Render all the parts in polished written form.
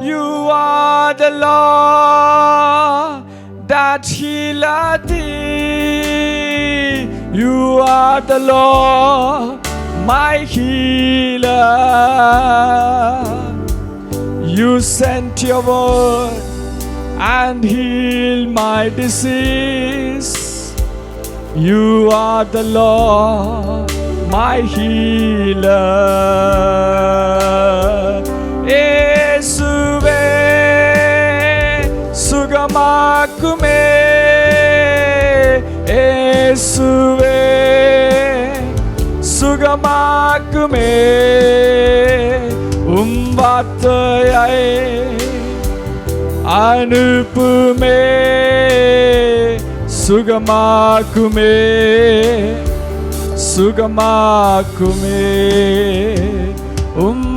You are the Lord that healeth thee. You are the Lord, my healer. You sent your word and healed my disease. You are the Lord, my healer. இயேசுவே சுகமாக்குமே, இயேசுவே சுகமாக்குமே. வார்த்தையை அனுப்புமே, சுகமாக்குமே, சுகமாக்குமே.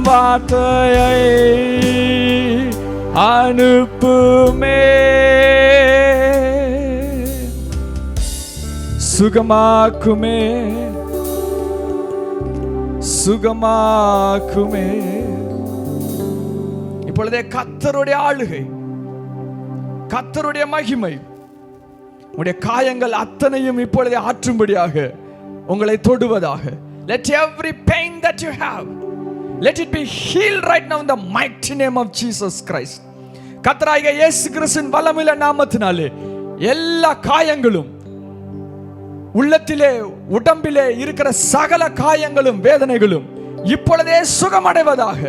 வார்த்தையை அனுப்புமே, சுகமாக்குமே, சுகமாக்குமே. இப்பொழுதே கர்த்தருடைய ஆளுகை, கர்த்தருடைய மகிமை உங்களுடைய காயங்கள் அத்தனையும் இப்பொழுதே ஆற்றும்படியாக உங்களை தொடுவதாக. Let every pain that you have, let it be healed right now in the mighty name of Jesus Christ. கர்த்தராகிய இயேசு கிறிஸ்துவின் வல்லமையுள்ள நாமத்தினாலே எல்லா காயங்களும், உள்ளத்திலே உடம்பிலே இருக்கிற சகல காயங்களும் வேதனைகளும் இப்பொழுதே சுகமடைவதாக,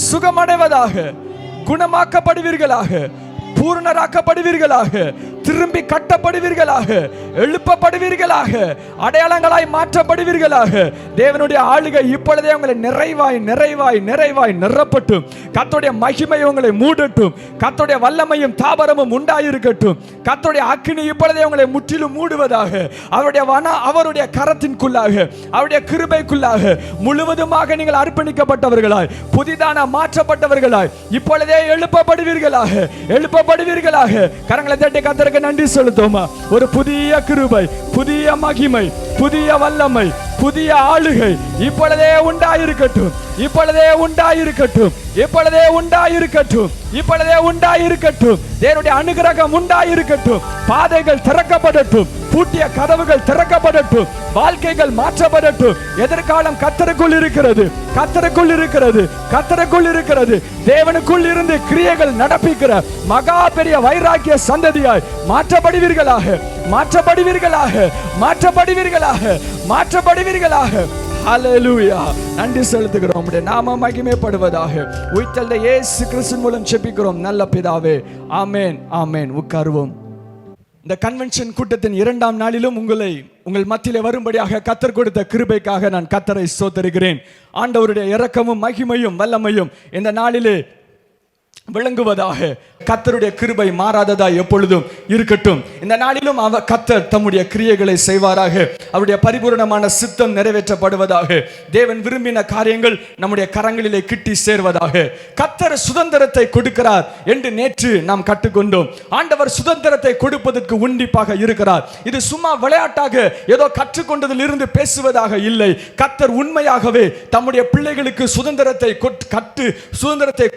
சுகமடைவதாக, குணமாக்கப்படுவீர்களாக, பூர்ணராக்கப்படுவீர்களாக, திரும்பி கட்டப்படுவீர்களாக, எழுப்பப்படுவீர்களாக, அடையாளங்களாய் மாற்றப்படுவீர்களாக. தேவனுடைய ஆளுகை இப்பொழுதே உங்களை நிறைவாய் நிறைவாய் நிறைவாய் நிரப்பட்டும். கர்த்தருடைய மகிமை உங்களை மூடட்டும். கர்த்தருடைய வல்லமையும் தாபரமும் உண்டாயிருக்கட்டும். கர்த்தருடைய அக்கினி இப்பொழுதே உங்களை முற்றிலும் மூடுவதாக. அவருடைய கரத்தின்குள்ளாக, அவருடைய கிருபைக்குள்ளாக முழுவதுமாக நீங்கள் அர்ப்பணிக்கப்பட்டவர்களாய், புதிதான மாற்றப்பட்டவர்களாய் இப்பொழுதே எழுப்பப்படுவீர்களாக, எழுப்பப்படுவீர்களாக. கரங்களை தட்டி கர்த்தருக்கு நன்றி செலுத்துவோமா? ஒரு புதிய கிருபை, புதிய மகிமை, புதிய வல்லமை, புதிய ஆளுகை இப்பொழுதே உண்டாயிருக்கட்டும், இப்பொழுதே உண்டாயிருக்கட்டும், இப்பொழுதே உண்டாயிருக்கட்டும், இப்பொழுதே உண்டாயிருக்கட்டும். தேவனுடைய அனுகிரகம் உண்டாயிருக்கட்டும். பாதைகள் திறக்கப்படட்டும், பூட்டிய கதவுகள் திறக்கப்படட்டும், வாழ்க்கைகள் மாற்றப்படட்டும். எதிர்காலம் கர்த்தருக்குள் இருக்கிறது, கர்த்தருக்குள் இருக்கிறது, கர்த்தருக்குள் இருக்கிறது. தேவனுக்குள் இருந்து கிரியைகள் நடப்பிக்கிற மகா பெரிய வைராக்கிய சந்ததியாய் மாற்றப்படுவீர்களாக, மாற்றப்படுவீர்களாக, மாற்றப்படுவீர்களாக, மாற்றப்படுவீர்களாக. ஹல்லேலூயா. நன்றி செலுத்துகிறோம். உம்முடைய நாமம் மகிமைப்படுவதாக. உயிர்த்தெழுந்த இயேசு கிறிஸ்துவின் மூலம் ஜெபிக்கிறோம் நல்ல பிதாவே. ஆமென், ஆமென். உட்காருவோம். இந்த கன்வென்ஷன் கூட்டத்தின் 2ஆம் நாளிலும் உங்கள் மத்தியிலே வரும்படியாக கர்த்தர் கொடுத்த கிருபைக்காக நான் கர்த்தரை ஸ்தோத்திரிக்கிறேன். ஆண்டவருடைய இரக்கமும் மகிமையும் வல்லமையும் இந்த நாளிலே விளங்குவதாக. கர்த்தருடைய கிருபை மாறாததா எப்பொழுதும் இருக்கட்டும். இந்த நாளிலும் கர்த்தர் தம்முடைய கிரியைகளை செய்வாராக. அவருடைய பரிபூரணமான சித்தம் நிறைவேற்றப்படுவதாக. தேவன் விரும்பின காரியங்கள் நம்முடைய கரங்களிலே கிட்டி சேர்வதாக. கர்த்தர் சுதந்திரத்தை கொடுக்கிறார் என்று நேற்று நாம் கற்றுக்கொண்டோம். ஆண்டவர் சுதந்திரத்தை கொடுப்பதற்கு உண்டிப்பாக இருக்கிறார். இது சும்மா விளையாட்டாக ஏதோ கற்றுக்கொண்டதில் இருந்து பேசுவதாக இல்லை. கர்த்தர் உண்மையாகவே தம்முடைய பிள்ளைகளுக்கு சுதந்திரத்தை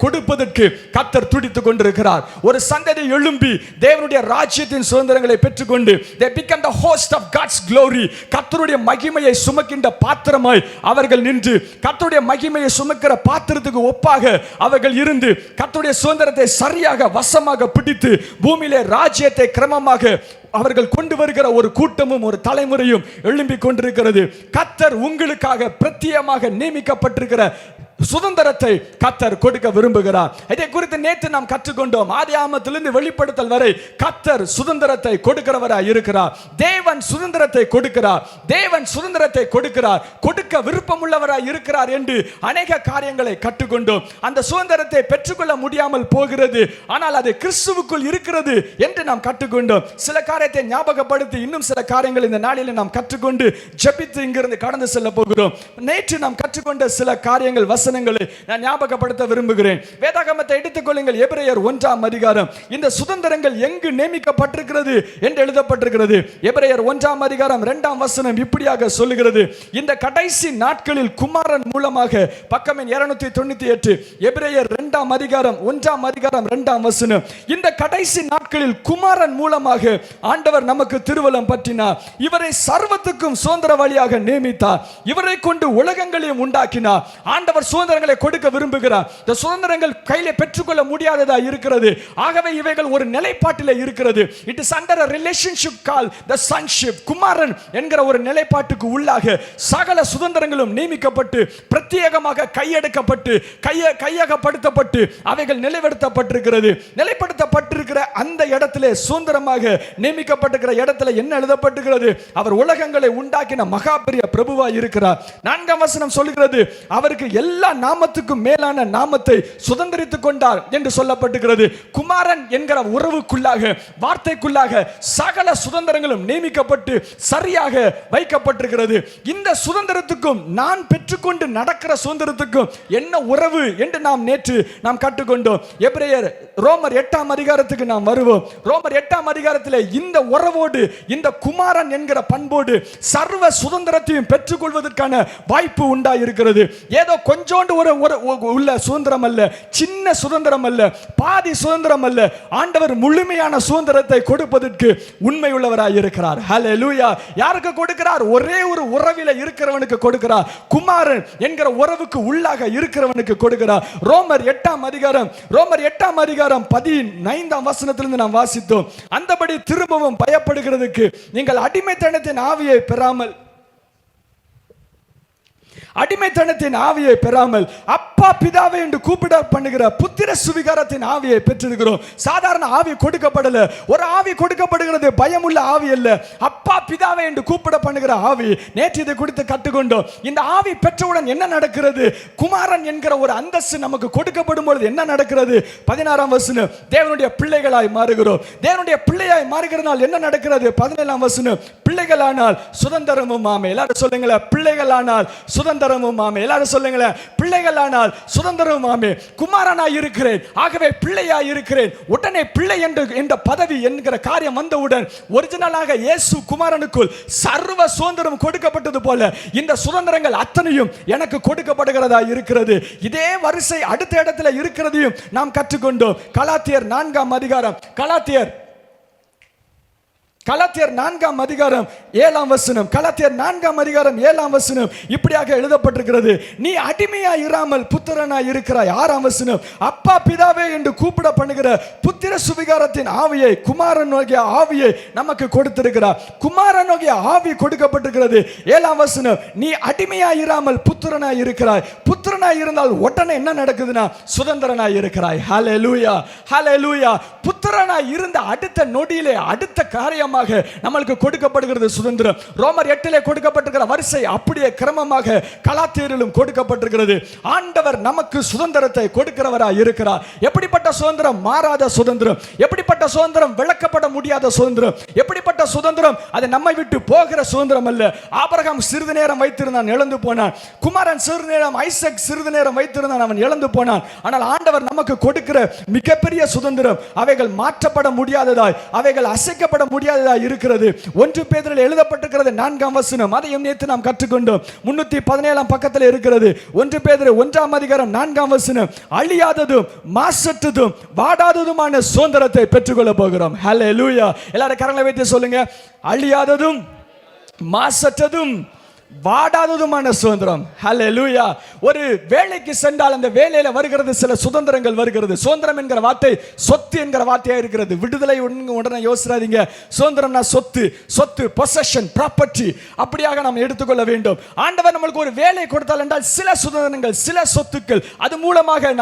கொடுப்பதற்கு கர்த்தர் துடித்துக் கொண்டிருக்கிறார். ஒரு சந்ததி எழும்பி தேவனுடைய ராஜ்யத்தின் சுதந்திரங்களை பெற்றுக்கொண்டு they become the host of God's glory. கர்த்தருடைய மகிமையை சுமக்கின்ற பாத்திரமாய் அவர்கள் நின்று, கர்த்தருடைய மகிமையை சுமக்கிற பாத்திரத்துக்கு ஒப்பாக அவர்கள் இருந்து, கர்த்தருடைய சுதந்திரத்தை சரியாக வசமாக பிடித்து பூமியிலே ராஜ்யத்தை கிரமமாக அவர்கள் கொண்டு வருகிற ஒரு கூட்டமும் ஒரு தலைமுறையும் எழும்பிக் கொண்டிருக்கிறது. கர்த்தர் உங்களுக்காக பிரத்யேகமாக நியமிக்கப்பட்டிருக்கிற சுதந்திரத்தை கர்த்தர் கொடுக்க விரும்புகிறார். இதை குறித்து நேற்று நாம் கற்றுக்கொண்டோம். ஆதியாகமத்திலிருந்து வெளிப்படுத்தல் வரை கர்த்தர் சுதந்திரத்தை கொடுக்கிறவராய் இருக்கிறார். தேவன் சுதந்திரத்தை கொடுக்கிறார், தேவன் சுதந்திரத்தை கொடுக்கிறார், கொடுக்க விருப்பமுள்ளவராய் இருக்கிறார் என்று அநேக காரியங்களை கற்றுக்கொண்டோம். அந்த சுதந்திரத்தை பெற்றுக்கொள்ள முடியாமல் போகிறது, ஆனால் அது கிறிஸ்துவுக்குள் இருக்கிறது என்று நாம் கற்றுக்கொண்டோம். சில காரியத்தை ஞாபகப்படுத்தி இன்னும் சில காரியங்கள் இந்த நாளில் நாம் கற்றுக்கொண்டு ஜெபித்து இங்கிருந்து கடந்து செல்ல போகிறோம். நேற்று நாம் கற்றுக்கொண்ட சில காரியங்கள் வசனங்களை நான் ஞாபகப்படுத்த விரும்புகிறேன். வேதாகமத்தை எடுத்துக்கொள்ளுங்கள். எபிரேயர் 1ஆம் அதிகாரம். இந்த சுதந்திரங்கள் எங்கு நியமிக்கப்பட்டிருக்கிறது என்று எழுதப்பட்டிருக்கிறது. எபிரேயர் 1ஆம் அதிகாரம் 2ஆம் வசனம் இப்படியாக சொல்லுகிறது. இந்த கடைசி நாட்களில் குமாரன் மூலமாக, பக்கம் 298, எபிரேயர் 2ஆம் அதிகாரம் 1ஆம் அதிகாரம் 2ஆம் வசனம். இந்த கடைசி நாட்களில் குமாரன் மூலமாக ஆண்டவர் நமக்கு திருவலம் பற்றினார். இவரை சர்வத்துக்கும் சுதந்திரவாளியாக நியமித்தார். இவரை கொண்டு உலகங்களையும் உண்டாக்கினார். ஆண்டவர் சுதந்திரங்களை கொடுக்க விரும்புகிறார். இந்த சுதந்திரங்கள் கையில பெற்றுக்கொள்ள முடியாததா இருக்கிறது. ஆகவே இவைகள் ஒரு நிலைப்பாட்டில் இருக்கிறது. It is under a relationship called the sonship. குமாரன் என்கிற ஒரு நிலைப்பாட்டுக்கு உள்ளாக சகல சுதந்திரங்களும் நியமிக்கப்பட்டு பிரத்யேகமாக கையெடுக்கப்பட்டு கையகப்படுத்தப்பட்டு அவைகள் நிலைப்படுத்தப்பட்டிருக்கிறது. நிலைப்படுத்தப்பட்டிருக்கிற அந்த இடத்திலே சுதந்திரமாக நியமிக்கப்பட்டிருக்கிற இடத்துல என்ன எழுதப்பட்டிருக்கிறது? அவர் உலகங்களை உண்டாக்கின மகா பெரிய பிரபுவாய் இருக்கிறார். 4ஆம் வசனம் சொல்லுகிறது, அவருக்கு எல்லா நாமத்துக்கும் மேலான நாமத்தை சுதந்திரித்துக் கொண்டார் என்று சொல்லப்பட்டிருக்கிறது. குமாரன் என்கிற உறவுக்குள்ளாக, வார்த்தைக்குள்ளாக சகல சுதந்திரங்களும் நியமிக்கப்பட்டு சரியாக வைக்கப்பட்டிருக்கிறது. இந்த சுதந்திரத்துக்கும் நான் பெற்றுக்கொண்டு நடக்கிற சுதந்திரத்துக்கும் என்ன உறவு என்று நேற்று நாம் கற்றுக்கொண்டோம். எபிரேயர் ரோமர் 8ஆம் அதிகாரத்துக்கு நாம் வருவோம். ரோமர் 8ஆம் அதிகாரத்தில் இந்த உறவோடு, இந்த குமாரன் என்கிற பண்போடு சர்வ சுதந்திரத்தையும் பெற்றுக்கொள்வதற்கான வாய்ப்பு உண்டாயிருக்கிறது. ஏதோ கொஞ்சோண்டு உள்ள சுதந்திரம் அல்ல, சின்ன சுதந்திரம் அல்ல, பாதி சுதந்திரம் அல்ல. ஆண்டவர் முழுமையான சுதந்திரத்தை கொடுப்பதற்கு உண்மை உள்ளவராய் இருக்கிறார். ஹல்லேலூயா. யாருக்கு கொடுக்கிறார்? ஒரே ஒரு உறவில இருக்கிறவனுக்கு கொடுக்கிறார். குமாரன் என்கிற உறவுக்கு உள்ளாக இருக்கிறவனுக்கு கொடுக்கிறார். ரோமர் 8ஆம் அதிகாரம் 15ஆம் வசனத்திலிருந்து நாம் வாசித்தோம். அந்தபடி திரும்பவும் பயப்படுகிறதுக்கு நீங்கள் அடிமைத்தனத்தின் ஆவியை பெறாமல் அப்பா பிதாவை என்று கூப்பிட பண்ணுகிற புத்திர சுவிகாரத்தின் ஆவியை பெற்றிருக்கிறோம். சாதாரண ஆவி கொடுக்கப்படல. ஒரு ஆவி கொடுக்கப்படுகிறது, பயமுள்ள ஆவி அல்ல, அப்பா பிதாவை என்று கூப்பிட பண்ணுகிற ஆவி. நேற்று இதை குறித்து கற்றுக்கொண்டோம். இந்த ஆவி பெற்றவுடன் என்ன நடக்கிறது? குமாரன் என்கிற ஒரு அந்தஸ்து நமக்கு கொடுக்கப்படும் பொழுது என்ன நடக்கிறது? 16ஆம் வசனம், தேவனுடைய பிள்ளைகளாய் மாறுகிறோம். தேவனுடைய பிள்ளையாய் மாறுகிறனால் என்ன நடக்கிறது? 17ஆம் வசனம், பிள்ளைகளானால் சுதந்திரமும் ஆமே. எல்லாரும் சொல்லுங்களேன், பிள்ளைகளானால் சுதந்திரமும் ஆமே. எல்லாரும் சொல்லுங்களேன், பிள்ளைகளானால் சுதந்திரமும் ஆமே. குமாரனாய் இருக்கிறேன், ஆகவே பிள்ளையாய் இருக்கிறேன். உடனே பிள்ளை என்ற பதவி என்கிற காரியம் வந்தவுடன் ஒரிஜினலாக இயேசு குமாரனுக்குள் சர்வ சுதந்திரம் கொடுக்கப்பட்டது போல இந்த சுதந்திரங்கள் அத்தனையும் எனக்கு கொடுக்கப்படுகிறதா இருக்கிறது. இதே வரிசை அடுத்த இடத்துல இருக்கிறதையும் நாம் கற்றுக்கொண்டோம். கலாத்தியர் 4ஆம் அதிகாரம், கலாத்தியர் 4ஆம் அதிகாரம் 7ஆம் வசனம், கலாத்தியர் 4ஆம் அதிகாரம் 7ஆம் வசனம் இப்படியாக எழுதப்பட்டிருக்கிறது. நீ அடிமையாய் இராமல் புத்திரனாய் இருக்கிறாய். 6ஆம் வசனம், அப்பா பிதாவே என்று கூப்பிட பண்ணுகிற புத்திர சுவிகாரத்தின் ஆவியை, குமாரனுடைய ஆவியை நமக்கு கொடுத்திருக்கிறார். குமாரனுடைய ஆவி கொடுக்கப்பட்டிருக்கிறது. 7ஆம் வசனம், நீ அடிமையாய் இராமல் புத்திரனாய் இருக்கிறாய். புத்திரனாய் இருந்தால் உடனே என்ன நடக்குதுன்னா சுதந்திரனாய் இருக்கிறாய். ஹல்லேலூயா, ஹல்லேலூயா. புத்திரனாய் இருந்த அடுத்த நொடியிலே அடுத்த காரியம் நமக்கு கொடுக்கப்படுகிறது சுதந்திரம். ரோமர் 8 கொடுக்கப்பட்டிருக்கிற வரிசை அப்படியே கிரமமாக கலாத்தியரிலும் கொடுக்கப்பட்டிருக்கிறது. ஆண்டவர் நமக்கு சுதந்திரத்தை கொடுக்கிறவராய் இருக்கிறார். எப்படிப்பட்ட சுதந்திரம்? மாறாத சுதந்திரம். எப்படிப்பட்ட சுதந்திரம்? விளக்கப்பட முடியாத சுதந்திரம். எப்படிப்பட்ட சுதந்திரம்? அது நம்மை விட்டு போகிற சுதந்திரம் அல்ல. ஆபிரகாம் சிறிது நேரம் வைத்திருந்தான், இழந்து போனான். குமாரன் சிறிது நேரம், ஐசக் சிறிது நேரம் வைத்திருந்தான், அவன் இழந்து போனான். ஆனால் ஆண்டவர் நமக்கு கொடுக்கிற மிகப்பெரிய சுதந்திரம் அவைகள் மாற்றப்பட முடியாததாய், அவைகள் அசைக்கப்பட முடியாத இருக்கிறது. 1 பேதுருவில் எழுதப்பட்டிருக்கிறது 4ஆம் வசனம். அதையும் நேற்று நாம் கற்றுக்கொண்டோம். 317ஆம் பக்கத்தில் இருக்கிறது. 1 பேதுரு 1ஆம் அதிகாரம் 4ஆம் வசனம், அழியாததும் மாசற்றதும் வாடாததுமான சுதந்திரத்தை பெற்றுக்கொள்ள போகிறோம். ஹல்லேலூயா. எல்லாரும் கரங்களை வைத்து சொல்லுங்க, அழியாததும் மாசற்றதும் வாடாததுமான சுதந்திரம். ஹல்லேலூயா. ஒரு வேலைக்கு சென்றால் அந்த வேலையில வருகிறது சில சுதந்திரங்கள் வருகிறது. சுதந்திரம் என்கிற வார்த்தை சொத்து என்கிற வார்த்தையா இருக்கிறது. விடுதலை உடனே யோசிக்காதீங்க. சுதந்திரம்னா சொத்து, சொத்து, பொசஷன், ப்ராப்பர்ட்டி, அப்படியாக நாம் எடுத்துக்கொள்ள வேண்டும். ஆண்டவர் நம்மளுக்கு ஒரு வேலை கொடுத்தால் என்றால் சில சுதந்திரங்கள், சில சொத்துக்கள் அது மூலமாக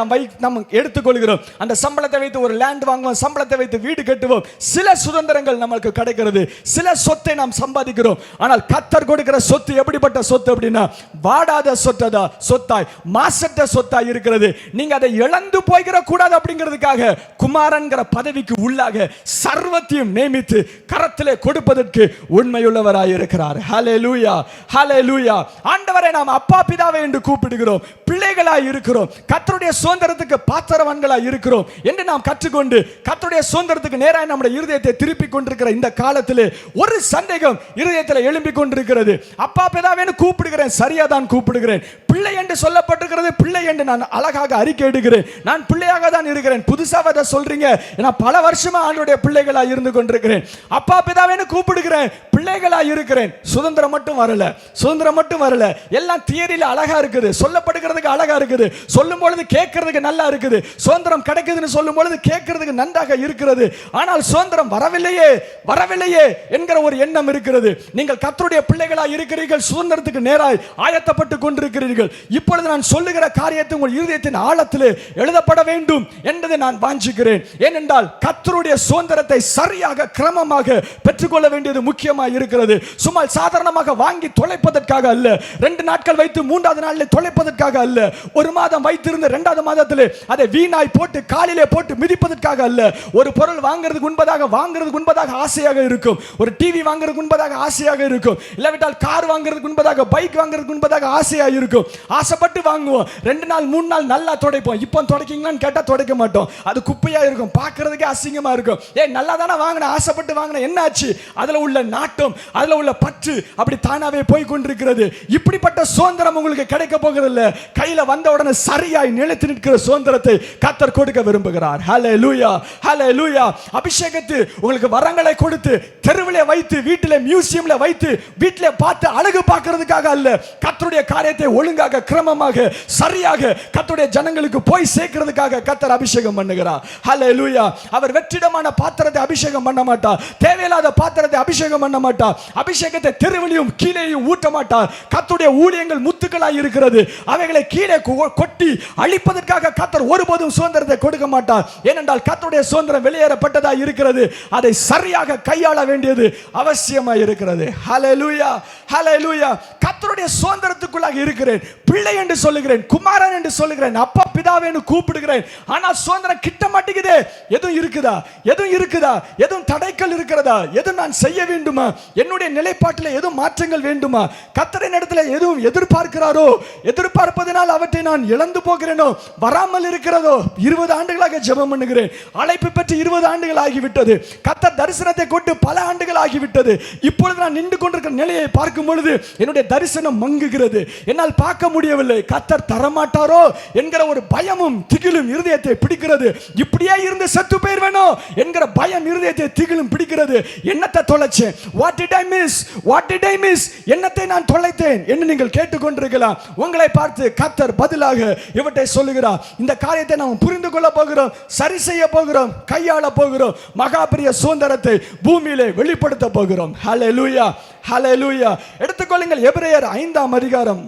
நாம் எடுத்துக்கொள்கிறோம். அந்த சம்பளத்தை வைத்து ஒரு லேண்ட் வாங்குவோம், சம்பளத்தை வைத்து வீடு கட்டுவோம். சில சுதந்திரங்கள் நமக்கு கிடைக்கிறது, சில சொத்தை நாம் சம்பாதிக்கிறோம். ஆனால் கர்த்தர் கொடுக்கிற சொத்து எப்படிப்பட்ட சொத்து அப்படின்னா வாடாத சொத்தாய், மாசற்ற சொத்தாய் இருக்கிறது. நீங்க அதை இழந்து போய்கிற கூடாது அப்படிங்கிறதுக்காக குமாரன்கிற பதவிக்கு உள்ளாக சர்வத்தையும் நியமித்து கரத்திலே கொடுப்பதற்கு உண்மையுள்ளவராய் இருக்கிறார். ஹல்லேலூயா, ஹல்லேலூயா. ஆண்டவரை நாம் அப்பா பிதாவே என்று கூப்பிடுகிறோம், பிள்ளைகளாய் இருக்கிறோம், கர்த்தருடைய சுதந்திரத்துக்கு பாத்திரவான்களாய் இருக்கிறோம் என்று நாம் கற்றுக்கொண்டு கர்த்தருடைய சுதந்திரத்துக்கு நேராக நம்முடைய இருதயத்தை திருப்பிக் கொண்டிருக்கிற இந்த காலத்திலே ஒரு சந்தேகம் இருதயத்தில் எழும்பிக் கொண்டிருக்கிறது. அப்பா பிதாவேன்னு கூப்பிடுகிறேன், சரியா தான் கூப்பிடுகிறேன். பிள்ளை என்று சொல்லப்பட்டிருக்கிறது, பிள்ளை என்று நான் அழகாக அறிக்கை எடுக்கிறேன், நான் பிள்ளையாக தான் இருக்கிறேன். புதுசாக அதை சொல்றீங்க, நான் பல வருஷமா ஆண்டவருடைய பிள்ளைகளாக இருந்து கொண்டிருக்கிறேன். அப்பா பிதாவேன்னு கூப்பிடுகிறேன், பிள்ளைகளாக இருக்கிறேன். சுதந்திரம் மட்டும் வரல, சுதந்திரம் மட்டும் வரல. எல்லாம் தியரியில அழகா இருக்குது, சொல்லப்படுகிறதுக்கு அழகா இருக்குது, சொல்லும் பொழுது கேட்கறதுக்கு நல்லா இருக்குது. சுதந்திரம் கிடைக்குதுன்னு சொல்லும் பொழுது கேட்கறதுக்கு நன்றாக இருக்கிறது. ஆனால் சுதந்திரம் வரவில்லையே, வரவில்லையே என்கிற ஒரு எண்ணம் இருக்கிறது. நீங்கள் கர்த்தருடைய பிள்ளைகளாக இருக்கிறீர்கள், சுதந்திரத்துக்கு நேராய் ஆயத்தப்பட்டு கொண்டிருக்கிறீர்கள். இப்பொழுது நான் சொல்லுகிற காரியத்தை உங்கள் இருதயத்தின் ஆழத்திலே எழுதப்பட வேண்டும் என்பதை நான் வாஞ்சிக்கிறேன். ஏனென்றால் கர்த்தருடைய சுதந்திரத்தை சரியாக கிரமமாக பெற்றுக்கொள்ள வேண்டியது முக்கியமாக இருக்கிறது. சும்மா சாதாரணமாக வாங்கி தொலைப்பதற்காக அல்ல, 2 நாட்கள் வைத்து 3வது நாளில் தொலைப்பதற்காக அல்ல, 1 மாதம் வைத்திருந்த 2வது மாதத்திலே அதை வீணாய் போட்டு காலிலே போட்டு மிதிப்பதற்காக அல்ல. ஒரு பொருள் வாங்குறதுக்கு முன்பதாக ஆசையாக இருக்கும், ஒரு டிவி வாங்குறதுக்கு முன்பதாக ஆசையாக இருக்கும், இல்லாவிட்டால் கார் வாங்குறதுக்கு முன்பதாக பைக் வாங்குறதுக்கு முன்பதாக ஆசையாக இருக்கும். ஆசைப்பட்டு வாங்குவோம், 2 நாள் 3 நாள் நல்லா துடைப்போம். இப்போ துடைக்கீங்களான்னு கேட்டா துடைக்க மாட்டோம், அது குப்பையா இருக்கும், பார்க்கிறதுக்கே அசிங்கமா இருக்கும். நல்லா தானே வாங்கின, ஆசைப்பட்டு வாங்கின, என்ன ஆச்சு? அதுல உள்ள நாட்டம், அதுல உள்ள பற்று அப்படி தானாவே போய் கொண்டிருக்கிறது. இப்படிப்பட்ட சுதந்திரம் உங்களுக்கு கிடைக்க போகிறதில்ல. கையில வந்த உடனே சரியாய் நிலைத்து நிற்கிற சுதந்திரத்தை கர்த்தர் கொடுக்க விரும்புகிறார். ஹல்லேலூயா, ஹல்லேலூயா. அபிஷேகத்து உங்களுக்கு வரங்களை கொடுத்து தெருவிலே வைத்து, வீட்டிலே மியூசியம்ல வைத்து, வீட்டிலே பார்த்து அழகு பார்க்கிறதுக்காக அல்ல, கர்த்தருடைய காரியத்தை ஒழுங்காக கிரமமாக சரியாக கர்த்தருடைய ஜனங்களுக்கு போய் சேர்க்கிறதுக்காக கர்த்தர் அபிஷேகம் பண்ணுகிறார். ஹல்லேலூயா. அவர் வெற்றிடமான பாத்திரத்தை அபிஷேகம் பண்ண மாட்டார், தேவையில்லாத பாத்திரத்தை அபிஷேகம் பண்ண மாட்டார், அபிஷேகத்தை தெருவிலையும் கீழேயும் ஊட்ட மாட்டார். கர்த்தருடைய ஊழியங்கள் முத்துக்களாய் இருக்கிறது, அவைகளை கீழே கொட்டி அழிப்பதற்காக கர்த்தர் ஒருபோதும் சுதந்திரத்தை கொடுக்க மாட்டார். ஏனென்றால் கர்த்தருடைய சுதந்திரம் வெளியேறப்பட்டதாக இருக்கிறது, அதை சரியாக கையாள வேண்டியது அவசியமாக இருக்கிறது. ஹல்லேலூயா, ஹல்லேலூயா. கர்த்தருடைய சுதந்திரத்துக்குள்ளாக இருக்கிறேன், பிள்ளை என்று சொல்லுகிறேன், குமாரன் என்று சொல்லுகிறேன், அப்பா பிதாவே என்று கூப்பிடுகிறேன். ஆனால் சுதந்திரம் கிட்ட மாட்டேங்குதே. எதுவும் இருக்குதா? எதுவும் இருக்குதா? எதுவும் தடைகள் இருக்கிறதா? எதுவும் நான் செய்ய வேண்டுமா? என்னுடைய நிலைப்பாட்டில் எதுவும் மாற்றங்கள் வேண்டுமா? கர்த்தரின் இடத்துல எதுவும் எதிர்பார்க்கிறாரோ, எதிர்பார்ப்பதனால் அவற்றை நான் இழந்து போகிறேனோ, வராமல் இருக்கிறதோ? 20 ஆண்டுகளாக ஜெபம் பண்ணுகிறேன், அழைப்பு பெற்று 20 ஆண்டுகள் ஆகிவிட்டது, கர்த்தர் தரிசனத்தை கொண்டு பல ஆண்டுகள் ஆகிவிட்டது. இப்பொழுது நான் நின்று கொண்டிருக்கிற நிலையை பார்க்கும் பொழுது என்னுடைய தரிசனம் மங்குகிறது, என்னால் பார்க்க முடியவில்லை. கர்த்தர் தரமாட்டாரோ என்கிற ஒரு பயமும் திகிலும் இருதயத்தை பிடிக்கிறது. இப்படியே இருந்து செத்து போயிருவேனோ என்கிற பயம் இருதயத்தை திகிலும் பிடிக்கிறது. என்னத்தை தொலைச்சேன்? What did I miss? What did I miss? என்னத்தை நான் தொலைத்தேன் என்று நீங்கள் கேட்டுக்கொண்டிருக்கலாம். உங்களை பார்த்து கர்த்தர் பதிலாக இவற்றை சொல்லுகிறார். இந்த காரியத்தை நாம் புரிந்து கொள்ள போகிறோம், சரி செய்ய போகிறோம், கையாள போகிறோம், மகாபெரிய சுதந்திரத்தை பூமியிலே வெளிப்படுத்த போகிறோம். ஹல்லேலூயா, ஹல்லேலூயா. எடுத்துக்கொள்ளுங்கள் எபிரேயர் 5ஆம் அதிகாரம்.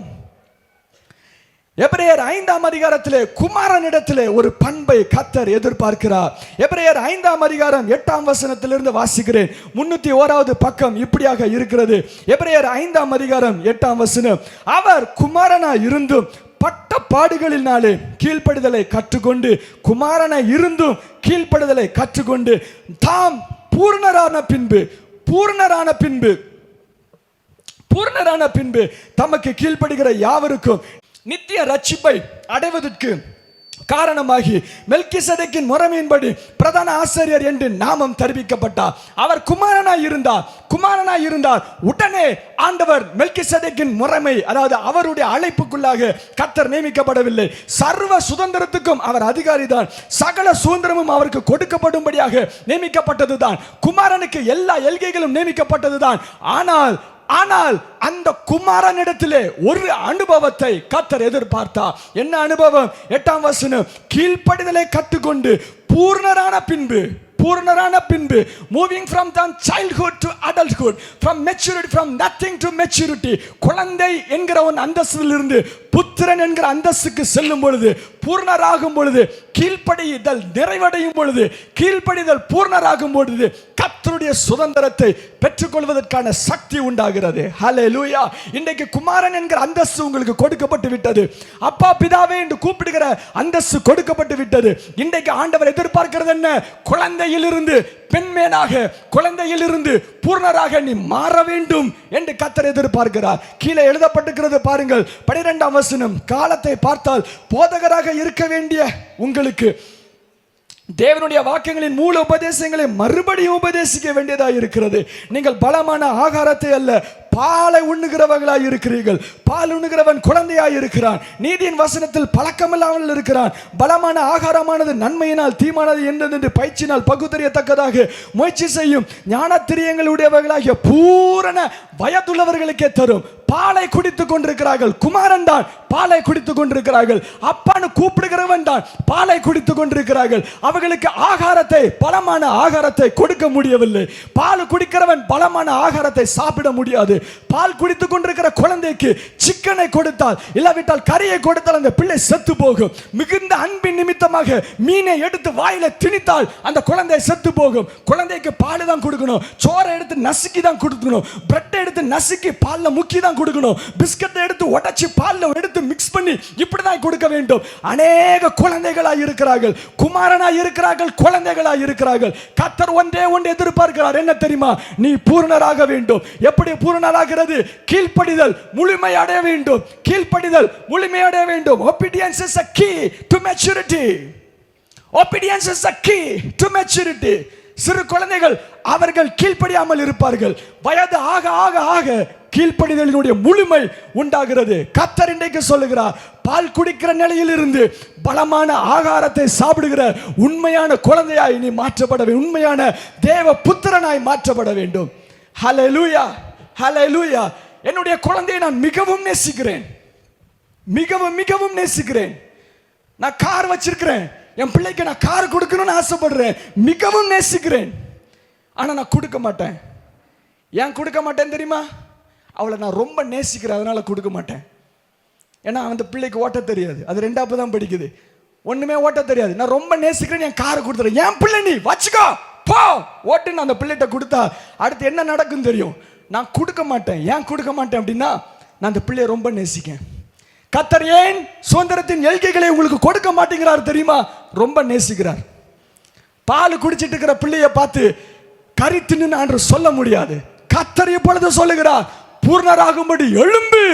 எபிரேயர் 5ஆம் அதிகாரத்திலே குமாரனிடத்திலே ஒரு பண்பை கர்த்தர் எதிர்பார்க்கிறார். எபிரேயர் 5ஆம் அதிகாரம் 8ஆம் வசனத்திலிருந்து வாசிக்கிறேன். 301வது பக்கம் இப்படியாக இருக்கிறது. எபிரேயர் 5ஆம் அதிகாரம் 8ஆம் வசனம். அவர் குமாரனாய் இருந்தும் பட்ட பாடுகளினாலே கீழ்ப்படிதலை கற்றுக்கொண்டு, குமாரனாய் இருந்தும் கீழ்ப்படிதலை கற்றுக்கொண்டு, தாம் பூர்ணரான பின்பு தமக்கு கீழ்ப்படுகிற யாவருக்கும் நித்திய ரட்சிப்பை அடைவதற்கு காரணமாகி மெல்கிசேதேக்கின் முறைமையின்படி பிரதான ஆசாரியர் என்று நாமம் தெரிவிக்கப்பட்டார். அவர் குமாரனாய் இருந்தார். உடனே ஆண்டவர் மெல்கிசேதேக்கின் முறைமை, அதாவது அவருடைய அழைப்புக்குள்ளாக கர்த்தர் நியமிக்கப்படவில்லை. சர்வ சுதந்திரத்துக்கும் அவர் அதிகாரிதான், சகல சுதந்திரமும் அவருக்கு கொடுக்கப்படும்படியாக நியமிக்கப்பட்டதுதான். குமாரனுக்கு எல்லா எல்கைகளும் நியமிக்கப்பட்டதுதான். ஆனால் அந்த குமாரனிடத்திலே ஒரு அனுபவத்தை கர்த்தர் எதிர்பார்த்தார். என்ன அனுபவம்? 8ஆம் வசனம். கீழ்ப்படிதலை கற்றுக்கொண்டு பூர்ணரான பின்பு பூர்ணரான பின்பு, moving from childhood to adulthood, from maturity, from nothing to maturity, குழந்தை என்கிற ஒரு அந்தஸ்திலிருந்து புத்திரன் என்கிற அந்தஸ்துக்கு செல்லும் பொழுது, பூர்ணராகும் பொழுது, கீழ்ப்படிதல் நிறைவடையும் பொழுது, கீழ்ப்படிதல் பூர்ணராகும் பொழுது கர்த்தருடைய சுதந்திரத்தை பெற்றுக்கொள்வதற்கான சக்தி உண்டாகிறது. ஹல்லேலூயா. இன்றைக்கு குமாரன் என்கிற அந்தஸ்து உங்களுக்கு கொடுக்கப்பட்டு விட்டது. அப்பா பிதாவே என்று கூப்பிடுகிற அந்தஸ்து கொடுக்கப்பட்டு விட்டது. இன்றைக்கு ஆண்டவர் எதிர்பார்க்கிறது என்ன? குழந்தையிலிருந்து பெண்மேனாக, குழந்தையிலிருந்து பூர்ணராக நீ மாற வேண்டும் என்று கர்த்தர் எதிர்பார்க்கிறார். கீழே எழுதப்பட்டிருக்கிறது பாருங்கள், 12ஆம் வசனம். காலத்தை பார்த்தால் போதகராக இருக்க வேண்டிய உங்களுக்கு தேவனுடைய வாக்கியங்களின் மூல உபதேசங்களை மறுபடியும் உபதேசிக்க வேண்டியதாக இருக்கிறது. நீங்கள் பலமான ஆகாரத்தை அல்ல, பாலை உண்ணுகிறவர்களாய் இருக்கிறீர்கள். பால் உண்ணுகிறவன் குழந்தையாய் இருக்கிறான், நீதியின் வசனத்தில் பழக்கமில்லாமல் இருக்கிறான். பலமான ஆகாரமானது நன்மையினால் தீமானது என்று பயிற்சினால் பகுத்தறியத்தக்கதாக முயற்சி செய்யும் ஞானத்திரியங்களுடையவர்களாகிய பூரண வயதுள்ளவர்களுக்கே தரும். பாலை குடித்துக் கொண்டிருக்கிறார்கள். குமாரன் தான் பாலை குடித்துக் கொண்டிருக்கிறார்கள். அப்பான்னு கூப்பிடுகிறவன் தான் பாலை குடித்துக் கொண்டிருக்கிறார்கள். அவர்களுக்கு ஆகாரத்தை, பலமான ஆகாரத்தை கொடுக்க முடியவில்லை. பால் குடிக்கிறவன் பலமான ஆகாரத்தை சாப்பிட முடியாது. பால் குடித்துக் கொண்டிருக்கிற குழந்தைக்கு சிக்கனை கொடுத்தால், இல்லாவிட்டால் கறியை கொடுத்தால் அந்த பிள்ளை செத்து போகும். மிகுந்த அன்பின் நிமித்தமாக மீனை எடுத்து வாயில திணித்தால் அந்த குழந்தை செத்து போகும். குழந்தைக்கு பால் தான் கொடுக்கணும். சோறை எடுத்து நசுக்கி தான் கொடுக்கணும். பிரெட் எடுத்து நசுக்கி பால்ல முக்கி தான் கொடுக்கணும். பிஸ்கட்டை எடுத்து உடைச்சி பால்ல எடுத்து மிக்ஸ் பண்ணி இப்படிதான் கொடுக்க வேண்டும். அநேக குழந்தைகளாய் இருக்கிறார்கள், குமாரனாய் இருக்கிறார்கள், குழந்தைகளாய் இருக்கிறார்கள். கர்த்தர் ஒன்றே ஒன்று எதிர்பார்க்கிறார், என்ன தெரியுமா? நீ பூர்ணராக வேண்டும். எப்படி பூர்ணராகிறது? கீழ்ப்படிதல் முழுமை அடைய வேண்டும். கீழ்ப்படிதல் முழுமை அடைய வேண்டும். Obedience is a key to maturity. Obedience is a key to maturity. சிறு குழந்தைகள் அவர்கள் கீழ்ப்படியாமல் இருப்பார்கள். வயது ஆக ஆக ஆக கீழ்ப்படிதலினுடைய முழுமை உண்டாகிறது. கர்த்தர் இன்றைக்கு சொல்லுகிறார், பால் குடிக்கிற நிலையில் இருந்து பலமான ஆகாரத்தை சாப்பிடுகிற உண்மையான குழந்தையாய் நீ மாற்றப்பட வேண்டும். உண்மையான தேவ புத்திரனாய் மாற்றப்பட வேண்டும். ஹல்லேலூயா, ஹல்லேலூயா. என்னுடைய குழந்தையை நான் மிகவும் நேசிக்கிறேன், மிகவும் மிகவும் நேசிக்கிறேன். நான் கார் வச்சிருக்கிறேன், என் பிள்ளைக்கு நான் கார் கொடுக்கணும்னு ஆசைப்படுறேன், மிகவும் நேசிக்கிறேன். ஆனா நான் கொடுக்க மாட்டேன். ஏன் கொடுக்க மாட்டேன் தெரியுமா? அவளை நான் ரொம்ப நேசிக்கிறேன், அதனால கொடுக்க மாட்டேன். ஏன்னா அந்த பிள்ளைக்கு ஓட்ட தெரியாது, அது 2ஆவது தான் படிக்குது, ஒண்ணுமே ஓட்ட தெரியாது. நான் ரொம்ப நேசிக்கிறேன், என் காரை கொடுத்துறேன். என் பிள்ளை நீ வச்சுக்கோ போ ஓட்டுன்னு அந்த பிள்ளைகிட்ட கொடுத்தா அடுத்து என்ன நடக்கும் தெரியும்? நான் கொடுக்க மாட்டேன். ஏன் கொடுக்க மாட்டேன் அப்படின்னா, நான் அந்த பிள்ளையை ரொம்ப நேசிக்கேன். கர்த்தர் ஏன் சுதந்திரத்தின் எல்கைகளை உங்களுக்கு கொடுக்க மாட்டேங்கிறார் தெரியுமா? ரொம்ப நேசிக்கிறார். பால் குடிச்சிட்டு இருக்கிற பிள்ளையை பார்த்து கறி தின்னு என்று சொல்ல முடியாது. கர்த்தர் இப்பொழுது சொல்லுகிறார், பூர்ணராகும்படி எழும்பு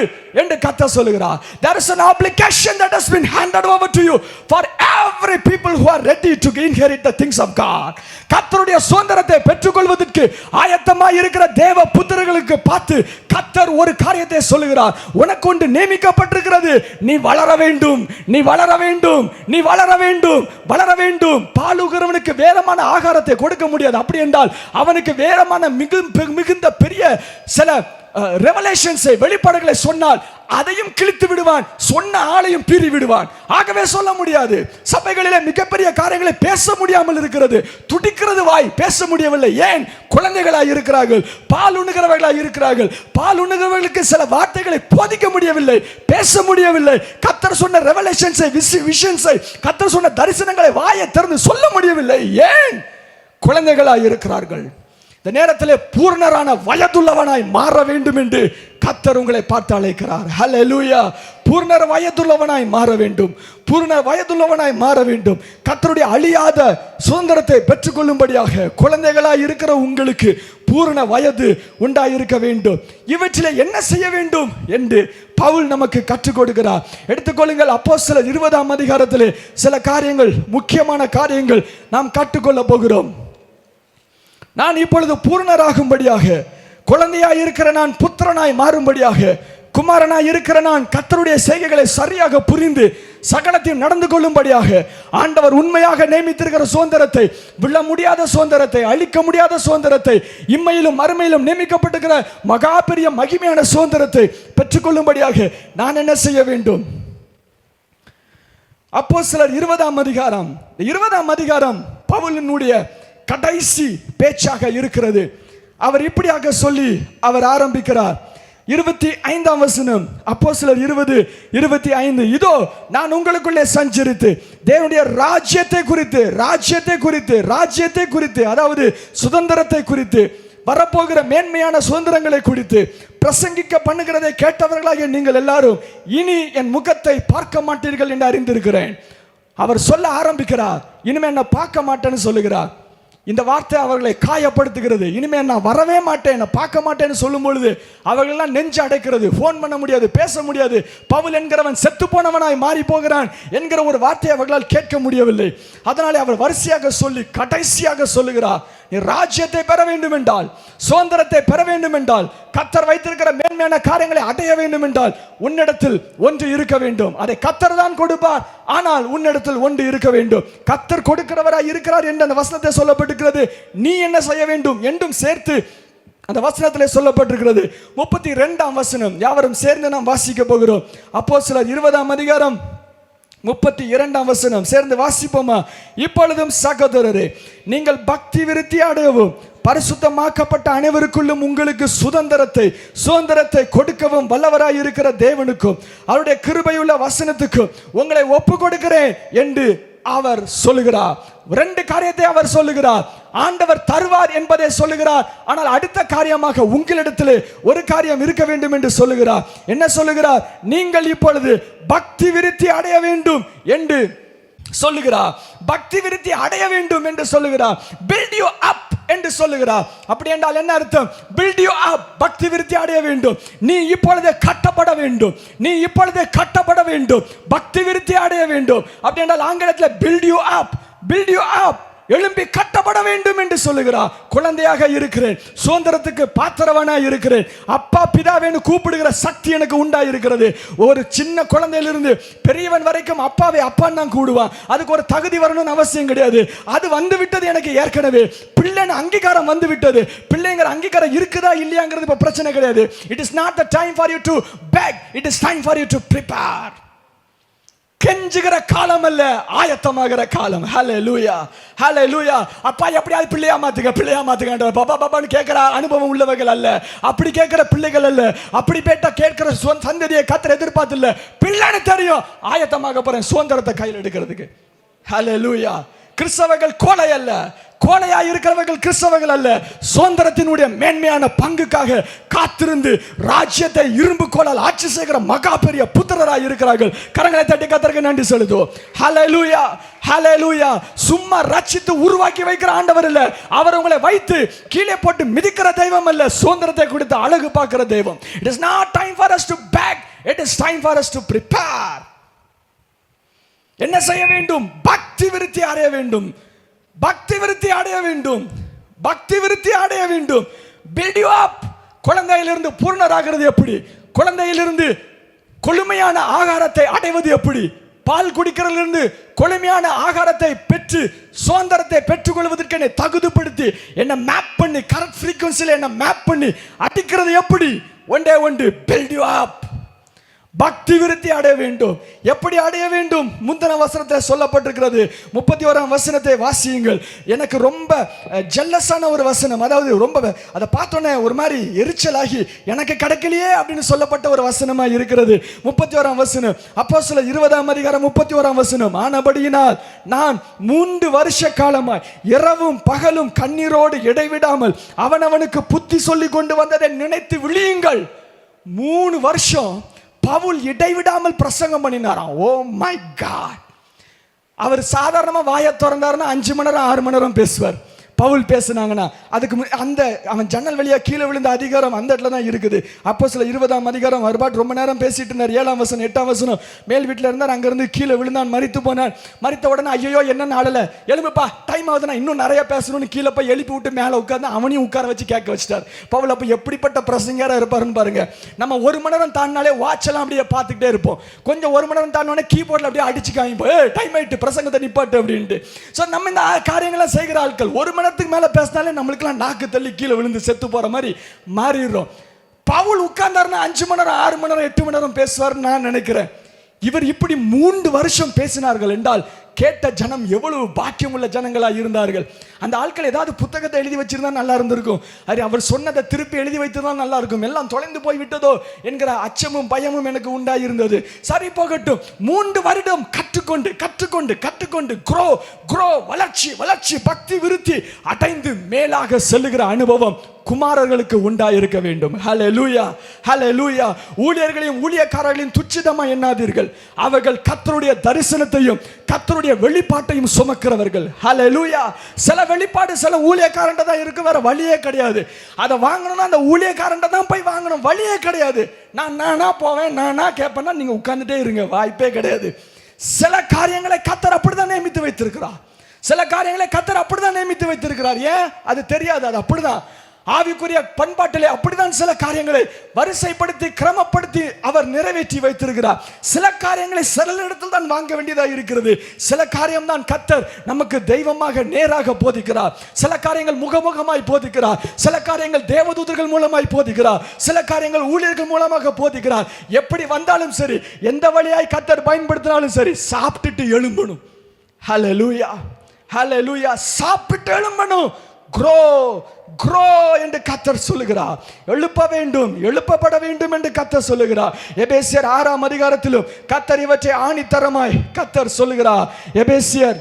என்று கர்த்தர் சொல்லுகிறார். There is an obligation that has been handed over to you for every people who are ready to inherit the things of God. கர்த்தருடைய சுதந்திரத்தை பெற்றுக்கொள்வதற்கு ஆயத்தமாய் இருக்கிற தேவ புத்திரர்களுக்கு பார்த்து கர்த்தர் ஒரு காரியத்தை சொல்லுகிறார், உனக்கு ஒன்று நியமிக்கப்பட்டிருக்கிறது. நீ வளர வேண்டும், நீ வளர வேண்டும், நீ வளர வேண்டும், வளர வேண்டும். பாலுகிறவனுக்கு வேறமான ஆகாரத்தை கொடுக்க முடியாது. அப்படி என்றால் அவனுக்கு வேறமான மிகுந்த பெரிய சில ரெவலேஷன்ஸை, வெளிப்பாடுகளை சொன்னால் அதையும் கிழித்து விடுவான், சொன்ன ஆளையும் பீறி விடுவான். ஆகவே சொல்ல முடியாது. சபைகளிலே மிகப்பெரிய காரியங்களை பேச முடியாமல் இருக்கிறது. துடிக்கிறது வாய், பேச முடியவில்லை. ஏன்? குழந்தைகளாய் இருக்கிறார்கள், பால் உண்ணுகிறவர்களாய் இருக்கிறார்கள். பால் உண்ணுகிறவர்களுக்கு சில வார்த்தைகளை போதிக்க முடியவில்லை, பேச முடியவில்லை. கர்த்தர் சொன்ன ரெவலேஷன்ஸை, விஷன்ஸை, கர்த்தர் சொன்ன தரிசனங்களை வாயை திறந்து சொல்ல முடியவில்லை. ஏன்? குழந்தைகளாய் இருக்கிறார்கள். இந்த நேரத்திலே பூர்ணரான வயதுள்ளவனாய் மாற வேண்டும் என்று கர்த்தர் உங்களை பார்த்து அழைக்கிறார். ஹல்லேலூயா. பூர்ண வயதுள்ளவனாய் மாற வேண்டும், பூர்ண வயதுள்ளவனாய் மாற வேண்டும். கர்த்தருடைய அழியாத சுதந்திரத்தை பெற்றுக்கொள்ளும்படியாக குழந்தைகளாய் இருக்கிற உங்களுக்கு பூர்ண வயது உண்டாயிருக்க வேண்டும். இவற்றிலே என்ன செய்ய வேண்டும் என்று பவுல் நமக்கு கற்றுக் கொடுக்கிறார். எடுத்துக்கொள்ளுங்கள், அப்போஸ்தலர் 20ஆம் அதிகாரத்திலே சில காரியங்கள், முக்கியமான காரியங்கள் நாம் கற்றுக்கொள்ள போகிறோம். நான் இப்பொழுது பூர்ணராகும்படியாக, குழந்தையாய் இருக்கிற நான் புத்திரனாய் மாறும்படியாக, குமாரனாய் இருக்கிற நான் கர்த்தருடைய செய்கைகளை சரியாக புரிந்து சகலத்தையும் நடந்து கொள்ளும்படியாக ஆண்டவர் உண்மையாக நியமித்திருக்கிற சுதந்திரத்தை, விழ முடியாத சுதந்திரத்தை, அழிக்க முடியாத சுதந்திரத்தை, இம்மையிலும் மறுமையிலும் நியமிக்கப்பட்டிருக்கிற மகா பெரிய மகிமையான சுதந்திரத்தை பெற்றுக்கொள்ளும்படியாக நான் என்ன செய்ய வேண்டும்? அப்போஸ்தலர் 20ஆம் அதிகாரம், 20ஆம் அதிகாரம் பவுலினுடைய கடைசி பேச்சாக இருக்கிறது. அவர் இப்படியாக சொல்லி அவர் ஆரம்பிக்கிறார். 25ஆம் வசனம், அப்போஸ்தலர் 20:25. இதோ நான் உங்களுக்குள்ளே சஞ்சரித்து தேவனுடைய ராஜ்யத்தை குறித்து அதாவது சுதந்திரத்தை குறித்து, வரப்போகிற மேன்மையான சுதந்திரங்களை குறித்து பிரசங்கிக்க பண்ணுகிறதை கேட்டவர்களாக நீங்கள் எல்லாரும் இனி என் முகத்தை பார்க்க மாட்டீர்கள் என்று அறிந்திருக்கிறேன். அவர் சொல்ல ஆரம்பிக்கிறார், இனிமே என்ன பார்க்க மாட்டேன்னு சொல்லுகிறார். இந்த வார்த்தை அவர்களை காயப்படுத்துகிறது. இனிமே நான் வரவே மாட்டேன், நான் பார்க்க மாட்டேன்னு சொல்லும் பொழுது அவர்களெல்லாம் நெஞ்சு அடைக்கிறது. போன் பண்ண முடியாது, பேச முடியாது. பவுல் என்கிறவன் செத்து போனவனாய் மாறி போகிறான் என்கிற ஒரு வார்த்தையை அவர்களால் கேட்க முடியவில்லை. அதனாலே அவர் வரிசையாக சொல்லி கடைசியாக சொல்லுகிறார், நீ ராஜ்யத்தை பெற வேண்டும் என்றால், சுதந்திரத்தை பெற வேண்டும் என்றால், கர்த்தர் வைத்திருக்கிற மேன்மையான காரியங்களை அடைய வேண்டும் என்றால் உன்னிடத்தில் ஒன்று இருக்க வேண்டும். அதை கர்த்தர் தான் கொடுப்பார், ஆனால் உன்னிடத்தில் ஒன்று இருக்க வேண்டும். கர்த்தர் கொடுக்கிறவராய் இருக்கிறார் என்று அந்த வசனத்தை சொல்லப்பட்டிருக்கிறது. நீ என்ன செய்ய வேண்டும் என்றும் சேர்த்து அந்த வசனத்திலே சொல்லப்பட்டிருக்கிறது. 32ஆம் வசனம் யாவரும் சேர்ந்து நாம் வாசிக்க போகிறோம். அப்போஸ்தலர் 20ஆம் அதிகாரம் 32ஆம் வசனம் சேர்ந்து வாசிப்போமா? இப்பொழுதும் சகோதரரே, நீங்கள் பக்தி விருத்தி அடையவும் பரிசுத்தமாக்கப்பட்ட அனைவருக்குள்ளும் உங்களுக்கு சுதந்திரத்தை கொடுக்கவும் வல்லவராய் இருக்கிற தேவனுக்கும் அவருடைய கிருபையுள்ள வசனத்துக்கும் உங்களை ஒப்பு கொடுக்கிறேன் என்று அவர் சொல்லுகிறார். 2 காரியத்தை அவர் சொல்லுகிறார். ஆண்டவர் தருவார் என்பதை சொல்லுகிறார். ஆனால் அடுத்த காரியமாக உங்களிடத்திலே ஒரு காரியம் இருக்க வேண்டும் என்று சொல்லுகிறார். என்ன சொல்லுகிறார்? நீங்கள் இப்பொழுது பக்தி விருத்தி அடைய வேண்டும் என்று சொல்லுகிறார். பக்தி விருத்தி அடைய வேண்டும் என்று சொல்லுகிறார். build you up என்று சொல்லுகிறார். அப்படி என்றால் என்ன அர்த்தம்? build you up, பக்தி விருத்தி அடைய வேண்டும். நீ இப்பொழுதே கட்டப்பட வேண்டும், பக்தி விருத்தி அடைய வேண்டும். அப்படி என்றால் ஆங்கிலத்தில் build you up, எழும்பி கட்டப்பட வேண்டும் என்று சொல்லுகிறார். குழந்தையாக இருக்கிறேன், சுதந்திரத்துக்கு பாத்திரவனாய் இருக்கிறேன், அப்பா பிதாவேன்னு கூப்பிடுகிற சக்தி எனக்கு உண்டாயிருக்கிறது. ஒரு சின்ன குழந்தையிலிருந்து பெரியவன் வரைக்கும் அப்பாவை அப்பான்னு தான் கூடுவான். அதுக்கு ஒரு தகுதி வரணும்னு அவசியம் கிடையாது. அது வந்து விட்டது எனக்கு ஏற்கனவே. பிள்ளைன்னு அங்கீகாரம் வந்து விட்டது. பிள்ளைங்கிற அங்கீகாரம் இருக்குதா இல்லையாங்கிறது இப்ப பிரச்சனை கிடையாது. It is not the time for you to beg, it is time for you to prepare. கெஞ்சுகிற காலம் அல்ல, ஆயத்தமாகிற காலம். ஹல்லேலூயா, ஹல்லேலூயா. அப்பா எப்படியாவது பிள்ளையா மாத்துங்க பாபான்னு கேட்கிற அனுபவம் உள்ளவர்கள் அல்ல, அப்படி கேட்கிற பிள்ளைகள் அல்ல, அப்படி கேட்கிற சந்ததியை கர்த்தர் எதிர்பார்த்து இல்ல. பிள்ளைன்னு தெரியும், ஆயத்தமாக போறேன் சுதந்திரத்தை கையில் எடுக்கிறதுக்கு. ஹல்லேலூயா. கிறிஸ்தவர்கள் கோழை அல்ல, கோழையாய் இருக்கிறவர்கள் கிறிஸ்தவர்கள் அல்ல. சுதந்திரத்தினுடைய மேன்மையான பங்குக்காக காத்திருந்து ராஜ்யத்தை இரும்பு கோலால் ஆட்சி செய்கிற மகா பெரிய புத்திரராய் இருக்கிறார்கள். கரங்களை தட்டி கர்த்தருக்கு நன்றி செலுத்துவோம். ஹல்லேலூயா, ஹல்லேலூயா. சும்மா ரட்சித்து உருவாக்கி வைக்கிற ஆண்டவர் இல்ல, அவர் உங்களை வைத்து கீழே போட்டு மிதிக்கிற தெய்வம் அல்ல, சுதந்திரத்தை கொடுத்து அழகு பார்க்கிற தெய்வம். It is not time for us to beg, it is time for us to prepare. என்ன செய்ய வேண்டும்? பக்தி விருத்தி அடைய வேண்டும், பக்தி விருத்தி அடைய வேண்டும், பக்தி விருத்தி அடைய வேண்டும். build you up. குழந்தையிலிருந்து பூர்ணராகிறது எப்படி? குழந்தையிலிருந்து கொழுமையான ஆகாரத்தை அடைவது எப்படி? பால் குடிக்கிறதிலிருந்து கொழுமையான ஆகாரத்தை பெற்று சுதந்திரத்தை பெற்றுக்கொள்வதற்கு என்னை தகுதிப்படுத்தி என்னை மேப் பண்ணி கரெக்ட் ஃப்ரீக்வன்சியில் என்னை மேப் பண்ணி அடிக்கிறது எப்படி? ஒன்றே ஒன்று, build you up. பக்தி விருத்தி அடைய வேண்டும். எப்படி அடைய வேண்டும்? முந்தின வசனத்தில் சொல்லப்பட்டிருக்கிறது. 31ஆம் வசனத்தை வாசியுங்கள். எனக்கு ரொம்ப ஜெல்லஸான ஒரு வசனம். அதாவது ரொம்ப அதை பார்த்தோன்னே ஒரு மாதிரி எரிச்சலாகி எனக்கு கிடைக்கலையே அப்படின்னு சொல்லப்பட்ட ஒரு வசனமா இருக்கிறது. 31ஆம் வசனம், அப்போஸ்தலர் 20ஆம் அதிகாரம் 31ஆம் வசனம். ஆனபடியினால் நான் 3 வருஷ காலமாய் இரவும் பகலும் கண்ணீரோடு இடைவிடாமல் அவனவனுக்கு புத்தி சொல்லி கொண்டு வந்ததை நினைத்து விழியுங்கள். 3 வருஷம் பவுல் இடைவிடாமல் பிரசங்கம் பண்ணினாராம். Oh my God. அவர் சாதாரணமா வாயை திறந்தாருன்னா 5 மணி நேரம் 6 மணி நேரம் பேசுவார். பவுல் பேசினாங்கன்னா அதுக்கு அந்த அவன் ஜன்னல் வழியா கீழே விழுந்த அதிகாரம் அந்த இடத்துல தான் இருக்குது. அப்போஸ்தலர் 20ஆம் அதிகாரம் வருபாட் ரொம்ப நேரம் பேசிட்டு இருந்தார். 7ஆம் வசனம் 8ஆம் வசனம். மேல் வீட்டில் இருந்தார், அங்கிருந்து கீழே விழுந்தான், மரித்து போனான். மரித்த உடனே ஐயோ என்னன்னு ஆளல, எழுப்புப்பா டைம் ஆகுதுன்னா இன்னும் நிறைய பேசணும்னு கீழே போய் எழுப்பி விட்டு மேலே உட்கார்ந்து அவனையும் உட்கார வச்சு கேட்க வச்சுட்டார். பவுல் அப்போ எப்படிப்பட்ட பிரசங்கரா இருப்பாருன்னு பாருங்க. நம்ம 1 மணி நேரம் தாண்டினாலே வாட்ச் எல்லாம் அப்படியே பார்த்துக்கிட்டே இருப்போம். கொஞ்சம் 1 மணி நேரம் தாண்டினோடனே கீபோர்டில் அப்படியே அடிச்சு காமிப்போம், டைம் ஆயிட்டு பிரசங்கத்தை நிப்பாட்டு அப்படின்ட்டு. ஸோ நம்ம இந்த காரியங்கள்லாம் செய்கிற ஆட்கள் 1 மணி நேரத்துக்கு மேல பேசினாலே நம்மளுக்கெல்லாம் நாக்கு தள்ளி கீழே விழுந்து செத்து போற மாதிரி மாறிடுறோம். பவுல் உட்கார்ந்தாருன்னா 5 மணி நேரம் 6 மணி நேரம் 8 மணி நேரம் பேசுவார்னு நான் நினைக்கிறேன். இவர் இப்படி 3 வருஷம் பேசினார்கள் என்றால் கேட்ட ஜனம் எவ்வளவு பாக்கியம் உள்ள ஜனங்களாக இருந்தார்கள். அந்த ஆட்கள் ஏதாவது புத்தகத்தை எழுதி வச்சிருந்தா நல்லா இருந்திருக்கும். அவர் சொன்னதை திருப்பி எழுதி வைத்துதான் நல்லா இருக்கும். எல்லாம் தொலைந்து போய் விட்டதோ என்கிற அச்சமும் பயமும் எனக்கு உண்டாயிருந்தது. சரி போகட்டும். 3 வருடம் கற்றுக்கொண்டு கற்றுக்கொண்டு கற்றுக்கொண்டு grow வளர்ச்சி வளர்ச்சி பக்தி விருத்தி அடைந்து மேலாக செல்லுகிற அனுபவம் குமாரர்களுக்கு உண்டாயிருக்க வேண்டும். ஹல்லேலூயா, ஹல்லேலூயா. ஊழியர்களையும் ஊழியக்காரர்களையும் துச்சிதமா எண்ணாதீர்கள். அவர்கள் கர்த்தருடைய தரிசனத்தையும் கர்த்தருடைய வெளிப்பாட்டையும் சுமக்கிறவர்கள். ஹல்லேலூயா. சில வெளிப்பாடு சில ஊழியக்காரன்ட்ட தான் இருக்கு, வேற வழியே கிடையாது. அதை வாங்கணும்னா அந்த ஊழியக்காரன்ட்ட தான் போய் வாங்கணும், வழியே கிடையாது. நானா போவேன், நானா கேட்பேன்னா நீங்க உட்கார்ந்துட்டே இருங்க, வாய்ப்பே கிடையாது. சில காரியங்களை கர்த்தர் அப்படிதான் நியமித்து வைத்திருக்கிறார். சில காரியங்களை கர்த்தர் அப்படிதான் நியமித்து வைத்திருக்கிறார். ஏன் அது தெரியாது, அது அப்படிதான். ஆவிக்குரிய பண்பாட்டிலே அப்படிதான் சில காரியங்களை வரிசைப்படுத்தி கிரமப்படுத்தி அவர் நிறைவேற்றி வைத்திருக்கிறார். சில காரியங்களை சில இடத்தில் தான் வாங்க வேண்டியதாக இருக்கிறது. சில காரியம் தான் கர்த்தர் நமக்கு தெய்வமாக நேராக போதிக்கிறார். சில காரியங்கள் முகமுகமாய் போதிக்கிறார். சில காரியங்கள் தேவதூதர்கள் மூலமாய் போதிக்கிறார். சில காரியங்கள் ஊழியர்கள் மூலமாக போதிக்கிறார். எப்படி வந்தாலும் சரி, எந்த வழியாய் கர்த்தர் பயன்படுத்தினாலும் சரி, சாப்பிட்டுட்டு எழும்பணும். ஹல்லேலூயா, ஹல்லேலூயா. சாப்பிட்டு எழும்பணும். grow என்று கர்த்தர் சொல்லுகிறார். எழுப்ப வேண்டும், எழுப்பப்பட வேண்டும் என்று கர்த்தர் சொல்லுகிறார். எபேசியர் 6ஆம் அதிகாரத்திலும் கர்த்தர் இவற்றை ஆணித்தரமாய் கர்த்தர் சொல்லுகிறார். எபேசியர்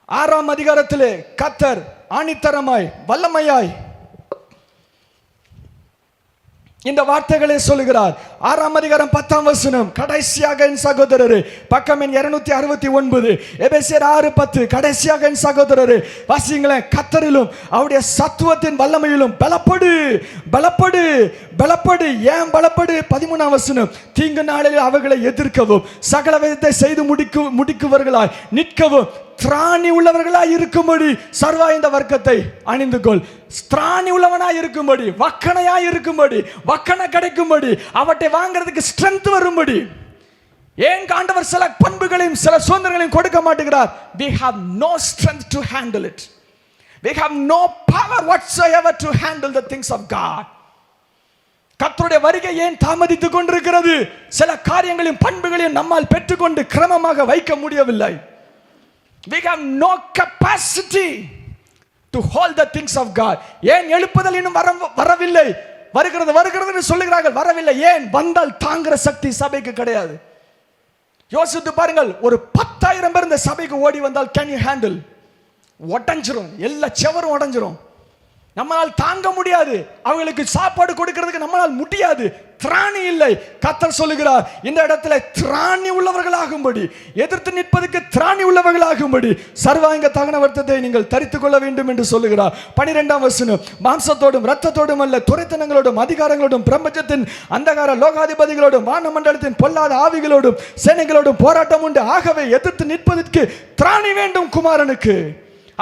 6ஆம் அதிகாரத்திலே கர்த்தர் ஆணித்தரமாய் வல்லமையாய் இந்த வார்த்தைகளை சொல்லுகிறார். 6ஆம் அதிகாரம் 10ஆம் வசனம். கடைசியாக என் சகோதரரே, பக்கம் எண் 269, எபேசியர் 6:10. கடைசியாக என் சகோதரரே, வாசிங்களேன். கர்த்தரிலும் அவருடைய சத்துவத்தின் வல்லமையிலும் பலப்படு பலப்படு பலப்படு. ஏன் பலப்படு? 13ஆம் வசனம். தீங்கு நாளில் அவர்களை எதிர்க்கவும் சகல விதத்தை செய்து முடிக்குவர்களாய் நிற்கவும் திராணி உள்ளவர்களாய் இருக்கும்படி சர்வாயுத வர்க்கத்தை அணிந்து கொள். திராணி உள்ளவனாய் இருக்கும்படி, வக்கணையாய் இருக்கும்படி, வக்கணை கிடைக்கும்படி, அவற்றை வாங்கிறதுக்கு ஸ்ட்ரென்த் வரும்படி. ஏன் ஆண்டவர் சில பண்புகளையும் சில சுதந்திரங்களையும் கொடுக்க மாட்டேங்கிறார்? We have no strength to handle it. We have no power whatsoever to handle the things of God. கர்த்தருடைய வருகை ஏன் தாமதித்துக் கொண்டிருக்கிறது? சில காரியங்களையும் பண்புகளையும் நம்மால் பெற்றுக்கொண்டு கிரமமாக வைக்க முடியவில்லை. We have no capacity to hold the things of God. ஏன் எழுப்புதல் இன்னும் வரவில்லை? வருகிறது சொல்லுகிறார்கள், வரவில்லை. ஏன்? வந்தால் தாங்குற சக்தி சபைக்கு கிடையாது. யோசித்து பாருங்கள். ஒரு 10,000 பேர் இந்த சபைக்கு ஓடி வந்தால் can you handle? உடைஞ்சிரும், எல்லா செவரும் உடைஞ்சிரும். நம்மளால் தாங்க முடியாது. அவங்களுக்கு சாப்பாடு கொடுக்கிறதுக்கு நம்மளால் முடியாது. திராணி இல்லை. கர்த்தர் சொல்லுகிறார், இந்த இடத்துல திராணி உள்ளவர்களாகும்படி, எதிர்த்து நிற்பதற்கு திராணி உள்ளவர்களாகும்படி சர்வாங்க தகன வர்த்தத்தை நீங்கள் தரித்துக் கொள்ள வேண்டும் என்று சொல்லுகிறார். 12ஆம் வசனம். மாம்சத்தோடும் இரத்தத்தோடும் அல்ல, துரைத்தனங்களோடும் அதிகாரங்களோடும் பிரபஞ்சத்தின் அந்தகார லோகாதிபதிகளோடும் வானமண்டலத்தின் பொல்லாத ஆவிகளோடும் சேனைகளோடும் போராட்டம் உண்டு. ஆகவே எதிர்த்து நிற்பதற்கு திராணி வேண்டும் குமாரனுக்கு.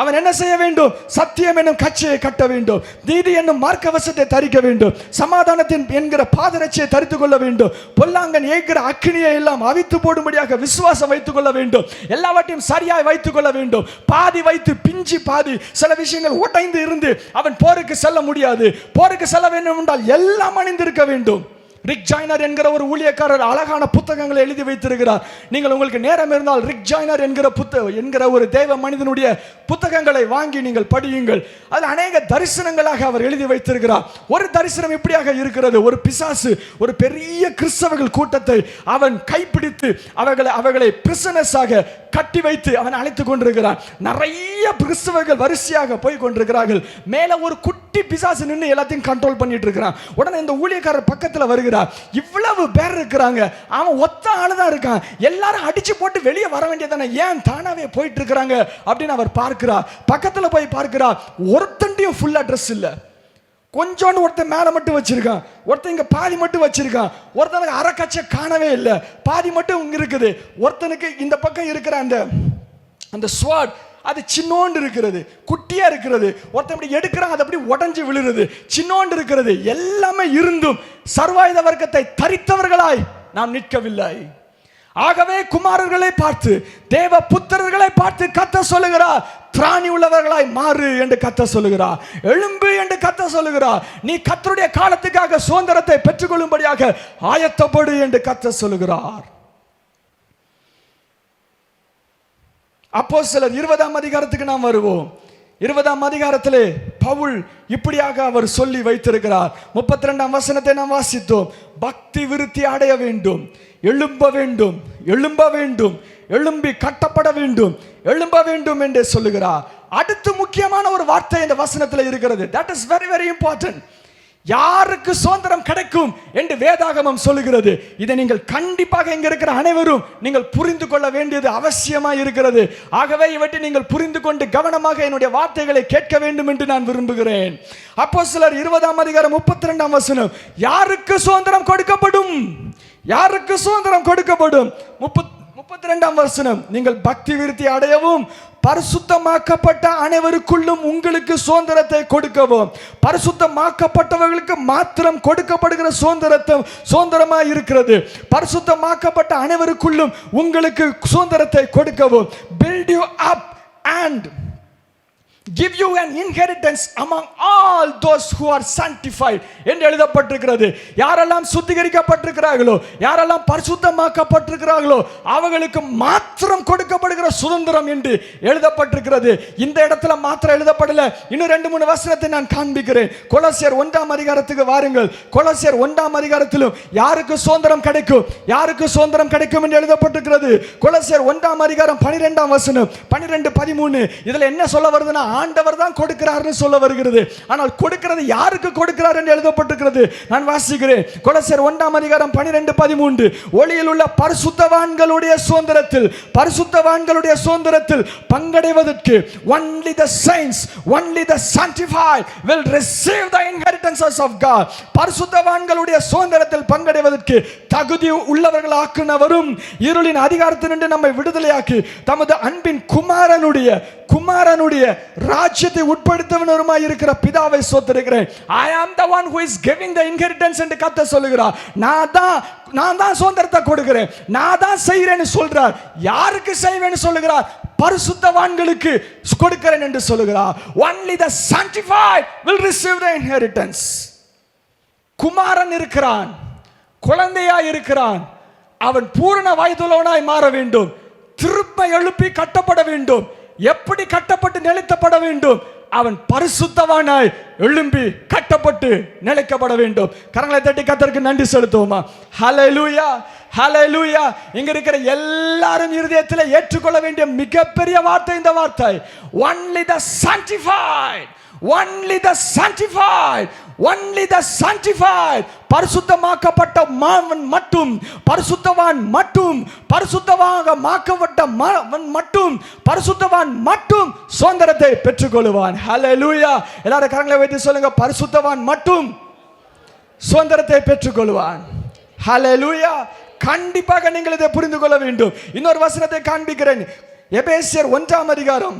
அவன் என்ன செய்ய வேண்டும்? சத்தியம் என்னும் கச்சையை கட்ட வேண்டும், நீதி என்னும் மார்க்கவசத்தை தரிக்க வேண்டும், சமாதானத்தின் என்கிற பாதரட்சியை தரித்துக் கொள்ள வேண்டும், பொல்லாங்கன் ஏகிற அக்கினியை எல்லாம் அவித்து போடும்படியாக விசுவாசம் வைத்துக் கொள்ள வேண்டும், எல்லாவற்றையும் சரியாய் வைத்துக் கொள்ள வேண்டும். பாதி வைத்து பிஞ்சி பாதி, சில விஷயங்கள் உடைந்து இருந்து அவன் போருக்கு செல்ல முடியாது. போருக்கு செல்ல வேண்டும் என்றால் எல்லாம் அணிந்திருக்க வேண்டும். ரிக் ஜாய்னர் என்கிற ஒரு ஊழியக்காரர் அழகான புத்தகங்களை எழுதி வைத்திருக்கிறார். நீங்கள் உங்களுக்கு நேரம் இருந்தால் ரிக் ஜாய்னர் என்கிற ஒரு தேவ மனிதனுடைய புத்தகங்களை வாங்கி நீங்கள் படியுங்கள். அது அநேக தரிசனங்களாக அவர் எழுதி வைத்திருக்கிறார். ஒரு தரிசனம் இப்படியாக இருக்கிறது. ஒரு பிசாசு ஒரு பெரிய கிறிஸ்தவர்கள் கூட்டத்தை அவன் கைப்பிடித்து அவர்களை பிரிசனஸாக கட்டி வைத்து அவன் அழைத்துக் கொண்டிருக்கிறான். நிறைய கிறிஸ்தவர்கள் வரிசையாக போய் கொண்டிருக்கிறார்கள். மேல ஒரு குட்டி பிசாசு நின்று எல்லாத்தையும் கண்ட்ரோல் பண்ணிட்டு இருக்கிறான். உடனே இந்த ஊழியக்காரர் பக்கத்தில் வருகிறார். இவ்வளவு பேர் இருக்கிறாங்க, அவன் ஒத்த ஆளுதான் இருக்கான், எல்லாரும் அடிச்சு போட்டு வெளியே வர வேண்டியதானே, ஏன் தானாவே போயிட்டு இருக்கிறாங்க அப்படின்னு அவர் பார்க்கிறார். பக்கத்துல போய் பார்க்கிறார். ஒருத்தண்டையும் ஃபுல்லா ட்ரெஸ் இல்ல, கொஞ்சோண்டு ஒருத்தன் மேல மட்டும் வச்சிருக்கான், ஒருத்தன் இங்க பாதி மட்டும் வச்சிருக்கான், ஒருத்தனுக்கு அரைக்கச்சை காணவே இல்லை, பாதி மட்டும் இங்க இருக்குது, ஒருத்தனுக்கு இந்த பக்கம் இருக்கிற அந்த ஸ்வாட் அது சின்னோண்டு இருக்கிறது, குட்டியா இருக்கிறது, ஒருத்தன் இப்படி எடுக்கிறான், அது அப்படி உடஞ்சு விழுறது, சின்னோண்டு இருக்கிறது. எல்லாமே இருந்தும் சர்வாயுத வர்க்கத்தை தரித்தவர்களாய் நாம் நிற்கவில்லை. ஆகவே குமாரர்களை பார்த்து, தேவ புத்திரர்களை பார்த்து கர்த்தர் சொல்லுகிறார், திராணி உள்ளவர்களாய் மாறு என்று கர்த்தர் சொல்லுகிறார், எழும்பு என்று கர்த்தர் சொல்லுகிறார். நீ கர்த்தருடைய காலத்துக்காக சுதந்திரத்தை பெற்றுக்கொள்ளும்படியாக ஆயத்தப்படு என்று கர்த்தர் சொல்லுகிறார். அப்போஸ்தலர் 20ஆம் அதிகாரத்துக்கு நாம் வருவோம். 20ஆம் அதிகாரத்திலே பவுல் இப்படியாக அவர் சொல்லி வைத்திருக்கிறார். 32ஆம் வசனத்தை நாம் வாசித்தோம். பக்தி விருத்தி அடைய வேண்டும், எழும்ப வேண்டும், எழும்ப வேண்டும், எழும்பி கட்டப்பட வேண்டும், எழும்ப வேண்டும் என்று சொல்லுகிறார். அடுத்து முக்கியமான ஒரு வார்த்தை இந்த வசனத்தில் இருக்கிறது. that is very very important. யாருக்கு சுதந்திரம் கிடைக்கும் என்று வேதாகமம் சொல்லுகிறது. இதை நீங்கள் கண்டிப்பாக இங்க இருக்கிற அனைவரும் நீங்கள் புரிந்து கொள்ள வேண்டியது அவசியமாக இருக்கிறது. ஆகவே இவற்றை நீங்கள் புரிந்து கொண்டு கவனமாக என்னுடைய வார்த்தைகளை கேட்க வேண்டும் என்று நான் விரும்புகிறேன். அப்போஸ்தலர் 20ஆம் அதிகாரம் 32ஆம் வசனம், யாருக்கு சுதந்திரம் கொடுக்கப்படும், யாருக்கு சுதந்திரம் கொடுக்கப்படும். 32ஆம் வசனம், நீங்கள் பக்தி விருத்தி அடையவும் பரிசுத்தமாக்கப்பட்ட அனைவருக்குள்ளும் உங்களுக்கு சுதந்திரத்தை கொடுக்கவும். பரிசுத்தமாக்கப்பட்டவர்களுக்கு மாத்திரம் கொடுக்கப்படுகிற சுதந்திரமாய் இருக்கிறது. பரிசுத்தமாக்கப்பட்ட அனைவருக்குள்ளும் உங்களுக்கு சுதந்திரத்தை கொடுக்கவும். build you up and give you an inheritance among all those who are sanctified என்று எழுதப்பட்டிருக்கிறது. யாரெல்லாம் சுத்திகரிக்கப்பட்டிருக்கிறார்களோ, யாரெல்லாம் பரிசுத்தமாக்கப்பட்டிருக்கிறார்களோ அவர்களுக்கு மாத்திரம் கொடுக்கப்படுகிற சுதந்திரம் என்று எழுதப்பட்டிருக்கிறது. இந்த இடத்துல மாத்திரம் எழுதப்படல. இன்னும் 2-3 வசனத்தை நான் காண்பிக்கிறேன். கொலோசியர் 1ஆம் அதிகாரத்துக்கு வாருங்கள். கொலோசியர் 1ஆம் அதிகாரத்திலும் யாருக்கு சுதந்திரம் கிடைக்கும், யாருக்கு சுதந்திரம் கிடைக்கும் என்று எழுதப்பட்டிருக்கிறது. கொலோசியர் 1ஆம் அதிகாரம் 12ஆம் வசனம், 12-13. இதுல என்ன சொல்ல வருதுன்னா, ஆண்டவர் தான் கொடுக்கிறார்னு சொல்ல வருகிறது. ஆனால் கொடுக்கிறது யாருக்கு கொடுக்கிறார் என்று எழுதப்பட்டிருக்கிறது. நான் வாசிக்கிறேன். கொலோசியர் 1ஆம் அதிகாரம் 12-13. ஒளியில் உள்ள பரிசுத்தவான்களுடைய சுதந்திரத்தில், பரிசுத்தவான்களுடைய சுதந்திரத்தில் பங்கடைவதற்கு only the saints, only the sanctified will receive the inheritances of God. பரிசுத்தவான்களுடைய சுதந்திரத்தில் பங்கடைவதற்கு தகுதி உள்ளவர்களாக்குனவரும் இருளின் அதிகாரத்தினின்று நம்மை விடுதலையாக்கி தமது அன்பின் குமாரனுடைய ராஜ்யத்தை உட்படுத்தவனருமாய் இருக்கிற பிதாவை ஸ்தோத்திரிக்கிறேன். I am the one who is giving the inheritance என்று கர்த்தர் சொல்லுகிறார். நான் தான் சுதந்திரத்தை கொடுக்கிறேன், நான் தான் செய்கிறேன்னு சொல்றார். யாருக்கு செய்வேன்னு சொல்லுகிறார்? பரிசுத்தவான்களுக்கு கொடுக்கிறேன் என்று சொல்லுகிறார். only the sanctified will receive the inheritance. குமாரன் இருக்கிறான், குழந்தையாய் இருக்கிறான், அவன் பூரண வயதுள்ளவனாய் மாற வேண்டும், திரும்ப எழுப்பி கட்டப்பட வேண்டும். எப்படி கட்டப்பட்டு நிலைக்கப்பட வேண்டும்? அவன் பரிசுத்தவானாய் எழும்பி கட்டப்பட்டு நிலைக்கப்பட வேண்டும். கரங்களை தட்டி கர்த்தருக்கு நன்றி செலுத்துவோமா? ஹல்லேலூயா, ஹல்லேலூயா. இங்க இருக்கிற எல்லாரும் இருதயத்தில் ஏற்றுக்கொள்ள வேண்டிய மிகப்பெரிய வார்த்தை இந்த வார்த்தை. only the sanctified, only the sanctified, only the sanctified. பரிசுத்தமாக்கப்பட்ட மாவன் மட்டும், பரிசுத்தவான் மட்டும், பரிசுத்தமாக மாக்கப்பட்ட மட்டும், பரிசுத்தவான் மட்டும் சுதந்திரத்தை பெற்றுக்கொள்வான். ஹல்லேலூயா. எல்லாரும் கரங்களை வைத்து சொல்லுங்க, பரிசுத்தவான் மட்டும் சுதந்திரத்தை பெற்றுக்கொள்வான். ஹல்லேலூயா. கண்டிப்பாக நீங்கள் இதை புரிந்து கொள்ள வேண்டும். இன்னொரு வசனத்தை காண்பிக்கிறேன். எபேசியர் 1ஆம் அதிகாரம்,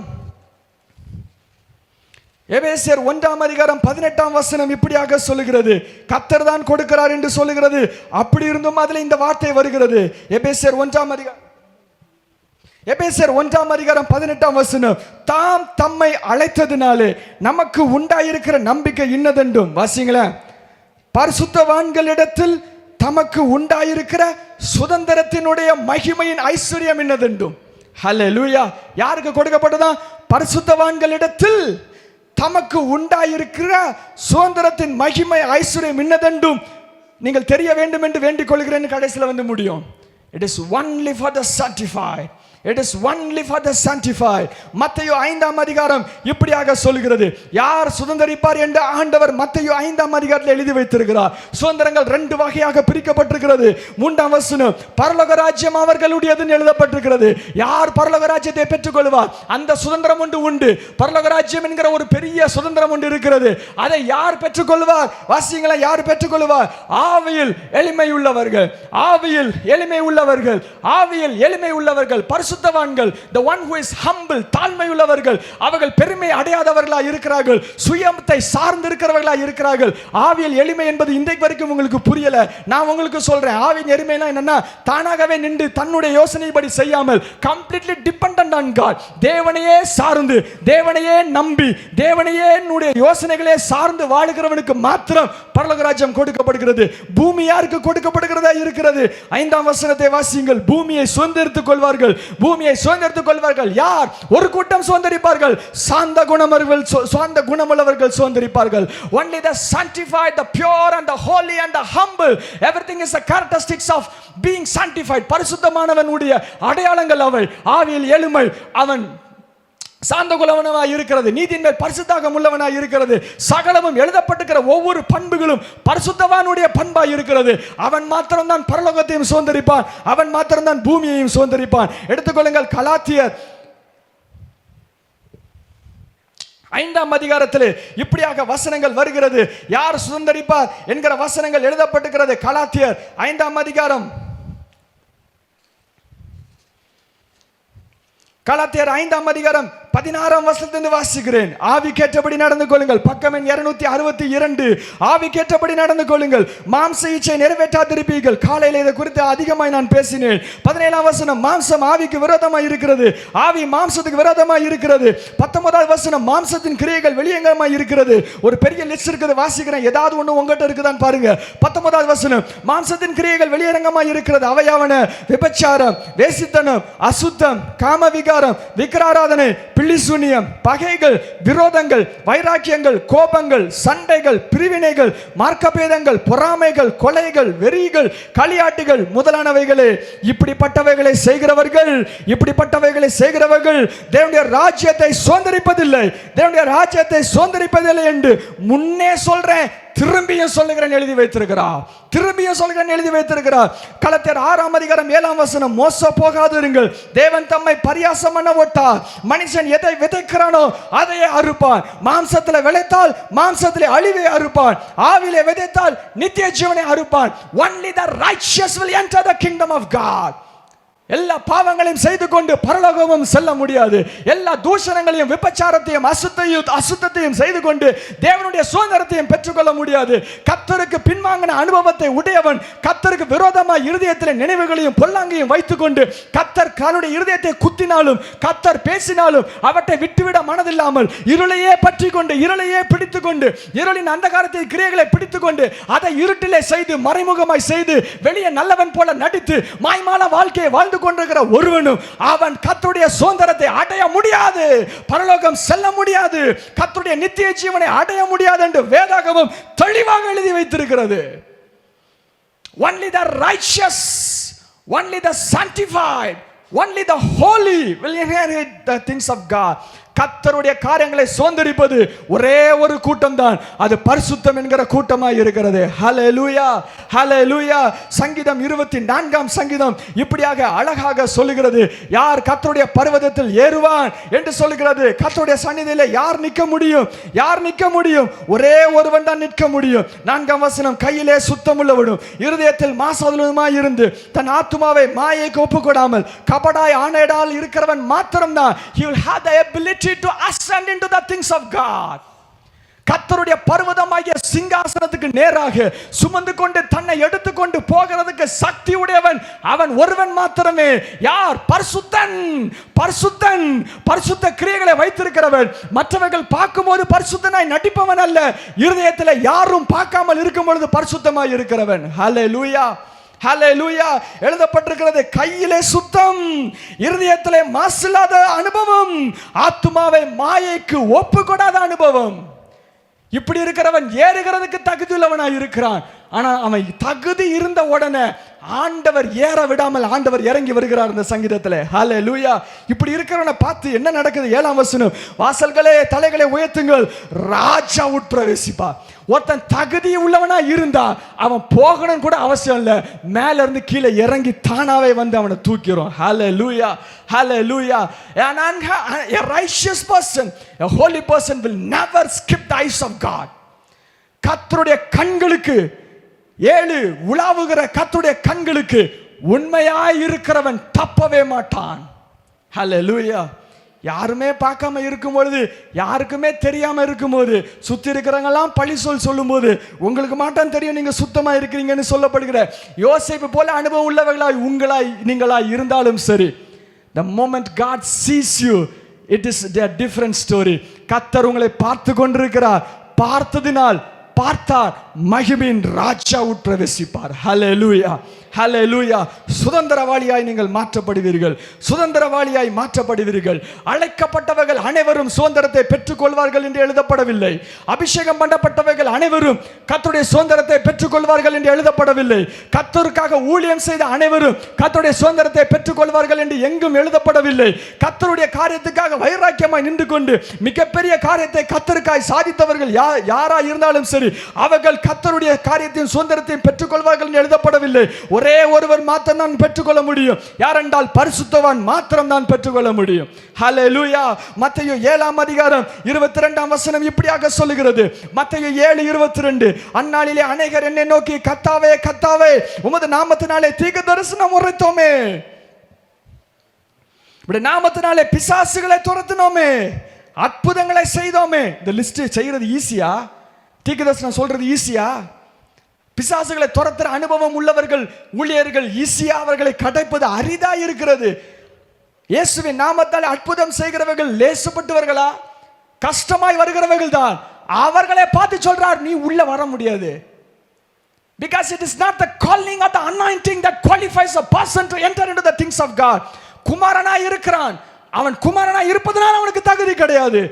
எபேசியர் 1ஆம் அதிகாரம் 18ஆம் வசனம் இப்படியாக சொல்லுகிறது. கர்த்தர் தான் கொடுக்கிறார் என்று சொல்லுகிறது. அப்படி இருந்தும் அதில் இந்த வார்த்தை வருகிறது. எபேசியர் 1ஆம் அதிகாரம் 18ஆம் வசனம், தாம் தம்மை அழைத்ததினாலே நமக்கு உண்டாயிருக்கிற நம்பிக்கை இன்னதென்றும். வாசிங்களேன். பரிசுத்தவான்களிடத்தில் தமக்கு உண்டாயிருக்கிற சுதந்திரத்தினுடைய மகிமையின் ஐஸ்வர்யம் இன்னதென்றும். ஹல்லேலூயா. யாருக்கு கொடுக்கப்பட்டதா? பரிசுத்தவான்களிடத்தில் தமக்கு உண்டாயிருக்கிற சுதந்திரத்தின் மகிமை ஐஸ்வர்யம் இன்னதென்றும் நீங்கள் தெரிய வேண்டும் என்று வேண்டிக் கொள்கிறேன். கடைசியில் வந்து முடியும். It is only for the sanctified. It is only for the sanctified. மத்தேயு 5ஆம் அதிகாரம் இப்படியாக சொல்கிறது. யார் சுதந்தரிப்பார் என்று ஆண்டவர் மத்தேயு 5ஆம் அதிகாரத்தில் எழுதி வைத்திருக்கிறார். சுதந்திரங்கள் 2 வகையாக பிரிக்கப்பட்டிருக்கிறது. 3ஆம் வசனம், பரலோக ராஜ்யம் அவர்களுடையது எழுதப்பட்டிருக்கிறது. யார் பரலோக ராஜ்யத்தை பெற்றுக்கொள்வார்? அந்த சுதந்திரம் ஒன்று உண்டு. பரலோக ராஜ்யம் என்கிற ஒரு பெரிய சுதந்திரம் ஒன்று இருக்கிறது. அதை யார் பெற்றுக்கொள்வார்? வாசிங்களா, யார் பெற்றுக்கொள்வார்? ஆவியில் எளிமை உள்ளவர்கள், ஆவியில் எளிமை உள்ளவர்கள், ஆவியில் எளிமை உள்ளவர்கள், பரிசுத்தவான்கள், the one who is humble, தாழ்மை உள்ளவர்கள். அவர்கள் பெருமை அடையாதவர்களாக இருக்கிறார்கள், சுயத்தை சார்ந்து இருக்கிறவர்களாக இருக்கிறார்கள். ஆவியில் எளிமை என்பது இன்றைக்கு வரைக்கும் உங்களுக்கு புரியல. நான் உங்களுக்கு சொல்றேன், ஆவியின் எளிமைனா என்னன்னா, தானாகவே நின்று தன்னுடைய யோசனைப்படி செய்யாமல் completely dependent on God, தேவனையே சார்ந்து, தேவனையே நம்பி, தேவனையே என்னுடைய யோசனைகளே சார்ந்து வாழுகிறவனுக்கு மாத்திரம் பரலோக ராஜ்யம் கொடுக்கப்படுகிறது. பூமி யாருக்கு கொடுக்கப்படுகிறதா இருக்கிறது? 5ஆம் வசனத்தை வாசியுங்கள். பூமியை சுதந்தரித்துக் கொள்வார்கள், பூமியை சுதந்தரித்துக் கொள்வார்கள். யார்? ஒரு கூட்டம் சுதந்தரிப்பார்கள். சாந்த குணமுள்ளவர்கள் சுதந்தரிப்பார்கள். Only the sanctified, the pure and the holy and the humble, everything is the characteristics of being sanctified. பரிசுத்தமானவனுடைய அடையாளங்கள் அவை. ஆவியில் எளிமை, அவன் சாந்த குணமாய் இருக்கிறது, நீதியின் மேல் பரிசுத்தம் உள்ளவனாய் இருக்கிறது, சகலமும் எழுதப்பட்டிருக்கிற ஒவ்வொரு பண்புகளும் பரிசுத்தவானுடைய பண்பாய் இருக்கிறது. அவன் மாத்திரம் தான் பரலோகத்தையும் சுதந்தரிப்பான், அவன் மாத்திரம் தான் பூமியையும் சுதந்தரிப்பான். எடுத்துக்கொள்ளுங்கள் கலாத்தியர் 5ஆம் அதிகாரத்தில் இப்படியாக வசனங்கள் வருகிறது. யார் சுதந்தரிப்பார் என்கிற வசனங்கள் எழுதப்பட்டிருக்கிறது. கலாத்தியர் 5ஆம் அதிகாரம், கலாத்தியர் 5ஆம் அதிகாரம் 16ஆம் வசனத்திலிருந்து வாசிக்கிறேன். ஆவிக்கேற்றபடி நடந்து கொள்ளுங்கள். பக்கம் எண் 262. ஆவிக்கேற்றபடி நடந்து கொள்ளுங்கள், மாம்ச இச்சை நிறைவேற்றாதிருப்பீர்கள். காலையில் இதை குறித்து அதிகமாய் நான் பேசினேன். 17ஆம் வசனம், மாம்சம் ஆவிக்கு விரோதமாய் இருக்கிறது, ஆவி மாம்சத்துக்கு விரோதமாய் இருக்கிறது. 19ஆவது வசனம், மாம்சத்தின் கிரியைகள் வெளியங்கமாய் இருக்கிறது. ஒரு பெரிய லிஸ்ட் இருக்குது, வாசிக்கிறேன், ஏதாவது ஒன்று உங்ககிட்ட இருக்குதான் பாருங்க. 19ஆவது வசனம், மாம்சத்தின் கிரியைகள் வெளியரங்கமாய் இருக்கிறது. அவையாவன விபச்சாரம், வேசித்தனம், அசுத்தம், காமவிகாரம், விக்கிராராதனை, பில்லிசூனியம், பகைகள், விரோதங்கள், வைராக்கியங்கள், கோபங்கள், சண்டைகள், பிரிவினைகள், மார்க்கபேதங்கள், பொறாமைகள், கொலைகள், வெறிகள், களியாட்டுகள் முதலானவைகளே. இப்படிப்பட்டவைகளை செய்கிறவர்கள் தேவனுடைய ராஜ்யத்தை சுதந்தரிப்பதில்லை, தேவனுடைய ராஜ்யத்தை சுதந்தரிப்பதில்லை என்று முன்னே சொல்றேன், திரும்பியும் சொல்லுகிறேன் எழுதி வைத்திருக்கிறார். கலாத்தியர் 6ஆம் அதிகாரம் 7ஆம் வசனம், மோச போகாதிருங்கள், தேவன் தம்மை பரியாசம் பண்ண விட்டார். மனுஷன் எதை விதைக்கிறானோ அதையே அறுப்பான். மாம்சத்தில் விளைத்தால் மாம்சத்திலே அழிவை அறுப்பான், ஆவிலே விதைத்தால் நித்திய ஜீவனை அறுப்பான். Only the righteous will enter the kingdom of God. எல்லா பாவங்களையும் செய்து கொண்டு பரலோகமும் செல்ல முடியாது. எல்லா தூஷணங்களையும், விபச்சாரத்தையும், அசுத்தத்தையும் செய்து கொண்டு தேவனுடைய சுதந்திரத்தையும் பெற்றுக்கொள்ள முடியாது. கர்த்தருக்கு பின்வாங்கின அனுபவத்தை உடையவன் கர்த்தருக்கு விரோதமாய் இருதயத்தில் நினைவுகளையும் பொல்லாங்கையும் வைத்துக் கொண்டு கர்த்தர் தன்னுடைய இருதயத்தை குத்தினாலும் கர்த்தர் பேசினாலும் அவற்றை விட்டுவிட மனதில்லாமல் இருளையே பற்றி கொண்டு, இருளையே பிடித்துக் கொண்டு, இருளின் அந்தகாரத்தை கிரியைகளை பிடித்துக் கொண்டு அதை இருட்டிலே செய்து மறைமுகமாய் செய்து வெளியே நல்லவன் போல நடித்து மாய்மால வாழ்க்கையை வாழ்ந்து கொண்டிருக்கிற ஒருவனும் அவன் கர்த்தருடைய சுதந்திரத்தை அடைய முடியாது, பரலோகம் செல்ல முடியாது, கர்த்தருடைய நித்திய ஜீவனை அடைய முடியாது என்று வேதாகமம் தெளிவாக எழுதி வைத்திருக்கிறது. Only the righteous, only the sanctified, only the holy will inherit the things of God. கர்த்தருடைய காரியங்களை சுதந்தரிப்பது ஒரே ஒரு கூட்டம் தான், அது பரிசுத்தம் என்கிற கூட்டமாய் இருக்கிறது. ஹல்லேலூயா, ஹல்லேலூயா. சங்கீதம் 24ஆம் சங்கீதம் இப்படியாக அழகாக சொல்லுகிறது. யார் கர்த்தருடைய பர்வதத்தில் ஏறுவான் என்று சொல்லுகிறது. கர்த்தருடைய சந்நிதியிலே யார் நிற்க முடியும்? ஒரே ஒருவன் தான் நிற்க முடியும். 4ஆம் வசனம், கையிலே சுத்தமுள்ளவனும் இருதயத்தில் மாசற்றவனுமாய் இருந்து தன் ஆத்துமாவை மாயைக்கு ஒப்புக்கொடாமல் கபடாய் ஆணையிடால் இருக்கிறவன் மாத்திரம்தான் he will have the ability to ascend into the things of God. கர்த்தருடைய பர்வதமாகிய சிங்காசனத்துக்கு நேராக சுமந்து கொண்டு தன்னை எடுத்துக்கொண்டு போகிறதுக்கு சக்தி உடையவன் அவன் ஒருவன் மாத்திரமே. யார்? பரிசுத்த கிரியைகளை வைத்திருக்கிறவன். மற்றவர்கள் பார்க்கும்போது பரிசுத்தனாய் நடிப்பவன் அல்ல, இருதயத்தில் யாரும் பார்க்காமல் இருக்கும் பொழுது பரிசுத்தமாய் இருக்கிறவன். ஹல்லேலூயா, ஹல்லேலூயா. எழுதப்பட்டிருக்கிறது, கையிலே சுத்தம், இருதயத்திலே மாசில்லாத அனுபவம், ஆத்துமாவை மாயைக்கு ஒப்புக்கொடாத அனுபவம். இப்படி இருக்கிறவன் ஏறுகிறதுக்கு தகுதி உள்ளவனாய் இருக்கிறான். ஆனா அவன் தகுதி இருந்த உடனே ஆண்டவர் ஏற விடாமல் ஆண்டவர் இறங்கி வருகிறார் இந்த சங்கீதத்தில். ஹல்லேலூயா. இப்படி இருக்கிறவனை பார்த்து என்ன நடக்குது? 7ஆம் வசனம், வாசல்களே தலைகளை உயர்த்துங்கள், ராஜா உட்பிரவேசிப்பார். ஒருத்தன் தகுதி உள்ளவனா இருந்தா அவன் போகணும் கூட அவசியம் இல்லை, மேல இருந்து கீழே இறங்கி தானாவே வந்து அவனை தூக்கிறோம். ஹல்லேலூயா, ஹல்லேலூயா. A righteous person, a holy person will never skip the eyes of God. கர்த்தருடைய கண்களுக்கு, 7 உலாவுகிற கர்த்தருடைய கண்களுக்கு உண்மையாய் இருக்கிறவன் தப்பவே மாட்டான். ஹல்லேலூயா. யாருமே பார்க்காம இருக்கும் பொழுது, யாருக்குமே தெரியாம இருக்கும்போது, சுத்தி இருக்கிறவங்கெல்லாம் பழி சொல்லும்போது உங்களுக்கு மாட்டான் தெரியும் நீங்க சுத்தமா இருக்கிறீங்கன்னு சொல்லப்படுகிற யோசேப்பு போல அனுபவம் உள்ளவர்களாய் நீங்களாய் இருந்தாலும் சரி, the moment God sees you, it is a different story. கர்த்தர் உங்களை பார்த்து கொண்டிருக்கிறார். பார்த்ததினால் பார்த்தார், மகிமையின் ராஜா உட்பிரவேசிப்பார். ஹல்லேலூயா, ஹல்லேலூயா. சுதந்திரவாளியாய் நீங்கள் மாற்றப்படுவீர்கள், சுதந்திரவாளியாய் மாற்றப்படுவீர்கள். அழைக்கப்பட்டவர்கள் அனைவரும் சுதந்திரத்தை பெற்றுக் கொள்வார்கள் என்று எழுதப்படவில்லை. அபிஷேகம் பண்ணப்பட்டவர்கள் அனைவரும் கர்த்தருடைய சுதந்திரத்தை பெற்றுக் கொள்வார்கள் என்று எழுதப்படவில்லை. கர்த்தருக்காக ஊழியம் செய்த அனைவரும் கர்த்தருடைய சுதந்திரத்தை பெற்றுக் கொள்வார்கள் என்று எங்கும் எழுதப்படவில்லை. கர்த்தருடைய காரியத்துக்காக வைராக்கியமாய் நின்று கொண்டு மிகப்பெரிய காரியத்தை கர்த்தருக்காய் சாதித்தவர்கள் யாரா இருந்தாலும் சரி, அவர்கள் கர்த்தருடைய காரியத்தின் சுதந்திரத்தையும் பெற்றுக் கொள்வார்கள் என்று எழுதப்படவில்லை. ஒரே ஒருவர் மாத்திரம் தான் பெற்றுக்கொள்ள முடியும். யாரென்றால் பரிசுத்தவான் மாத்திரம் தான் பெற்றுக்கொள்ள முடியும். ஹல்லேலூயா. மத்தேயு 7ஆம் அதிகாரம் 22ஆம் வசனம் இப்படியாக சொல்லுகிறது. மத்தேயு 7:22, அந்நாளிலே அநேகர் என்னை நோக்கி, கர்த்தாவே கர்த்தாவே, உமது நாமத்தினாலே தீர்க்க தரிசனம் உரைத்தோமே, இப்படி நாமத்தினாலே பிசாசுகளை துரத்தினோமே, அற்புதங்களை செய்தோமே. இந்த லிஸ்ட் செய்யறது ஈஸியா? தீர்க்க தரிசனம் சொல்றது ஈஸியா? பிசாசுகளை துரத்துற அனுபவம் உள்ளவர்கள் ஊழியர்கள் ஈஸியா அவர்களை கடைப்பது அரிதா இருக்கிறது. இயேசுவின் நாமத்தால் அற்புதம் செய்கிறவர்கள் லேசுப்பட்டவர்களா? கஷ்டமாய் வருகிறவர்கள் தான். அவர்களை பார்த்து சொல்றார், நீ உள்ள வர முடியாது. Because it is not the calling or the anointing that qualifies a person to enter into the things of God. குமாரனா இருக்கிறான், அவன் குமாரனா இருப்பதனால் அவனுக்கு தகுதி கிடையாது.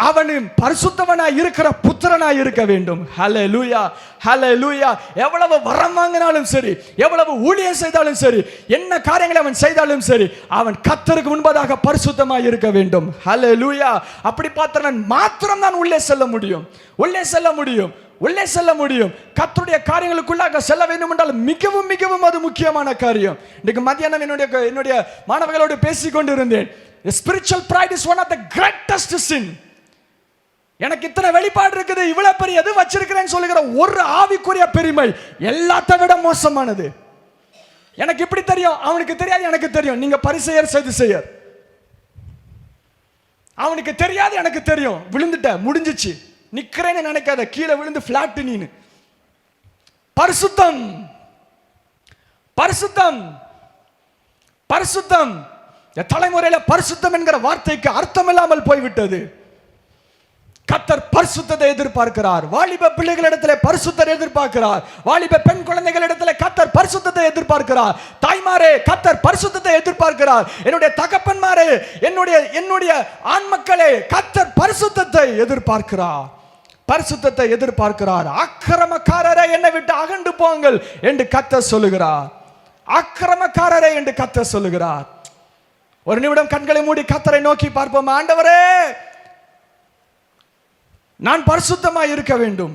அவனும் பரிசுத்தவனாய் இருக்கிற புத்திரனாய் இருக்க வேண்டும். ஹல்லேலூயா, ஹல்லேலூயா. எவ்வளவு வரம் வாங்கினாலும் சரி, எவ்வளவு ஊழியம் செய்தாலும் சரி, என்ன காரியங்களை அவன் செய்தாலும் சரி, அவன் கர்த்தருக்கு முன்பதாக பரிசுத்தமாய் இருக்க வேண்டும். ஹல்லேலூயா. அப்படி பார்த்தவன் மாத்திரம் தான் உள்ளே செல்ல முடியும், உள்ளே செல்ல முடியும், உள்ளே செல்ல முடியும். கர்த்தருடைய காரியங்களுக்குள்ளாக செல்ல வேண்டும் என்றால் மிகவும் மிகவும் அது முக்கியமான காரியம். இன்னைக்கு மத்தியானம் என்னுடைய மாணவர்களோடு பேசிக் கொண்டிருந்தேன். Spiritual pride is one of the greatest sin. எனக்கு இத்தனை வெளிப்பாடு இருக்குது, இவ்வளவு பெரிய எது வச்சிருக்கிறேன்னு சொல்லுகிற ஒரு ஆவிக்குரிய பெருமை எல்லாத்தை விட மோசமானது. எனக்கு இப்படி தெரியும், அவனுக்கு தெரியாது, எனக்கு தெரியும். நீங்க பரிசெயர் சதுசெயர். அவனுக்கு தெரியாது, எனக்கு தெரியும். விழுந்துட்ட, முடிஞ்சிச்சு. நிக்கிறேன்னு நினைக்காத, கீழே விழுந்து பிளாட். நீனு பரிசுத்தம், பரிசுத்தம், பரிசுத்தம். தலைமுறையில பரிசுத்தம் என்கிற வார்த்தைக்கு அர்த்தம் இல்லாமல் போய்விட்டது. கர்த்தர் பரிசுத்தத்தை எதிர்பார்க்கிறார். வாலிப பிள்ளைகளிடத்திலே பரிசுத்தத்தை எதிர்பார்க்கிறார். வாலிப பெண் குழந்தைகளிடத்திலே கர்த்தர் பரிசுத்தத்தை எதிர்பார்க்கிறார். தாய்மாரே, கர்த்தர் பரிசுத்தத்தை எதிர்பார்க்கிறார். என்னுடைய தகப்பன்மாரே, என்னுடைய ஆண் மக்களே, கர்த்தர் பரிசுத்தத்தை எதிர்பார்க்கிறார், பரிசுத்தத்தை எதிர்பார்க்கிறார். அக்கிரமக்காரரே, என்னை விட்டு அகன்று போங்கள் என்று கர்த்தர் சொல்லுகிறார். அக்கிரமக்காரரே என்று கர்த்தர் சொல்லுகிறார். ஒரு நிமிடம் கண்களை மூடி கர்த்தரை நோக்கி பார்ப்போம். ஆண்டவரே, நான் பரிசுத்தமாய் இருக்க வேண்டும்.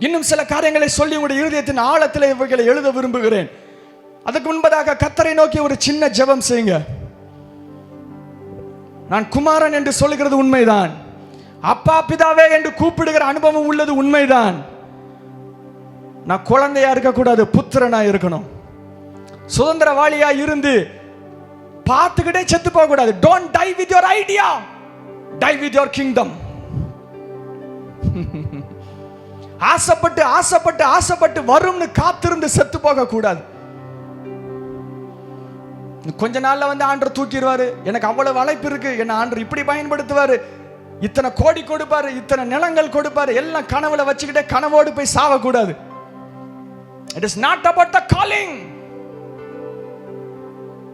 இன்னும் சில காரியங்களை சொல்லி உங்களுடைய இருதயத்தின் ஆழத்தில் இவைகளை எழுத விரும்புகிறேன். அதுக்கு முன்பதாக கர்த்தரை நோக்கி ஒரு சின்ன ஜெபம் செய்யுங்க. நான் குமாரன் என்று சொல்லுகிறது உண்மைதான். அப்பா பிதாவே என்று கூப்பிடுகிற அனுபவம் உள்ளது உண்மைதான். நான் குழந்தையா இருக்கக்கூடாது, புத்திரனா இருக்கணும். சுதந்திரவாளியா இருந்து பார்த்துக்கிட்டே செத்து போக கூடாது. Don't die with your idea, die with your kingdom. ஆசைப்பட்டு ஆசைப்பட்டு ஆசைப்பட்டு வரும்னு காத்திருந்து செத்து போக கூடாது. கொஞ்ச நாள்ல வந்து ஆண்டவர் தூக்கிடுவாரு. எனக்கு அவ்வளவு அழைப்பு இருக்கு, என்ன ஆண்டவர் இப்படி பயன்படுத்துவாரு, இத்தனை கோடி கொடுப்பாரு, இத்தனை நிலங்கள் கொடுப்பாரு, எல்லாம் கனவுல வச்சுக்கிட்டே கனவோடு போய் சாவ கூடாது. It is not about the calling.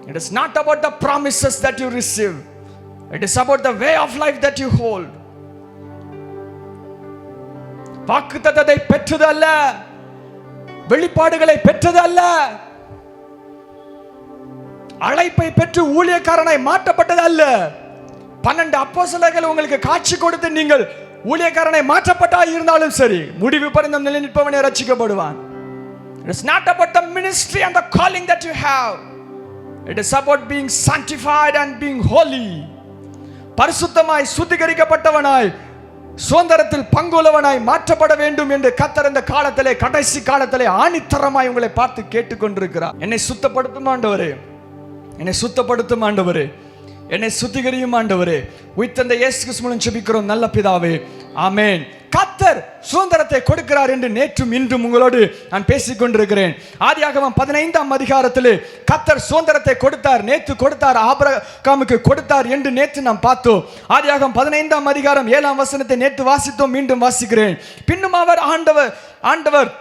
It is not about the promises that you receive. It is about the way of life that you hold. வாக்குத்தத்தத்தை பெற்றது அல்ல, வெளிப்பாடுகளை பெற்றது அல்ல, அழைப்பை பெற்று ஊழியக்காரனாய் மாற்றப்பட்டது அல்ல. 12 அப்போஸ்தலர்கள் உங்களுக்கு காட்சி கொடுத்து நீங்கள் ஊழியக்காரனாய் மாற்றப்பட்டா இருந்தாலும் சரி, முடிவு பரிந்தம் நிலை நிற்பவனே ரட்சிக்கப்படுவான். It is not about the ministry and the calling that you have. It is about being sanctified and being holy. பரிசுத்தமாய் சுத்திகரிக்கப்பட்டவனாய் சுதந்திரத்தில் பங்குள்ளவனாய் மாற்றப்பட வேண்டும் என்று கர்த்தர் இந்த காலத்திலே, கடைசி காலத்திலே ஆணித்தரமாய் உங்களை பார்த்து கேட்டுக்கொண்டிருக்கிறார். என்னை சுத்தப்படுத்தும் ஆண்டவரே, என்னை சுத்தப்படுத்தும் ஆண்டவரே, என்னை சுத்திகரியும் ஆண்டவரே. உயிர்த்தெழுந்த இயேசு கிறிஸ்து மூலம் ஜெபிக்கிறோம் நல்ல பிதாவே, ஆமென். கர்த்தர் சுதந்திரத்தை கொடுக்கிறார் என்று நேற்றும் இன்றும் உங்களோடு நான் பேசிக் கொண்டிருக்கிறேன். ஆதியாகமம் 15ஆம் அதிகாரத்தில் கர்த்தர் சுதந்திரத்தை கொடுத்தார், நேற்று கொடுத்தார், ஆபிரகாமுக்கு கொடுத்தார் என்று நேற்று நாம் பார்த்தோம். ஆதியாகமம் 15ஆம் அதிகாரம் 7ஆம் வசனத்தை நேற்று வாசித்தோம், மீண்டும் வாசிக்கிறேன். பின்னும் அவர் ஆண்டவர்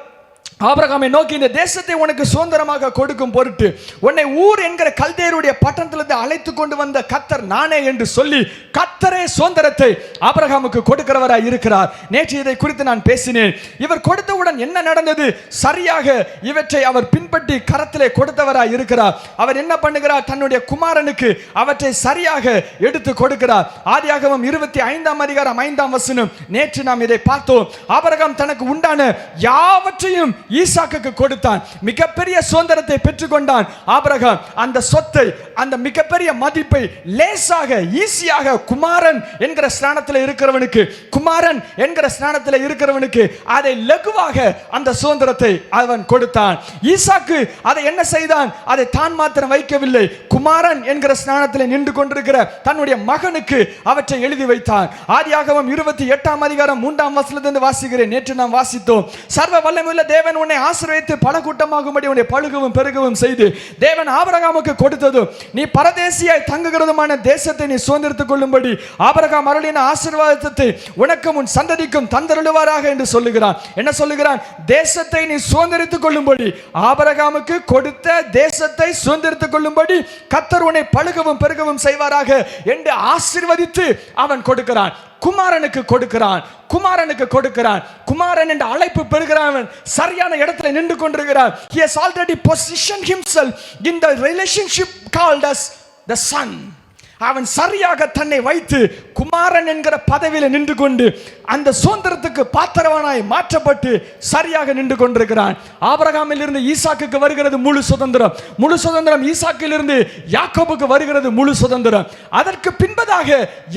ஆபிரகாமை நோக்கி, இந்த தேசத்தை உனக்கு சுதந்திரமாக கொடுக்கும் பொருட்டு உன்னை ஊர் என்கிற கல்தேயருடைய பட்டணத்திலிருந்து அழைத்து கொண்டு வந்த கர்த்தர் நானே என்று சொல்லி கர்த்தரே சுதந்திரத்தை ஆபிரகாமுக்கு கொடுக்கிறவராய் இருக்கிறார். நேற்று இதை குறித்து நான் பேசினேன். இவர் கொடுத்தவுடன் என்ன நடந்தது? சரியாக இவற்றை அவர் பின்பற்றி கரத்திலே கொடுத்தவராய் இருக்கிறார். அவர் என்ன பண்ணுகிறார்? தன்னுடைய குமாரனுக்கு அவற்றை சரியாக எடுத்து கொடுக்கிறார். ஆதியாகமம் 25ஆம் அதிகாரம் 5ஆம் வசனம், நேற்று நாம் இதை பார்த்தோம். ஆபிரகாம் தனக்கு உண்டான யாவற்றையும் ஈசாக்குக்கு கொடுத்தான். மிகப்பெரிய சுதந்திரத்தை பெற்றுக்கொண்டான் ஆபிரகாம். அந்த சொத்தை, அந்த மிகப்பெரிய மதிப்பை லேசாக ஈஸியாக குமாரன் என்கிற ஸ்தானத்தில் இருக்கிறவனுக்கு, குமாரன் என்கிற ஸ்தானத்தில் இருக்கிறவனுக்கு அதை லகுவாக அந்த சுதந்திரத்தை அவன் கொடுத்தான். ஈசாக்கு அதை என்ன செய்தான்? அதை தான் மாத்திரம் வைக்கவில்லை, குமாரன் என்கிற ஸ்தானத்தில் நின்று கொண்டிருக்கிற தன்னுடைய மகனுக்கு அவற்றை எழுதி வைத்தான். ஆதியாகமம் 28ஆம் அதிகாரம் 3ஆம் வசனத்திலிருந்து வாசிக்கிறேன். நேற்று நாம் வாசித்தோம். சர்வ வல்லமையுள்ள தேவன் உன்னை ஆசீர்வதித்து பல கூட்டமாகும்படி உன்னை பழுகவும் பெருகவும் செய்து தேவன் ஆபிரகாமுக்கு கொடுத்தது நீ பரதேசியாய் தங்குகிறதுமான தேசத்தை நீ சுதந்திரத்துக் கொள்ளும்படி ஆபிரகாம் அருளின ஆசீர்வாதத்தை உனக்கும் உன் சந்ததிக்கும் தந்தருளுவாராக என்று சொல்லுகிறான். என்ன சொல்லுகிறான்? தேசத்தை நீ சுதந்திரத்துக் கொள்ளும்படி, ஆபிரகாமுக்கு கொடுத்த தேசத்தை சுதந்திரத்துக் கொள்ளும்படி கர்த்தர் உன்னை பழுகவும் பெருகவும் செய்வாராக என்று ஆசீர்வதித்து அவன் கொடுக்கிறான். குமாரனுக்கு கொடுக்கிறான், குமாரனுக்கு கொடுக்கிறான். குமாரன் என்ற அழைப்பு பெறுகிறான். சரியான இடத்துல நின்று கொண்டிருக்கிறான். He has already positioned himself in the relationship called as the son. அவன் சரியாக தன்னை வைத்து குமாரன் என்கிற பதவியில் நின்று கொண்டு அந்த சுதந்திரத்துக்கு பாத்திரவனாய் மாற்றப்பட்டு சரியாக நின்று கொண்டிருக்கிறான். ஆபிரகாமில் இருந்து ஈசாக்குக்கு வருகிறது முழு சுதந்திரம், முழு சுதந்திரம் ஈசாக்கில் இருந்து யாக்கோபுக்கு வருகிறது முழு சுதந்திரம். அதற்கு பின்பதாக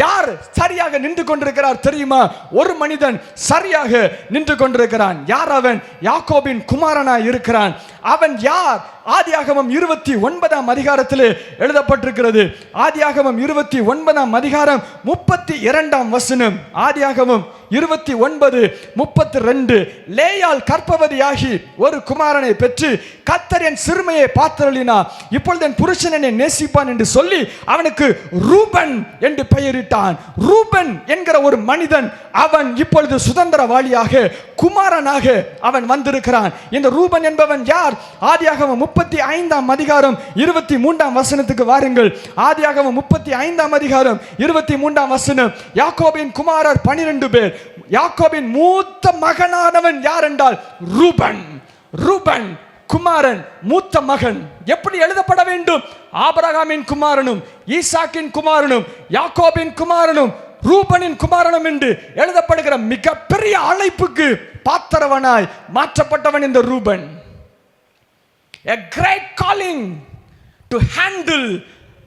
யார் சரியாக நின்று கொண்டிருக்கிறார் தெரியுமா? ஒரு மனிதன் சரியாக நின்று கொண்டிருக்கிறான். யார் அவன்? யாக்கோபின் குமாரனாய் இருக்கிறான். அவன் யார்? ஆதியாகமம் 29ஆம் அதிகாரத்தில் எழுதப்பட்டிருக்கிறது. ஆதியாகமம் 29ஆம் அதிகாரம் 32ஆம் வசனம். ஆதியாகமம் 29:32 லேயாள் கர்ப்பவதியாகி ஒரு குமாரனை பெற்று கர்த்தர் என் சிறுமையை பார்த்தருளினார், இப்பொழுது என் புருஷன் என்னை நேசிப்பான் என்று சொல்லி அவனுக்கு ரூபன் என்று பெயரிட்டான். ரூபன் என்கிற ஒரு மனிதன் அவன் இப்பொழுது சுதந்திரவாளியாக குமாரனாக அவன் வந்திருக்கிறான். இந்த ரூபன் என்பவன் யார்? ஆதியாகமம் 35ஆம் அதிகாரம் 23ஆம் வசனத்துக்கு வாருங்கள். ஆதியாகமம் 35ஆம் அதிகாரம் 23ஆம் வசனம். யாக்கோபின் குமாரர் 12 பேர். யாக்கோபின் மூத்த மகனானவன் யார் என்றால் ரூபன். ரூபன் குமாரன், மூத்த மகன். எப்படி எழுதப்பட வேண்டும்? ஆபிரகாமின் குமாரனும் ஈசாக்கின் குமாரனும் யாக்கோபின் குமாரனும் ரூபனின் குமாரனும் என்று எழுதப்படுகிற மிகப்பெரிய அழைப்புக்கு பாத்திரவனாய் மாற்றப்பட்டவன் இந்த Ruban. A great calling to handle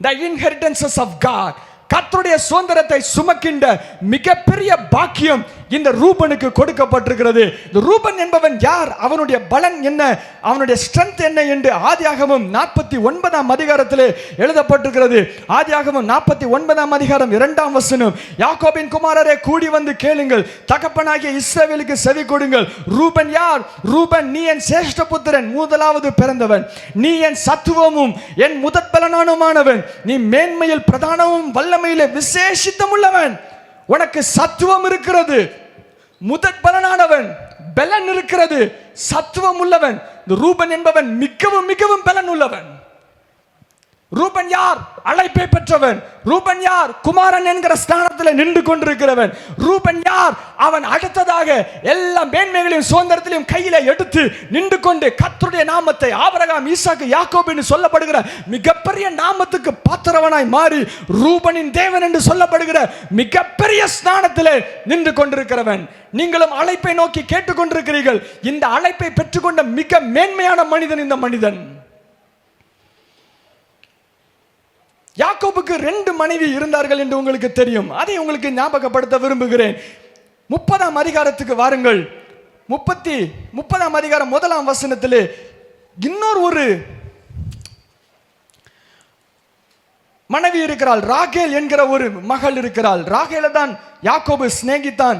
the inheritances of God. கர்த்தருடைய சுதந்திரத்தை சுமக்கின்ற மிகப்பெரிய பாக்கியம் இந்த ரூபனுக்கு கொடுக்கப்பட்டிருக்கிறது. இந்த ரூபன் என்பவன் யார்? அவனுடைய பலன் என்ன? அவனுடைய ஸ்ட்ரென்த் என்ன என்று ஆதியாகமம் 49ஆம் அதிகாரத்தில் எழுதப்பட்டிருக்கிறது. ஆதியாகமம் 49ஆம் அதிகாரம் 2ஆம் வசனம். யாக்கோபின் குமாரரே கூடி வந்து கேளுங்கள், தகப்பனாகிய இஸ்ரவேலுக்கு செவி கொடுங்கள். ரூபன் யார்? ரூபன் நீ என் சேஷ்ட புத்திரன், முதலாவது பிறந்தவன். நீ என் சத்துவமும் என் முதற் பலனானுமானவன். நீ மேன்மையில் பிரதானமும் வல்லமையிலே விசேஷித்தம் உள்ளவன். உனக்கு சத்துவம் இருக்கிறது, முதற் பலனானவன், பலன் இருக்கிறது, சத்துவம் உள்ளவன். ரூபன் என்பவன் மிகவும் மிகவும் பலன் உள்ளவன். ரூபன் யார்? அழைப்பை பெற்றவன். ரூபன் யார்? குமாரன் என்கிற ஸ்தானத்தில் நின்று கொண்டிருக்கிறவன். ரூபன் யார்? அவன் அடுத்ததாக எல்லா மேன்மைகளையும் சுதந்திரத்திலையும் கையில எடுத்து நின்று கொண்டு கர்த்தருடைய நாமத்தை ஆபிரகாம் ஈசாக்கு யாக்கோபு என்று சொல்லப்படுகிற மிகப்பெரிய நாமத்துக்கு பாத்திரவனாய் மாறி ரூபனின் தேவன் என்று சொல்லப்படுகிற மிகப்பெரிய ஸ்தானத்தில் நின்று கொண்டிருக்கிறவன். நீங்களும் அழைப்பை நோக்கி கேட்டுக்கொண்டிருக்கிறீர்கள். இந்த அழைப்பை பெற்றுக்கொண்ட மிக மேன்மையான மனிதன் இந்த மனிதன். யாக்கோபுக்கு 2 மனைவி இருந்தார்கள் என்று உங்களுக்கு தெரியும். அதை உங்களுக்கு ஞாபகப்படுத்த விரும்புகிறேன். 30ஆம் அதிகாரத்துக்கு வாருங்கள். 30ஆம் அதிகாரம் 1ஆம் வசனத்தில் இன்னொரு ஒரு மனைவி இருக்கிறாள். ராகேல் என்கிற ஒரு மகள் இருக்கிறாள். ராகேலை தான் யாக்கோபு சிநேகித்தான்.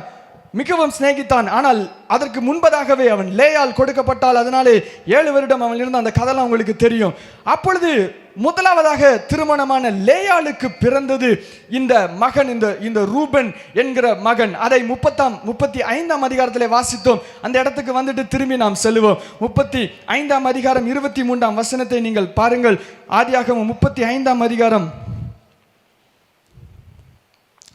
மிகவும் சிநேகித்தான். ஆனால் அதற்கு முன்பதாகவே அவன் லேயால் கொடுக்கப்பட்டால் அதனாலே 7 வருடம் அவன் இருந்த அந்த கதைலாம் உங்களுக்கு தெரியும். அப்பொழுது முதலாவதாக திருமணமான லேயாளுக்கு பிறந்தது இந்த மகன், இந்த ரூபன் என்கிற மகன். அதை 35ஆம் அதிகாரத்திலே வாசித்தோம். அந்த இடத்துக்கு வந்துட்டு திரும்பி நாம் செல்லுவோம். 35ஆம் அதிகாரம் 23ஆம் வசனத்தை நீங்கள் பாருங்கள். ஆதியாகமம் 35ஆம் அதிகாரம்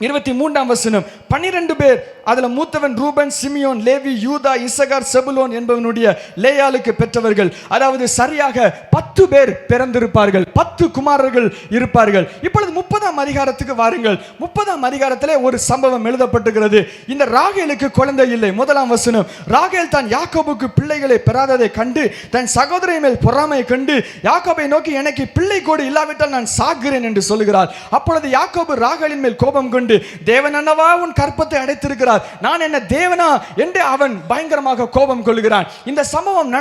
23ஆம் வசனம். 12 பேர், அதுல மூத்தவன் ரூபன், சிமியோன், லேவி, யூதா, இசகார், செபுலோன் என்பவனுடைய லேயாளுக்கு பெற்றவர்கள். அதாவது சரியாக 10 பேர் பிறந்திருப்பார்கள், 10 குமாரர்கள் இருப்பார்கள். இப்பொழுது 30ஆம் அதிகாரத்துக்கு வாருங்கள். 30ஆம் அதிகாரத்திலே ஒரு சம்பவம் எழுதப்பட்டிருக்கிறது. இந்த ராகேலுக்கு குழந்தை இல்லை. 1ஆம் வசனம். ராகேல் தான் யாக்கோபுக்கு பிள்ளைகளை பெறாததை கண்டு தன் சகோதரி மேல் பொறாமை கண்டு யாக்கோபை நோக்கி, எனக்கு பிள்ளை கோடு இல்லாவிட்டால் நான் சாகிறேன் என்று சொல்லுகிறார். அப்பொழுது யாக்கோபு ராகேலின் மேல் கோபம் கொண்டு, தேவன் அன்னவா உன் கற்பத்தை அடைத்திருக்கிறார், நான் என்ன தேவனா என்று அவன் பயங்கரமாக கோபம் கொள்கிறான். இந்த சம்பவம்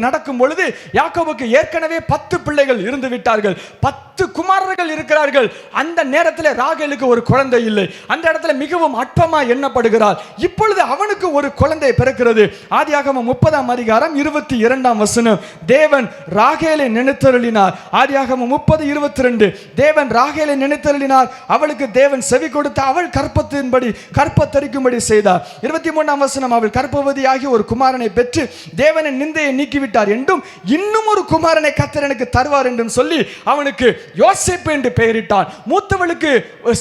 நடக்கும் பொழுது யாக்கோபுக்கு ஏற்கனவே 10 பிள்ளைகள் இருந்து விட்டார்கள், 10 குமாரர்கள் இருக்கிறார்கள். அந்த நேரத்தில் ராகேலுக்கு ஒரு குழந்தை இல்லை. அந்த இடத்துல மிகவும் அற்பமா எண்ணப்படுகிறார். இப்பொழுது அவனுக்கு ஒரு குழந்தை பிறக்கிறது. ஆதியாகமம் 30ஆம் அதிகாரம் 22ஆம் வசனம். தேவன் ராகேலை நினைத்தருளினார். ஆதியாகமம் 30:22. தேவன் ராகேலை நினைத்தருளினார், அவளுக்கு தேவன் செவி கொடுத்து அவள் கற்பத்தரிக்கும்படி செய்தார். 23ஆம் வசனம். அவள் கர்ப்பவதியாகி ஒரு குமாரனை பெற்று தேவனின் நிந்தையை நீக்கிவிட்டார் என்றும் இன்னும் ஒரு குமாரனை கர்த்தர் எனக்கு தருவார் என்றும் சொல்லி அவனுக்கு யோசேப்பு என்று பெயரிட்டான். மூத்தவளுக்கு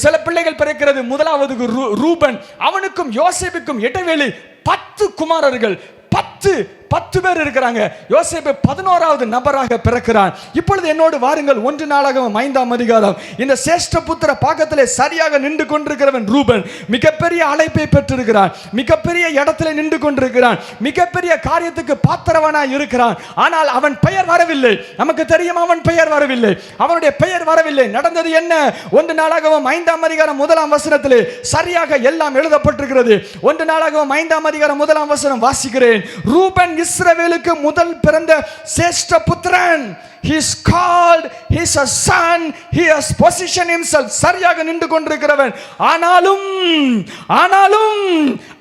சில பிள்ளைகள் பிறக்கிறது. முதலாவதுக்கு ரூபன். அவனுக்கும் யோசேப்புக்கும் இடைவெளி 10 குமாரர்கள், 10 பேர் இருக்கிறாங்க. யோசேப்பு 11வது நபராக பிறக்கிறான். இப்பொழுது என்னோடு வாருங்கள். 1 நாளாகமம் 5ஆம் அதிகாரம். இந்த சேஷ்ட புத்திர பாகத்திலே சரியாக நின்று கொண்டிருக்கிறவன் ரூபன். மிகப்பெரிய அழைப்பை பெற்றிருக்கிறான், மிகப்பெரிய இடத்துல நின்று கொண்டிருக்கிறான், மிகப்பெரிய காரியத்துக்கு பாத்திரவனாய் இருக்கிறான். ஆனால் அவன் பெயர் வரவில்லை. நமக்கு தெரியும், அவன் பெயர் வரவில்லை, அவனுடைய பெயர் வரவில்லை. நடந்தது என்ன? 1 நாளாகமம் 5ஆம் அதிகாரம் 1ஆம் வசனத்திலே சரியாக எல்லாம் எழுதப்பட்டிருக்கிறது. 1 நாளாகமம் 5ஆம் அதிகாரம் 1ஆம் வசனம் வாசிக்கிறேன். ரூபன் இஸ்ரவேலுக்கு முதல் பிறந்த சேஷ்ட புத்திரன். He is called, he is a son, he has positioned himself. சரியாக நின்று கொண்டிருக்கிறவன். ஆனாலும்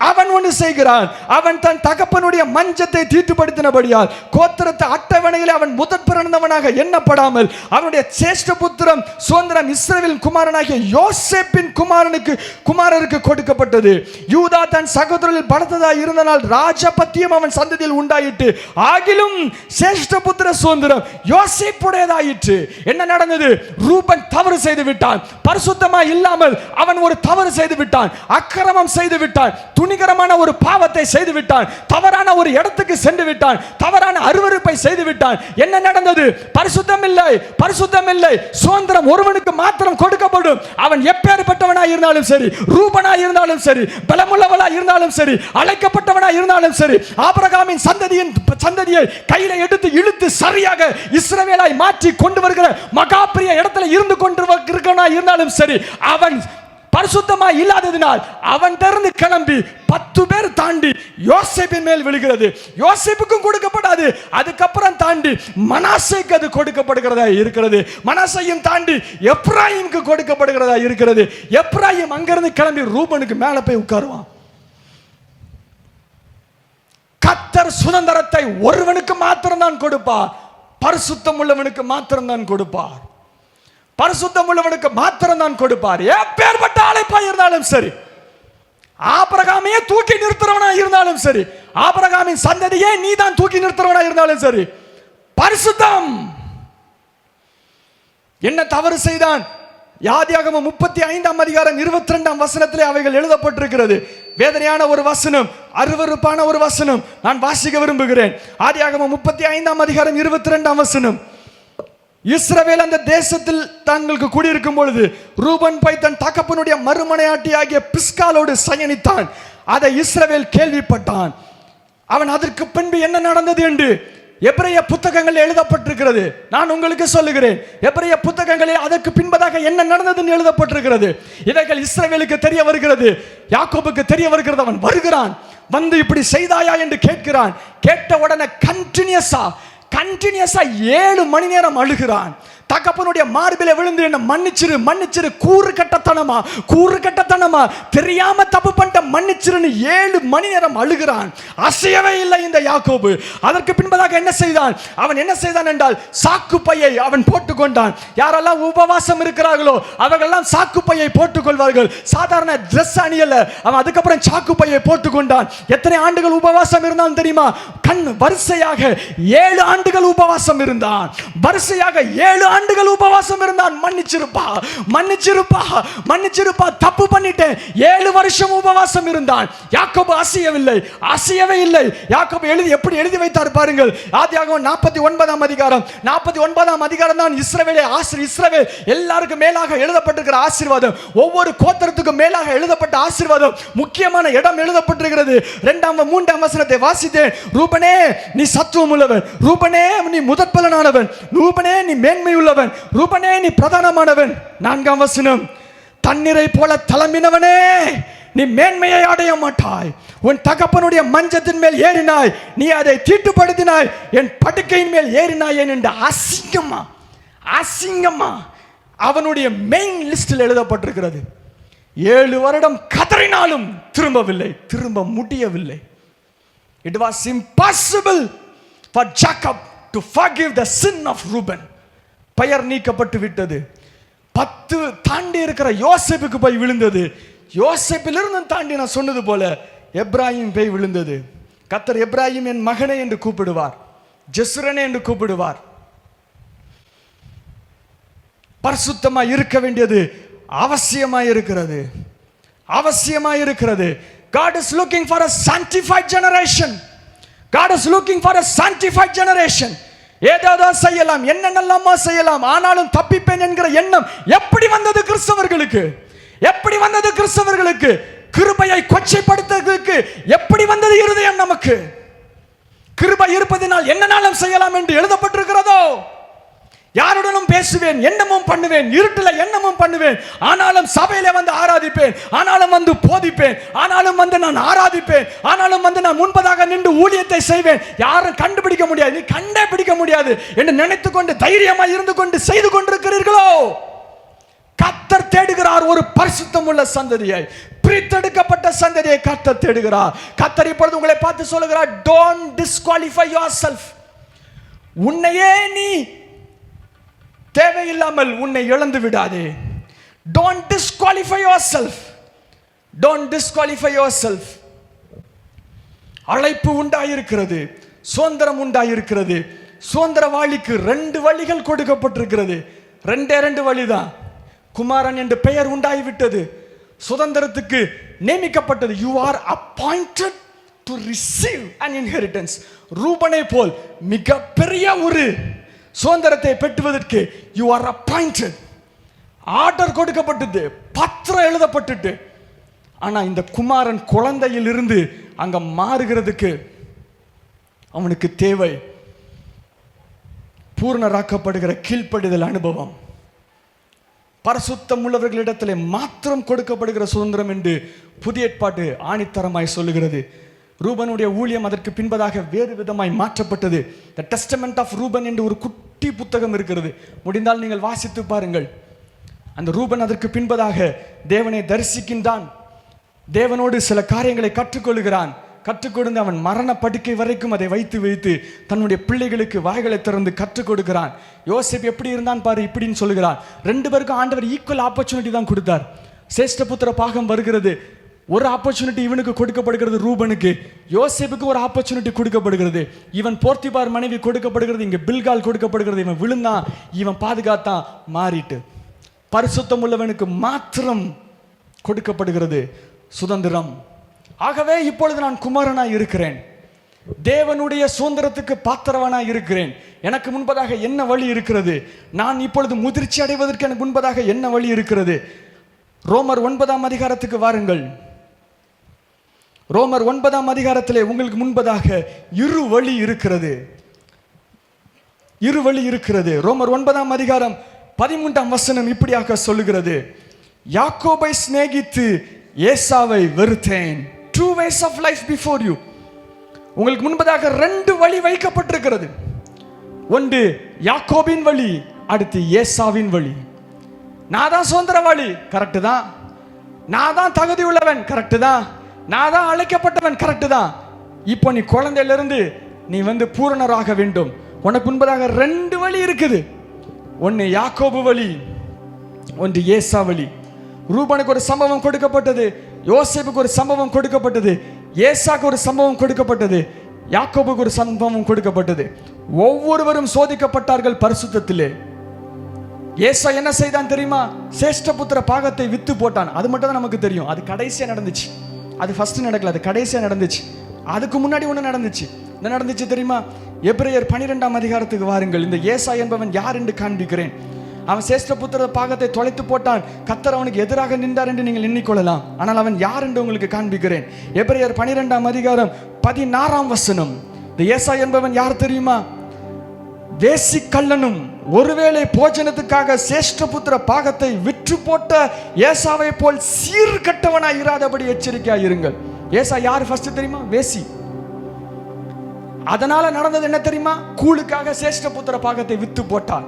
அவன் ஒன்று செய்கிறான். அவன் தன் தகப்பனுடைய மஞ்சத்தை தீட்டுப்படுத்தினபடியால் கோத்திரத்தை அட்டவணையில் அவன் முதற் பிறந்தவனாக எண்ணப்படாமல் அவனுடைய சேஷ்ட புத்திரம் சுதந்திரம் இஸ்ரவேலின் குமாரனாகிய யோசேப்பின் குமாரருக்கு கொடுக்கப்பட்டது. யூதா தன் சகோதரரில் பலத்ததாய் இருந்தனால் ராஜபத்தியம் அவன் சந்ததியில் உண்டாயிட்டு, ஆகிலும் சேஷ்ட புத்திர சுதந்திரம் யோசேப்புடையதாயிற்று. என்ன நடந்தது? ரூபன் தவறு செய்து விட்டான். பரிசுத்தமாய் இல்லாமல் அவன் ஒரு தவறு செய்து விட்டான், அக்கிரமம் செய்து விட்டான், துணிகரமான ஒரு பாவத்தை செய்து விட்டான், தவறான ஒரு இடத்துக்கு சென்று விட்டான், தவறான அருவருப்பை செய்து விட்டான். என்ன நடந்தது? பரிசுத்தம் இல்லை. சுதந்திரம் ஒருவனுக்கு மாத்திரம் கொடுக்கப்படும். அவன் எப்பேற்பட்டவனாய் இருந்தாலும் சரி, ரூபனாய் இருந்தாலும் சரி, பலமுள்ளவனாய் இருந்தாலும் சரி, அழைக்கப்பட்டவனாய் இருந்தாலும் சரி, ஆபிரகாமின் சந்ததியை கையில எடுத்து இழுத்து சரியாக இஸ்ரவேலாய் மாற்றி கொண்டு வருகிற மகாபிரிய இடத்துல இருந்து இருந்தாலும் சரி, அவன் பரிசுத்தமாய் இல்லாததினால் அவன் திறந்து கிளம்பி 10 பேர் தாண்டி யோசேப்பின் மேல் விழுகிறது. யோசேப்புக்கும் கொடுக்கப்படாது. அதுக்கப்புறம் தாண்டி மனாசேக்கு அது கொடுக்கப்படுகிறதா இருக்கிறது. மனாசையும் தாண்டி எப்ராயிமுக்கு கொடுக்கப்படுகிறதா இருக்கிறது. எப்ராயிம் அங்கிருந்து கிளம்பி ரூபனுக்கு மேல போய் உட்காருவான். கர்த்தர் சுதந்திரத்தை ஒருவனுக்கு மாத்திரம் தான் கொடுப்பார். பரிசுத்தம் உள்ளவனுக்கு மாத்திரம் தான் கொடுப்பார். பரிசுத்தம் உள்ளவனுக்கு மாத்திரம் தான் கொடுப்பார். எப்பேற்பட்ட அழைப்பா இருந்தாலும் சரி, ஆபிரகாமையே தூக்கி நிறுத்துறவனா இருந்தாலும் சரி, ஆபிரகாமின் சந்ததியே நீ தான் தூக்கி நிறுத்துறவனா இருந்தாலும் சரி, பரிசுத்தம். என்ன தவறு செய்தான்? ஆதியாகமம் 35ஆம் அதிகாரம் 22ஆம் வசனத்திலே அவைகள் எழுதப்பட்டிருக்கிறது. வேதனையான ஒரு வசனம், அருவருப்பான ஒரு வசனம் நான் வாசிக்க விரும்புகிறேன். ஆதியாகமம் 35ஆம் அதிகாரம் 22ஆம் வசனம். இஸ்ரவேல் அந்த தேசத்தில் தங்களுக்கு குடியிருக்கும் பொழுது ரூபன் போய் தன் தகப்பனுடைய மறுமனையாட்டி ஆகிய பிஸ்காலோடு சயனித்தான். அதை இஸ்ரவேல் கேள்விப்பட்டான். அவன் அதற்கு பின்பு என்ன நடந்தது என்று எபிரேய புத்தகங்களில் எழுதப்பட்டிருக்கிறது. நான் உங்களுக்கு சொல்லுகிறேன், எபிரேய புத்தகங்களில் அதற்கு பின்பதாக என்ன நடந்ததுன்னு எழுதப்பட்டிருக்கிறது. இவைகள் இஸ்ரவேலுக்கு தெரிய வருகிறது, யாக்கோபுக்கு தெரிய வருகிறது. அவன் வருகிறான், வந்து இப்படி செய்தாயா என்று கேட்கிறான். கேட்ட உடனே கண்டினியூஸா 7 மணி நேரம் அழுகிறான். தகப்பனுடைய மார்பிலே விழுந்து என்ன மன்னிச்சிரு மன்னிச்சிரு, கூறு கட்டத்தனமா தெரியாம தப்பு பண்ணிட்ட மன்னிச்சிருன்னு 7 மணி நேரம் அழுகிறான். அசையவே இல்லை இந்த யாக்கோபு. அதற்கு பின்பதாக என்ன செய்தான்? அவன் என்ன செய்தான் என்றால் சாக்கு பையை அவன் போட்டுக்கொண்டான். யாரெல்லாம் உபவாசம் இருக்கிறார்களோ அவர்களெல்லாம் சாக்கு பையை போட்டுக்கொள்வார்கள். சாதாரண டிரெஸ் அணியல, அவன் அதுக்கப்புறம் சாக்கு பையை போட்டுக்கொண்டான். எத்தனை ஆண்டுகள் உபவாசம் இருந்தான் தெரியுமா? வரிசையாக 7 ஆண்டுகள் உபவாசம் இருந்தான். வரிசையாக 7 ஆண்டுகள் உபவாசம் இருந்தான். மன்னிச்சிருப்பா தப்பு பண்ணிட்டேன். 7 வருஷம் உபவாசம் இருந்தான். யாக்கோபு அசையவே இல்லை. யாக்கோபு எப்படி எழுதி வைத்தார் பாருங்கள். ஆதியாகமம் 49ஆம் அதிகாரம் 49ஆம் அதிகாரம் தான் இஸ்ரவேல் எல்லாருக்கும் மேலாக எழுதப்பட்டிருக்கிற ஆசீர்வாதம், ஒவ்வொரு கோத்திரத்துக்கும் மேலாக எழுதப்பட்ட ஆசீர்வாதம், முக்கியமான இடம் எழுதப்பட்டிருக்கிறது. 2ஆம் 3ஆம் வசனத்தை வாசித்தேன். ரூபனே நீ சத்துவம் உள்ளவன், ரூபனே நீ முதற்பலனானவன், ரூபனே நீ மேன்மை உள்ளவன், ரூபனே நீ பிரதானமானவன். 4ஆம் வசனம், தண்ணீரை போல தளம்பினவனே நீ மேன்மையை அடைய மாட்டாய். உன் தகப்பனுடைய மஞ்சத்தின் மேல் ஏறினாய், நீ அதை தீட்டுப்படுத்தினாய், என் படுக்கையின் மேல் ஏறினாய் என்ற அசிங்கமா அவனுடைய மெயின் லிஸ்டில் எழுதப்பட்டிருக்கிறது. 7 வருடம் கதறினாலும் திரும்ப முடியவில்லை. It was impossible for Jacob to forgive the sin of Reuben. பெயர் நீக்கப்பட்டு விட்டது. 10 தாண்டி இருக்கிற யோசேப்புக்கு போய் விழுந்தது. யோசேப்பிலிருந்து தாண்டி நான் சொன்னது போல எப்ராஹிம் போய் விழுந்தது. கர்த்தர் எப்ராஹிம் என் மகனே என்று கூப்பிடுவார், ஜெசுரனே என்று கூப்பிடுவார். பரிசுத்தமாய் இருக்க வேண்டியது அவசியமாய் இருக்கிறது. God is looking for a sanctified generation. ஏதாவது செய்யலாம், என்னென்னலாமா செய்யலாம், ஆனாலும் தப்பிப்பேன் என்கிற எண்ணம் எப்படி வந்தது கிறிஸ்தவர்களுக்கு? கிருபையை கொச்சைப்படுத்துவதற்கு எப்படி வந்தது இருதயம் நமக்கு? கிருபை இருப்பதினால் என்னனாலும் செய்யலாம் என்று எழுதப்பட்டிருக்கிறதோ? யாருடனும் பேசுவேன், எண்ணமும் பண்ணுவேன், இருட்டில் எண்ணமும் பண்ணுவேன், ஆனாலும் சபையில வந்து ஆராதிப்பேன், ஆனாலும் வந்து போதிப்பேன், ஆனாலும் வந்து நான் ஆராதிப்பேன், ஆனாலும் வந்து நான் முன்பதாக நின்று ஊழியத்தை செய்வேன். யாரும் கண்டுபிடிக்க முடியாது, நீ கண்டே பிடிக்க முடியாது என்று நினைத்துக்கொண்டு தைரியமாய் இருந்து கொண்டு செய்து கொண்டிருக்கிறீர்களோ? கர்த்தர் தேடுகிறார் ஒரு பரிசுத்தம் உள்ள சந்ததியை, பிரித்தெடுக்கப்பட்ட சந்ததியை கர்த்தர் தேடுகிறார். கர்த்தர் இப்பொழுது உங்களை பார்த்து சொல்லுகிறார், don't disqualify yourself. உன்னையே நீ தேவையில்லாமல் உன்னை இழந்து விடாதே. Don't disqualify yourself. அழைப்பு உண்டாயிருக்கிறது, சுதந்திரம் உண்டாயிருக்கிறது. சுதந்திரவாளிக்கு 2 வழிகள் கொடுக்கப்பட்டிருக்கிறது. 2 வழிதான். குமாரன் என்று பெயர் உண்டாகிவிட்டது, சுதந்திரத்துக்கு நியமிக்கப்பட்டது. You are appointed to receive an inheritance. ரூபனை போல் மிகப்பெரிய ஒரு சுதந்திரத்தை பெற்றுவதற்கு you are appointed. ஆர்டர் கொடுக்கப்பட்டது, பத்திரம் எழுதப்பட்டது. ஆனா இந்த குமாரன் குழந்தையில் இருந்து அங்க மாறுகிறதுக்கு அவனுக்கு தேவை பூர்ணராக்கப்படுகிற கீழ்ப்படிதல் அனுபவம். பரிசுத்தம் உள்ளவர்களிடத்திலே மாத்திரம் கொடுக்கப்படுகிற சுதந்திரம் என்று புதிய ஏற்பாட்டு ஆணித்தரமாய் சொல்லுகிறது. ரூபனுடைய ஊழியம் அதற்கு பின்பதாக வேறு விதமாய் மாற்றப்பட்டது. தி டெஸ்டமெண்ட் ஆஃப் ரூபன் என்று ஒரு குட்டி புத்தகம் இருக்கிறது, முடிந்தால் நீங்கள் வாசித்து பாருங்கள். அந்த ரூபன் அதற்கு பின்பதாக தேவனை தரிசிக்கின்றான், தேவனோடு சில காரியங்களை கற்றுக்கொள்கிறான். கற்றுக்கொடுந்து அவன் மரண படுக்கை வரைக்கும் அதை வைத்து தன்னுடைய பிள்ளைகளுக்கு வாய்களை திறந்து கற்றுக் கொடுக்கிறான். யோசேப்பு எப்படி இருந்தான் பாரு, இப்படின்னு சொல்லுகிறான். 2 பேருக்கும் ஆண்டவர் ஈக்குவல் ஆப்பர்ச்சுனிட்டி தான் கொடுத்தார். சேஷ்ட புத்திர பாகம் வருகிறது, ஒரு ஆப்பர்ச்சுனிட்டி இவனுக்கு கொடுக்கப்படுகிறது, ரூபனுக்கு. யோசேப்புக்கு ஒரு ஆப்பர்ச்சுனிட்டி கொடுக்கப்படுகிறது. இவன் போர்த்திபார் மனைவி கொடுக்கப்படுகிறது, இங்க பில்கால் கொடுக்கப்படுகிறது. இவன் விழுந்தான், இவன் பாதுகாத்தான், மாறிட்டு. பரிசுத்தம் உள்ளவனுக்கு மாத்திரம் கொடுக்கப்படுகிறது சுதந்திரம். ஆகவே இப்பொழுது நான் குமாரனாய் இருக்கிறேன், தேவனுடைய சுதந்திரத்துக்கு பாத்திரவனாய் இருக்கிறேன். எனக்கு முன்பதாக என்ன வழி இருக்கிறது? நான் இப்பொழுது முதிர்ச்சி அடைவதற்கு எனக்கு முன்பதாக என்ன வழி இருக்கிறது? ரோமர் 9ஆம் அதிகாரத்துக்கு வாருங்கள். ரோமர் 9ஆம் அதிகாரத்திலே உங்களுக்கு முன்பதாக இரு வழி இருக்கிறது. ரோமர் 9ஆம் அதிகாரம் 13ஆம் வசனம் இப்படியாக சொல்லுகிறது, யாக்கோபை சிநேகித்து ஏசாவை வெறுத்தேன். 2 ways of life before you. உங்களுக்கு முன்பதாக 2 வழி வைக்கப்பட்டிருக்கிறது. ஒன்று யாக்கோபின் வழி, அடுத்து ஏசாவின் வழி. நான் தான் சுதந்திரவாளி, கரெக்டு தான். நான் தான் தகுதி உள்ளவன், கரெக்டு தான். நான் தான் அழைக்கப்பட்டவன், கரெக்டு தான். இப்போ நீ குழந்தையிலிருந்து நீ பூரணராக வேண்டும். உனக்கு முன்பதாக 2 வழி இருக்குது. ஒன்று யாக்கோபு வழி, ஒன்று ஏசா வழி. ரூபனுக்கு ஒரு சம்பவம் கொடுக்கப்பட்டது, யோசேப்புக்கு ஒரு சம்பவம் கொடுக்கப்பட்டது, ஏசாக்கு ஒரு சம்பவம் கொடுக்கப்பட்டது, யாக்கோபுக்கு ஒரு சம்பவம் கொடுக்கப்பட்டது. ஒவ்வொருவரும் சோதிக்கப்பட்டார்கள் பரிசுத்தத்திலே. ஏசா என்ன செய்தான் தெரியுமா? சேஷ்டபுத்திர பாகத்தை வித்து போட்டான். அது மட்டும் தான் நமக்கு தெரியும். அது கடைசியா நடந்துச்சு. அது ஃபர்ஸ்ட் நடக்கல, அது கடைசியா நடந்துச்சு. அதுக்கு முன்னாடி ஒன்று நடந்துச்சு. என்ன நடந்துச்சு தெரியுமா? எபிரேயர் 12ஆம் அதிகாரத்துக்கு வாருங்கள். இந்த ஏசா என்பவன் யார் என்று காண்பிக்கிறேன். அவன் சேஷ்டபுத்திர பாகத்தை தொலைத்து போட்டான். கர்த்தர் அவனுக்கு எதிராக நின்றார் என்று நீங்கள் எண்ணிக்கொள்ளலாம். ஆனால் அவன் யார் என்று உங்களுக்கு காண்பிக்கிறேன். எபிரேயர் 12ஆம் அதிகாரம் 16ஆம் வசனம். இந்த ஏசா என்பவன் யார் தெரியுமா? வேசி கள்ளனும் ஒருவேளை போஜனத்துக்காக சேஷ்டபுத்திர பாகத்தை விற்று போட்ட ஏசாவை போல் சீர்கட்டவனாய் இராதபடி எச்சரிக்கையாய் இருங்கள். ஏசா யார் ஃபர்ஸ்ட் தெரியுமா? வேசி. அதனால நடந்தது என்ன தெரியுமா? கூழுக்காக சேஷ்டபுத்திர பாகத்தை வித்து போட்டார்.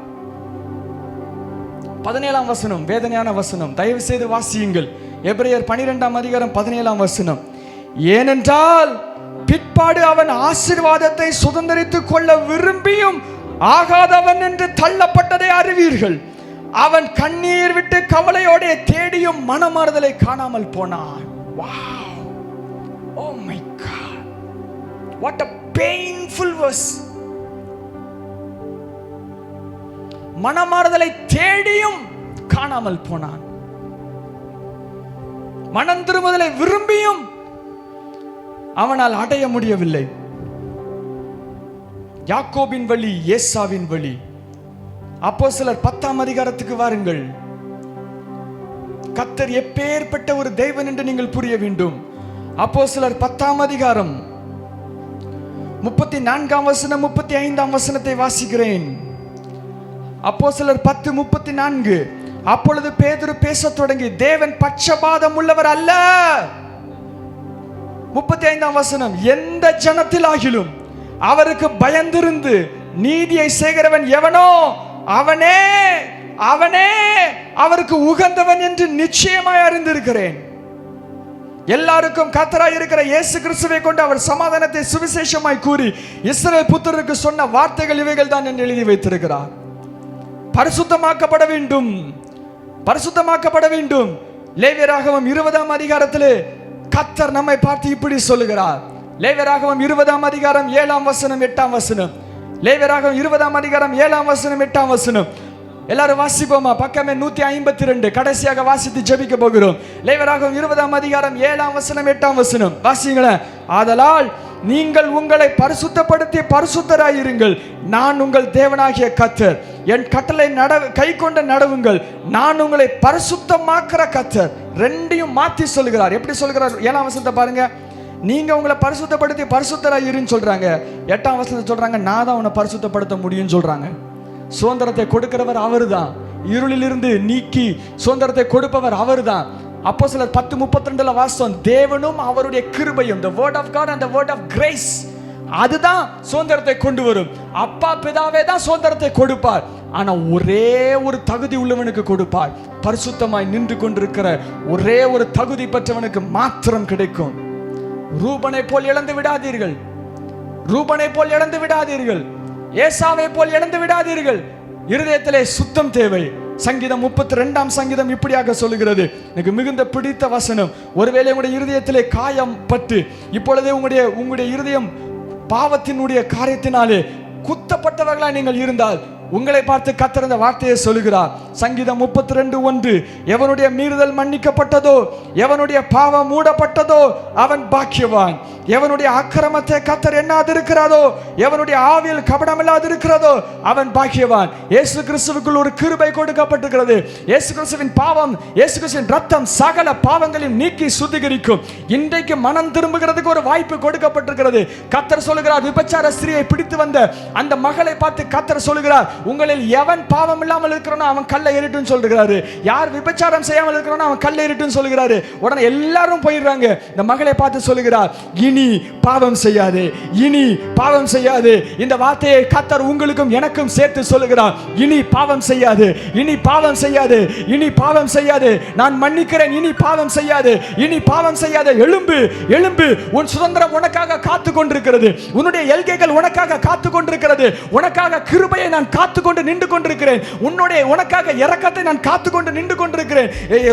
17ஆம் வசனம், வேதனையான வசனம், தயவு செய்து வாசியுங்கள். எபிரேயர் 12ஆம் அதிகாரம் 17ஆம் வசனம். ஏனென்றால் பிற்பாடு அவன் ஆசீர்வாதத்தை சுதந்தரித்துக் கொள்ள விரும்பியும் ஆகாதவன் என்று தள்ளப்பட்டதை அறிவீர்கள். அவன் கண்ணீர் விட்டு கவலையோட தேடியும் மனமாறுதலை காணாமல் போனான். Wow! Oh my God! What a painful verse. மனமாறுதலை தேடியும் காணாமல் போனான். மனம் திரும்புதலை விரும்பியும் அவனால் அடைய முடியவில்லை. யாக்கோபின் வழி, ஏசாவின் வழி. அப்போஸ்தலர் 10ஆம் அதிகாரத்துக்கு வாருங்கள். கர்த்தர் எப்பேற்பட்ட ஒரு தெய்வன் என்று நீங்கள் புரிய வேண்டும். அப்போஸ்தலர் 10ஆம் அதிகாரம் 34ஆம் வசனம் 35ஆம் வசனத்தை வாசிக்கிறேன். அப்போஸ்தலர் 10:34. அப்பொழுது பேதுரு பேசத் தொடங்கி, தேவன் பட்சபாதம் உள்ளவர் அல்ல. 35ஆம் வசனம், எந்த ஜனத்திலாகிலும் அவருக்கு பயந்திருந்து நீதியை செய்கிறவன் எவனோ அவனே அவனே அவருக்கு உகந்தவன் என்று நிச்சயமாய் அறிந்திருக்கிறேன். எல்லாருக்கும் கர்த்தராய் இருக்கிற இயேசு கிறிஸ்துவை கொண்டு அவர் சமாதானத்தை சுவிசேஷமாய் கூறி இஸ்ரவேல் புத்திரருக்கு சொன்ன வார்த்தைகள் இவைகள் தான் என்று எழுதி வைத்திருக்கிறார். பரிசுத்தமாக்கப்பட வேண்டும், பரிசுத்தமாக்கப்பட வேண்டும். லேவியராகமம் 20ஆம் அதிகாரத்திலே கர்த்தர் நம்மை பார்த்து இப்படி சொல்லுகிறார். லேவியராகமம் 20ஆம் அதிகாரம் 7ஆம் வசனம் 8ஆம் வசனம். லேவியராகமம் 20ஆம் அதிகாரம் 7ஆம் வசனம் 8ஆம் வசனம். எல்லாரும் வாசிப்போமா? பக்கமே 152. கடைசியாக வாசித்து ஜெபிக்க போகிறோம். லேவியராகமம் 20ஆம் அதிகாரம் 7ஆம் வசனம் 8ஆம் வசனம் வாசிங்களேன். ஆதலால் நீங்கள் உங்களை பரிசுத்தப்படுத்தி பரிசுத்தராயிருங்கள், நான் உங்கள் தேவனாகிய கர்த்தர். என் கட்டளை கை கொண்ட நடவுங்கள், நான் உங்களை பரிசுத்தமாக்குற கர்த்தர். ரெண்டையும் மாத்தி சொல்லுகிறார். எப்படி சொல்லுகிறார்? 7ஆம் வசனத்தை பாருங்க. நீங்க உங்களை பரிசுத்தப்படுத்தி பரிசுத்தராயிருன்னு சொல்றாங்க. 8ஆம் வசனத்தை சொல்றாங்க, நான் தான் உன்னை பரிசுத்தப்படுத்த முடியும்னு சொல்றாங்க. சுதந்திரத்தை கொடுக்கிறவர் அவர்தான். இருளிலிருந்து நீக்கி சுதந்திரத்தை கொடுப்பவர் அவர்தான். அப்போஸ்தலர் 10:32 வாசம், தேவனும் அவருடைய கிருபையும், the word of God and the word of grace, அதுதான் சுதந்திரத்தை கொண்டு வரும். அப்பா பிதாவே தான் சுதந்திரத்தை கொடுப்பார். ஆனா ஒரே ஒரு தகுதி உள்ளவனுக்கு கொடுப்பார். பரிசுத்தமாய் நின்று கொண்டிருக்கிற ஒரே ஒரு தகுதி பெற்றவனுக்கு மாத்திரம் கிடைக்கும். ரூபனை போல் இழந்து விடாதீர்கள், ரூபனை போல் இழந்து விடாதீர்கள், ஏசாவை போல் இழந்து விடாதீர்கள். இருதயத்திலே சுத்தம் தேவை. சங்கீதம் 32ஆம் சங்கீதம் இப்படியாக சொல்லுகிறது. எனக்கு மிகுந்த பிடித்த வசனம். ஒருவேளை உங்களுடைய இருதயத்திலே காயம் பட்டு இப்பொழுதே உங்களுடைய இருதயம் பாவத்தினுடைய காரியத்தினாலே குத்தப்பட்டவர்களா நீங்கள் இருந்தால் உங்களை பார்த்து கர்த்தர் இந்த வார்த்தையை சொல்லுகிறார். சங்கீதம் 32:1, எவனுடைய மீறுதல் மன்னிக்கப்பட்டதோ, எவனுடைய பாவம் மூடப்பட்டதோ அவன் பாக்கியவான். எவனுடைய அக்கிரமத்தை கர்த்தர் எண்ணாதிருக்கிறதோ, எவனுடைய ஆவியில் கபடமில்லாது இருக்கிறதோ அவன் பாக்கியவான். இயேசு கிறிஸ்துவுக்குள் ஒரு கிருபை கொடுக்கப்பட்டிருக்கிறது. இயேசு கிறிஸ்துவின் பாவம், இயேசு கிறிஸ்துவின் ரத்தம் சகல பாவங்களையும் நீக்கி சுத்திகரிக்கும். இன்றைக்கு மனம் திரும்புகிறதுக்கு ஒரு வாய்ப்பு கொடுக்கப்பட்டிருக்கிறது. கர்த்தர் சொல்லுகிறார், விபச்சார ஸ்திரியை பிடித்து வந்த அந்த மகளை பார்த்து கர்த்தர் சொல்லுகிறார், உங்களில் எவன் பாவம் இல்லாமல் இருக்கிறானோ அவன் கல்லை எறிட்டுன்னு சொல்றாரு. யார் விபச்சாரம் செய்யாமல் இருக்கிறானோ அவன் கல்லை எறிட்டுன்னு சொல்லுகிறாரு. உடனே எல்லாரும் போயிடுறாங்க. இந்த மகளை பார்த்து சொல்லுகிறார், இனி பாவம் செய்யாதே, இனி பாவம் செய்யாது. இந்த வார்த்தையை கர்த்தர் உங்களுக்கும் எனக்கும் சேர்த்து சொல்லுகிறார். இனி பாவம் செய்யாது, இனி பாவம் செய்யாது, இனி பாவம் செய்யாது. நான் மன்னிக்கிறேன், இனி பாவம் செய்யாது, இனி பாவம் செய்யாது. எழும்பு, எழும்பு. உன் சுதந்திரம் உனக்காக காத்து கொண்டிருக்கிறது. உன்னுடைய எல்கைகள் உனக்காக காத்து கொண்டிருக்கிறது. உனக்காக கிருபையை நான் காத்து கொண்டு நின்று கொண்டிருக்கிறேன். உனக்காக இரக்கத்தை நான் காத்து கொண்டு நின்று கொண்டிருக்கிறேன்.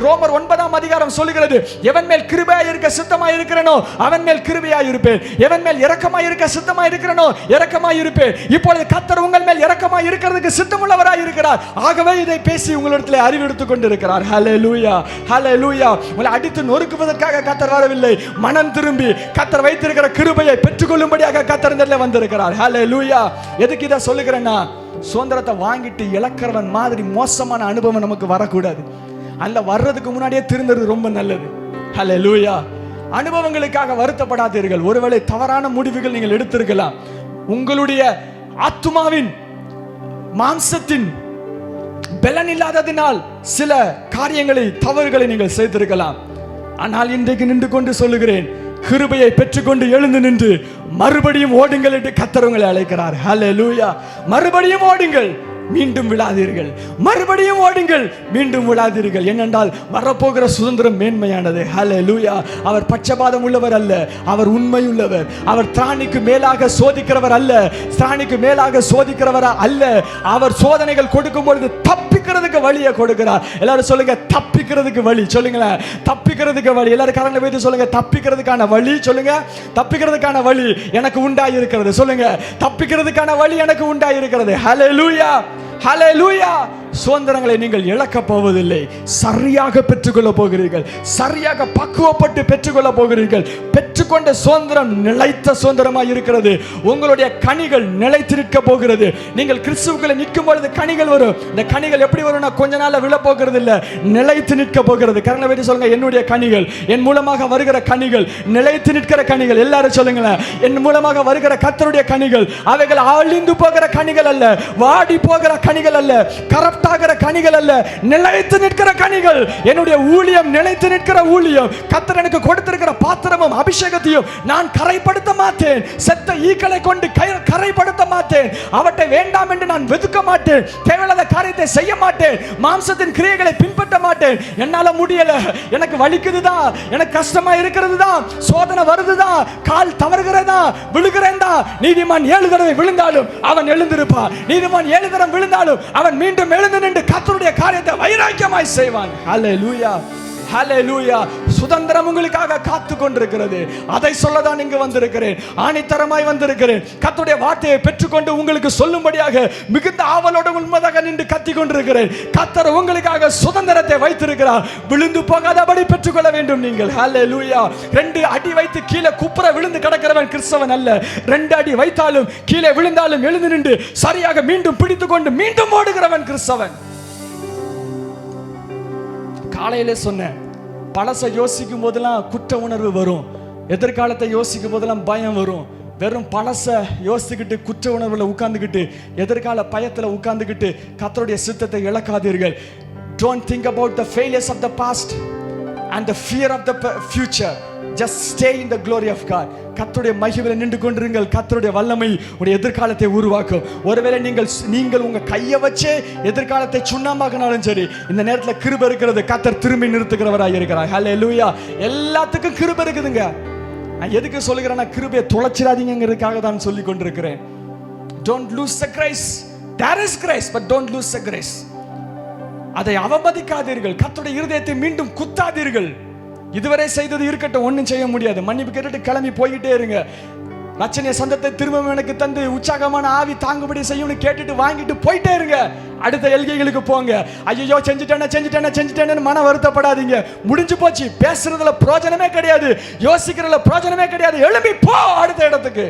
ரோமர் 9ஆம் அதிகாரம் சொல்லுகிறது, எவன் மேல் கிருபையாய் இருக்க சித்தமாய் இருக்கிறனோ அவன் மேல் கிருபையாய் இருப்பேன், எவன் மேல் இரக்கமாய் இருக்க சித்தமாய் இருக்கிறனோ இரக்கமாய் இருப்பேன். இப்பொழுது கர்த்தர் உங்கள் மேல் இரக்கமாய் இருக்கிறதுக்கு சித்தமுள்ளவராய் இருக்கிறார். ஆகவே இதை பேசி உங்களிடத்திலே அறிவெடுத்துக் கொண்டிருக்கிறார். ஹல்லேலூயா, ஹல்லேலூயா. உங்களை அடித்து நொறுக்குவதற்காக கர்த்தர் வரவில்லை. மனம் திரும்பி கர்த்தர் வைத்திருக்கிற கிருபையை பெற்றுக்கொள்ளும்படியாக கர்த்தர் இந்த இடத்துல வந்திருக்கிறார். ஹல்லேலூயா. எதுக்கு இதை சொல்லுகிறேன்னா, சுதந்திரத்தை வாங்கிட்டு இழக்கிறவன் மாதிரி மோசமான அனுபவம் நமக்கு வரக்கூடாது. அல்ல, வர்றதுக்கு முன்னாடியே திருந்தது ரொம்ப நல்லது. ஹல்லேலூயா. அனுபவங்களுக்காக வருத்தப்படாதீர்கள். ஒருவேளை தவறான முடிவுகள் நீங்கள் எடுத்திருக்கலாம். உங்களுடைய ஆத்துமாவின் மாம்சத்தின் பலன் இல்லாததினால் சில காரியங்களை, தவறுகளை நீங்கள் செய்திருக்கலாம். ஆனால் இன்றைக்கு நின்று கொண்டு சொல்லுகிறேன், கிருபையை பெற்றுக்கொண்டு எழுந்து நின்று மறுபடியும் ஓடுங்கள் என்று கர்த்தர் உங்களை அழைக்கிறார். ஹல்லேலூயா. மறுபடியும் ஓடுங்கள், மீண்டும் விழாதீர்கள். மறுபடியும் ஓடுங்கள், மீண்டும் விழாதீர்கள். ஏனென்றால் வரப்போகிற சுதந்திரம் மேன்மையானது. ஹல்லேலூயா. அவர் பட்சபாதம் உள்ளவர் அல்ல, அவர் உண்மை உள்ளவர். அவர் திராணிக்கு மேலாக சோதிக்கிறவர் அல்ல, திராணிக்கு மேலாக சோதிக்கிறவர் அல்ல. அவர் சோதனைகள் கொடுக்கும் பொழுது தப்பிக்கிறதுக்கு வழியை கொடுக்கிறார். எல்லாரும் சொல்லுங்க, தப்பிக்கிறதுக்கு வழி. சொல்லுங்களேன், தப்பிக்கிறதுக்கு வழி. எல்லாரும் கரங்களை வைத்து சொல்லுங்க, தப்பிக்கிறதுக்கான வழி. சொல்லுங்க, தப்பிக்கிறதுக்கான வழி எனக்கு உண்டாயிருக்கிறது. சொல்லுங்க, தப்பிக்கிறதுக்கான வழி எனக்கு உண்டாயிருக்கிறது. ஹல்லேலூயா, ஹல்லேலூயா. சுதந்திரங்களை நீங்கள் இழக்க போவதில்லை. சரியாக பெற்றுக்கொள்ள போகிறீர்கள். சரியாக பக்குவப்பட்டு பெற்றுக்கொள்ள போகிறீர்கள். பெற்றுக்கொண்ட சுதந்திரம் நிலைத்த சுதந்திரமாக இருக்கிறது. உங்களுடைய கனிகள் நிலைத்து நிற்க போகிறது. நீங்கள் கிறிஸ்துவுக்குள்ள நிற்கும் பொழுது கனிகள் வரும். இந்த கனிகள் எப்படி வரும்னா, கொஞ்ச நாள்ல விழ போகிறது இல்ல, நிலைத்து நிற்க போகிறது. கரங்களை வைத்து சொல்லுங்க, என்னுடைய கனிகள், என் மூலமாக வருகிற கனிகள் நிலைத்து நிற்கிற கனிகள். எல்லாரும் சொல்லுங்களேன், என் மூலமாக வருகிற கர்த்தருடைய கனிகள் அவைகள் அழிந்து போகிற கனிகள் அல்ல, வாடி போகிற கனிகள் அல்ல, கரப்டாகிற கனிகள் அல்ல, நிலைத்து நிற்கிற கனிகள். என்னுடைய ஊழியம் நிலைத்து நிற்கிற ஊழியம். கர்த்தர் எனக்கு கொடுத்திருக்கிற பாத்திரமும் அபிஷேகத்தையும் நான் கரைப்படுத்த மாட்டேன். செத்த ஈக்களை கொண்டு கரைப்படுத்த மாட்டேன். அவற்றை வேண்டாம் என்று நான் வெதுக்க மாட்டேன். தேவையில்லாத காரியத்தை செய்ய மாட்டேன். மாம்சத்தின் கிரியைகளை பின்பற்ற மாட்டேன். என்னால முடியல, எனக்கு வலிக்குதுதான், எனக்கு கஷ்டமா இருக்கிறது தான், சோதனை வருதுதான், கால் தவறுகிறதா, விழுகிறேன்டா. நீதிமான் 7 தடவை விழுந்தாலும் அவன் எழுந்திருப்பான். நீதிமான் 7 தடவை விழுந்தாலும் அவன் மீண்டும் எழுந்து நின்று கர்த்தருடைய காரியத்தை வைராக்கியமாய் செய்வான். ஹல்லேலூயா, ஹல்லேலூயா. சுதந்திரம் உங்களுக்காக காத்து கொண்டிருக்கிறது. அதை சொல்லதான் இங்கு வந்திருக்கிறேன். ஆணித்தரமாய் வந்திருக்கிறேன். கர்த்தருடைய வார்த்தையை பெற்றுக்கொண்டு உங்களுக்கு சொல்லும்படியாக மிகுந்த ஆவலோடு உண்மையாக நின்று கத்திக் கொண்டிருக்கிறேன். கர்த்தர் உங்களுக்காக சுதந்திரத்தை வைத்திருக்கிறார். விழுந்து போகாதபடி பெற்றுக்கொள்ள வேண்டும் நீங்கள். ஹல்லேலூயா. 2 அடி வைத்து கீழே குப்புற விழுந்து கிடக்கிறவன் கிறிஸ்தவன் அல்ல. 2 அடி வைத்தாலும் கீழே விழுந்தாலும் எழுந்து நின்று சரியாக மீண்டும் பிடித்துக் கொண்டு மீண்டும் ஓடுகிறவன் கிறிஸ்தவன். காலையில சொன்னேன், பழசை யோசிக்கும் போதெல்லாம் குற்ற உணர்வு வரும். எதிர்காலத்தை யோசிக்கும் போதெல்லாம் பயம் வரும். வெறும் பழச யோசிச்சுக்கிட்டு குற்ற உணர்வுல உட்கார்ந்துக்கிட்டு எதிர்கால பயத்துல உட்கார்ந்துக்கிட்டு கர்த்தருடைய சித்தத்தை இழக்காதீர்கள். Don't think about the failures of the past and the fear of the future. Just stay in the glory of God. கர்த்தருடைய மகிமையில நின்று கொண்டிருங்கள். கர்த்தருடைய வல்லமை உடைய எதிர்காலத்தை உருவாக்கும். ஒருவேளை நீங்கள் உங்க கையை வச்சே எதிர்காலத்தை சுண்ணாமாக்கினாலும் சரி, இந்த நேரத்தில் கிருபை இருக்கிறது. கர்த்தர் திரும்பி நிறுத்துகிறவராக இருக்கிறார். ஹல்லேலூயா. எல்லாத்துக்கும் கிருபை இருக்குதுங்க. நான் எதுக்கு சொல்லுகிறேன்னா, கிருபையை தொலைச்சிடாதீங்கிறதுக்காக தான் சொல்லி கொண்டிருக்கிறேன். Don't lose the grace. There is grace, but don't lose the grace. அதை அவமதிக்காதீர்கள். கர்த்தருடைய இருதயத்தை மீண்டும் குத்தாதீர்கள். இதுவரை செய்தது இருக்கட்டும், ஒன்றும் செய்ய முடியாது. மன்னிப்பு கேட்டுட்டு கிளம்பி போய்கிட்டே இருங்க. ரட்சணிய சந்தத்தை திரும்ப எனக்கு தந்து உற்சாகமான ஆவி தாங்குபடி செய்யும்னு கேட்டுட்டு வாங்கிட்டு போயிட்டே இருங்க. அடுத்த எல்கைகளுக்கு போங்க. ஐயோ செஞ்சுட்டேன்னு மன வருத்தப்படாதீங்க. முடிஞ்சு போச்சு. பேசுறதுல பிரயோஜனமே கிடையாது, யோசிக்கிறதுல பிரயோஜனமே கிடையாது. எழும்பி போ அடுத்த இடத்துக்கு.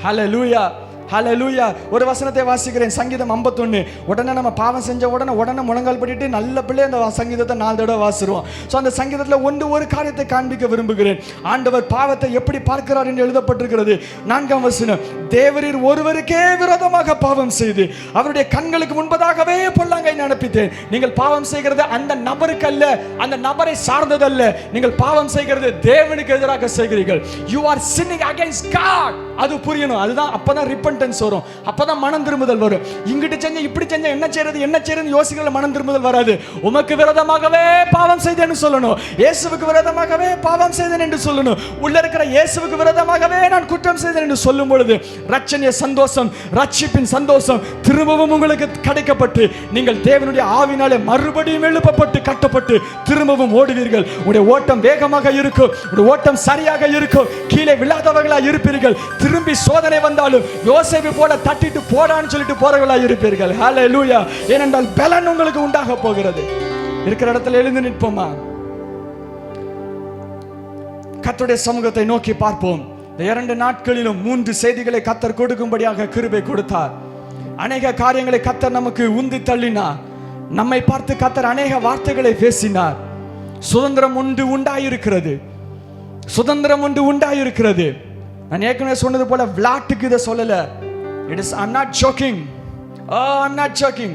ஹல்லேலூயா, ஹல்லேலூயா. ஒரு வசனத்தை வாசிக்கிறேன், சங்கீதம் 51. உடனே நம்ம பாவம் செஞ்ச உடனே முழங்கால் படிட்டு நல்ல பிள்ளை அந்த சங்கீதத்தை 4 தடவை வாசிடுவோம். ஸோ அந்த சங்கீதத்தில் ஒரு காரியத்தை காண்பிக்க விரும்புகிறேன். ஆண்டவர் பாவத்தை எப்படி பார்க்கிறார் என்று எழுதப்பட்டிருக்கிறது. 4ஆம் வசனம், தேவரீர் ஒருவருக்கே விரோதமாக பாவம் செய்து அவருடைய கண்களுக்கு முன்பதாகவே பொல்லாங்கை நடப்பித்தேன். நீங்கள் பாவம் செய்கிறது அந்த நபருக்கு அல்ல, அந்த நபரை சார்ந்ததல்ல. நீங்கள் பாவம் செய்கிறது தேவனுக்கு எதிராக செய்கிறீர்கள். You are sinning against God. அது புரியணும். அதுதான் அப்பதான் ரிப்பெண்டன்ஸ் வரும், அப்பதான் மனம் திரும்புதல் வரும். இங்கிட்டு செஞ்ச இப்படி செஞ்ச என்ன செய்யறது யோசிக்கிற மனம் திரும்புதல் வராது. உமக்கு விரோதமாகவே பாவம் செய்தேன்னு சொல்லணும், இயேசுவுக்கு விரோதமாகவே பாவம் செய்தேன் என்று சொல்லணும். உள்ள இருக்கிற இயேசுவுக்கு விரோதமாகவே நான் குற்றம் செய்தேன் என்று சொல்லும் பொழுது ரட்சணிய சந்தோஷம், ரட்சிப்பின் சந்தோஷம் திரும்பவும் உங்களுக்கு கிடைக்கப்பட்டு நீங்கள் தேவனுடைய ஆவினாலே மறுபடியும் எழுப்பப்பட்டு கட்டப்பட்டு திரும்பவும் ஓடுவீர்கள். உங்களுடைய ஓட்டம் வேகமாக இருக்கும், உங்களுடைய ஓட்டம் சரியாக இருக்கும், கீழே விழாதவர்களாக இருப்பீர்கள். திரும்பி சோதனை வந்தாலும் யோசேப்பு போல தட்டிட்டு போடான்னு சொல்லிட்டு போறவர்களாக இருப்பீர்கள். ஹல்லேலூயா. ஏனென்றால் பலன் உங்களுக்கு உண்டாக போகிறது. இருக்கிற இடத்துல எழுந்து நிற்போமா? கர்த்தருடைய சமூகத்தை நோக்கி பார்ப்போம். இந்த 2 நாட்களிலும் 3 செய்திகளை கர்த்தர் கொடுக்கும்படியாக கிருபை கொடுத்தார். அநேக காரியங்களை கர்த்தர் நமக்கு உந்தி தள்ளினார். நம்மை பார்த்து கர்த்தர் அநேக வார்த்தைகளை பேசினார். சுதந்திரம் ஒன்று உண்டாயிருக்கிறது, சுதந்திரம் ஒன்று உண்டாயிருக்கிறது. நான் ஏற்கனவே சொன்னது போல விளையாட்டுக்கு இதை சொல்லல. I'm not joking. I'm not joking.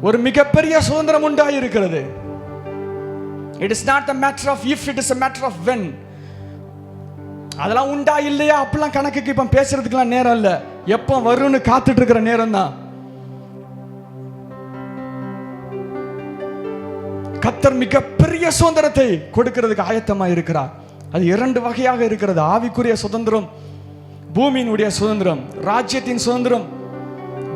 ஒரு மிகப்பெரிய சுதந்திரம் உண்டாயிருக்கிறது. It is not a matter of if, it is a matter of when. அதெல்லாம் உண்டா இல்லையா அப்படிலாம் கணக்குக்கு இப்ப பேசுறதுக்குலாம் நேரம் இல்ல. எப்ப வரும்னு காத்துட்டு இருக்கிற நேரம் தான். கர்த்தர் மிகப்பெரிய சுதந்திரத்தை கொடுக்கிறதுக்கு ஆயத்தமா இருக்கிறார். அது 2 வகையாக இருக்கிறது. ஆவிக்குரிய சுதந்திரம், பூமியினுடைய சுதந்திரம், ராஜ்யத்தின் சுதந்திரம்,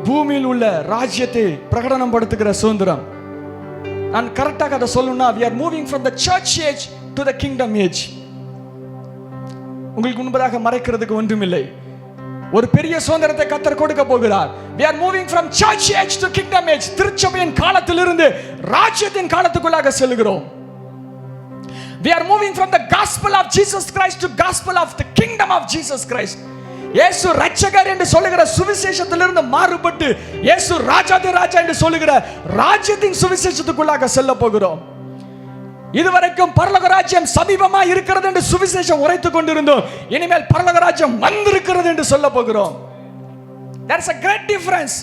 பூமியில் உள்ள ராஜ்யத்தை பிரகடனம் படுத்துகிற சுதந்திரம். நான் கரெக்டாக அதை சொல்லணும்னா we are moving from the church age to the kingdom age. உங்களுக்கு முன்பதாக மறைக்கிறதுக்கு ஒன்றுமில்லை. ஒரு பெரிய சுதந்திரத்தை கர்த்தர் கொடுக்க போகிறார். we are moving from church age to kingdom age. திருச்சபையின் காலத்திலிருந்து ராஜ்யத்தின் காலத்துக்குள்ளாக செல்கிறோம். we are moving from the gospel of Jesus Christ to gospel of the kingdom of Jesus Christ. இயேசு இரட்சகர் என்று சொல்லுகிற சுவிசேஷத்திலிருந்து மாறுபட்டு இயேசு ராஜாதி ராஜா என்று சொல்லுகிற ராஜ்யத்தின் சுவிசேஷத்துக்குள்ளாக செல்ல போகிறோம். இதுவரைக்கும் பரலோக ராஜ்யம் சமீபமா இருக்கிறது என்று சுவிசேஷம் உரைத்துக் கொண்டிருந்தோம். இனிமேல் பரலோக ராஜ்யம் வந்திருக்கிறது என்று சொல்ல போகிறோம். there is a great difference.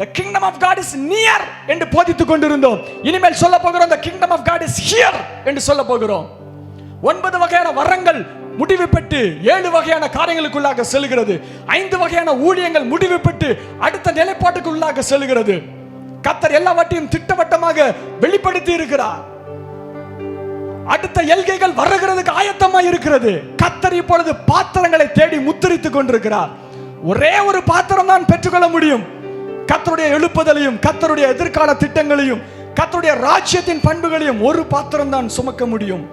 the kingdom of God is near என்று போதித்துக் கொண்டிருந்தோம். இனிமேல் சொல்ல போகிறோம் the kingdom of God is here என்று சொல்ல போகிறோம். 9 வகையான வரங்கள் முடிவு பெற்று 7 வகையான காரியங்களுக்குள்ளாக செல்கிறது. 5 வகையான ஊழியங்கள் முடிவு பெற்று அடுத்த நிலைப்பாட்டுக்குள்ளாக செல்கிறது. கர்த்தர் எல்லாவற்றையும் திட்டவட்டமாக வெளிப்படுத்தி இருக்கிறார். அடுத்த எல்கைகள் வருகிறதுக்கு ஆயத்தமாக இருக்கிறது. கர்த்தர் இப்பொழுது பாத்திரங்களை தேடி முத்திரித்துக் கொண்டிருக்கிறார். ஒரே ஒரு பாத்திரம் தான் பெற்றுக்கொள்ள முடியும். கர்த்தருடைய எழுப்புதலையும் கர்த்தருடைய எதிர்கால திட்டங்களையும் கர்த்தருடைய ராஜ்யத்தின் பண்புகளையும் ஒரு பாத்திரம் தான் சுமக்க முடியும்.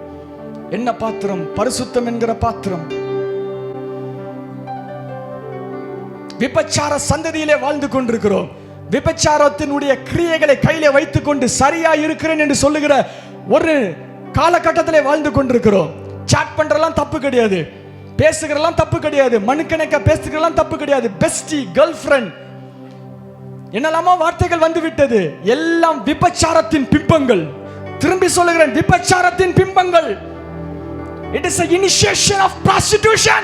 என்ன பாத்திரம்? பரிசுத்தம் என்கிற பாத்திரம். விபச்சார சந்ததியிலே வாழ்ந்து கொண்டிருக்கிறோம். விபச்சாரத்தினுடைய கிரியைகளை கையிலே வைத்துக் கொண்டு சரியா இருக்கிறேன் என்று சொல்லுகிற ஒரு காலகட்டத்திலே வாழ்ந்து கொண்டிருக்கிறோம். சாட் பண்றதெல்லாம் தப்பு கிடையாது, பேசுகிறதெல்லாம் தப்பு கிடையாது, மனுக்கணக்க பேசுகிறதெல்லாம் தப்பு கிடையாது. பெஸ்டி, கேர்ள் ஃப்ரெண்ட், என்னெல்லாமோ வார்த்தைகள் வந்து விட்டது. எல்லாம் விபச்சாரத்தின் பிம்பங்கள். திரும்பி சொல்லுகிறேன், விபச்சாரத்தின் பிம்பங்கள். It is an initiation of prostitution.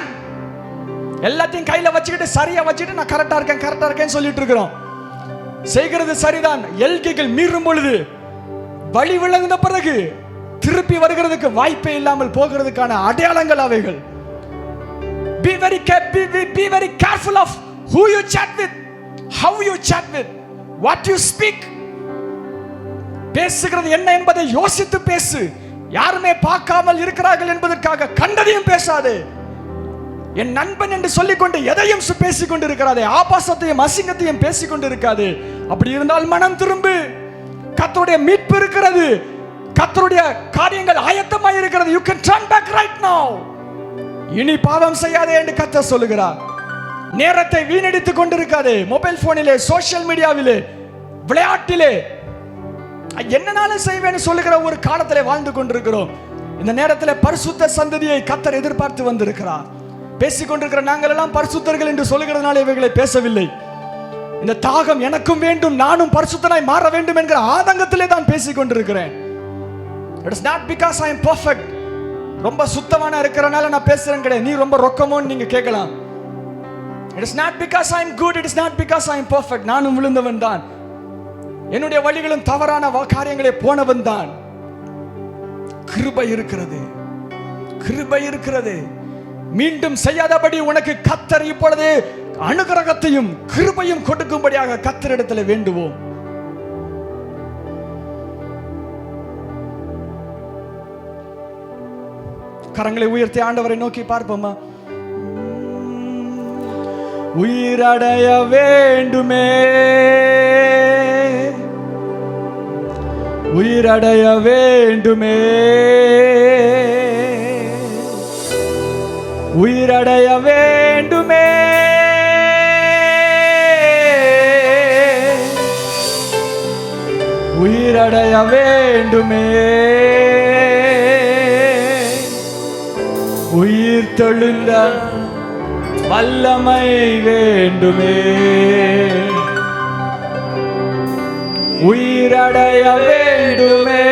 எல்லாத்தையும் கையில வச்சுக்கிட்டு சரியா வச்சுட்டு நான் கரெக்டா இருக்கேன் சொல்லிட்டு இருக்கிறோம். செய்கிறது சரிதான். எல்கைகள் மீறும் பொழுது வழி விளங்குந்த பிறகு திருப்பி வருகிறதுக்கு வாய்ப்பே இல்லாமல் போகிறதுக்கான அடையாளங்கள் அவைகள். Be very careful of who you chat with, how you chat with, what you speak. பேசுகிறது என்ன என்பதை யோசித்து பேசு. யாருமே பார்க்காமல் இருக்கிறார்கள் என்பதற்காக கண்டதையும் பேசாதே. என் நண்பன் என்று சொல்லிக்கொண்டு எதையும் பேசிக் கொண்டு இருக்கிறாதே. ஆபாசத்தையும் அசிங்கத்தையும் பேசிக் கொண்டு இருக்காது. அப்படி இருந்தால் மனம் திரும்பு. கர்த்தருடைய மீட்பு இருக்கிறது. கர்த்தருடைய காரியங்கள் ஆயத்தமாய் இருக்கிறது. You can turn back right now. இனி பாவம் செய்யாதே என்று கர்த்தர் சொல்லுகிறார். நேரத்தை வீணடித்துக் கொண்டிருக்காதே. மொபைல் போனிலே, சோசியல் மீடியாவிலே, விளையாட்டிலே என்னனாலும் செய்வேன்னு சொல்லுகிற ஒரு காலத்திலே வாழ்ந்து கொண்டிருக்கிறோம். இந்த நேரத்தில் பரிசுத்த சந்ததியை கர்த்தர் எதிர்பார்த்து வந்திருக்கிறார். பேசிக்கொண்டிருக்கிற நாங்கள் எல்லாம் பரிசுத்தர்கள் என்று சொல்லுகிறதுனால இவைகளை பேசவில்லை. இந்த தாகம் எனக்கும் வேண்டும், நானும் பரிசுத்தனாய் மாற வேண்டும் என்கிற ஆதங்கத்திலே தான் பேசிக்கொண்டிருக்கிறேன். It is not because I am perfect. ரொம்ப சுத்தமான இருக்கிறனால நான் பேசுறேன் கிடையாது. நீ ரொம்ப ரொக்கமோன்னு நீங்க கேட்கலாம். It is not because I am good, it is not because I am perfect. நானும் விழுந்தவன் தான், என்னுடைய வழிகளும் தவறான காரியங்களே போனவன் தான். கிருபை இருக்கிறது, கிருபை இருக்கிறது. மீண்டும் செய்யாதபடி உனக்கு கர்த்தர் இப்பொழுது அனுகிரகத்தையும் கிருபையும் கொடுக்கும்படியாக கர்த்தரிடத்தில் வேண்டுவோம். கரங்களை உயர்த்தி ஆண்டவரை நோக்கி பார்ப்போமா? உயிரடைய வேண்டுமே, உயிரடைய வேண்டுமே, உயிரடைய வேண்டுமே, உயிரடைய வேண்டுமே, உயிர் தெழுந்த வல்லமை வேண்டுமே, உயிரடைய வேண்டுமே,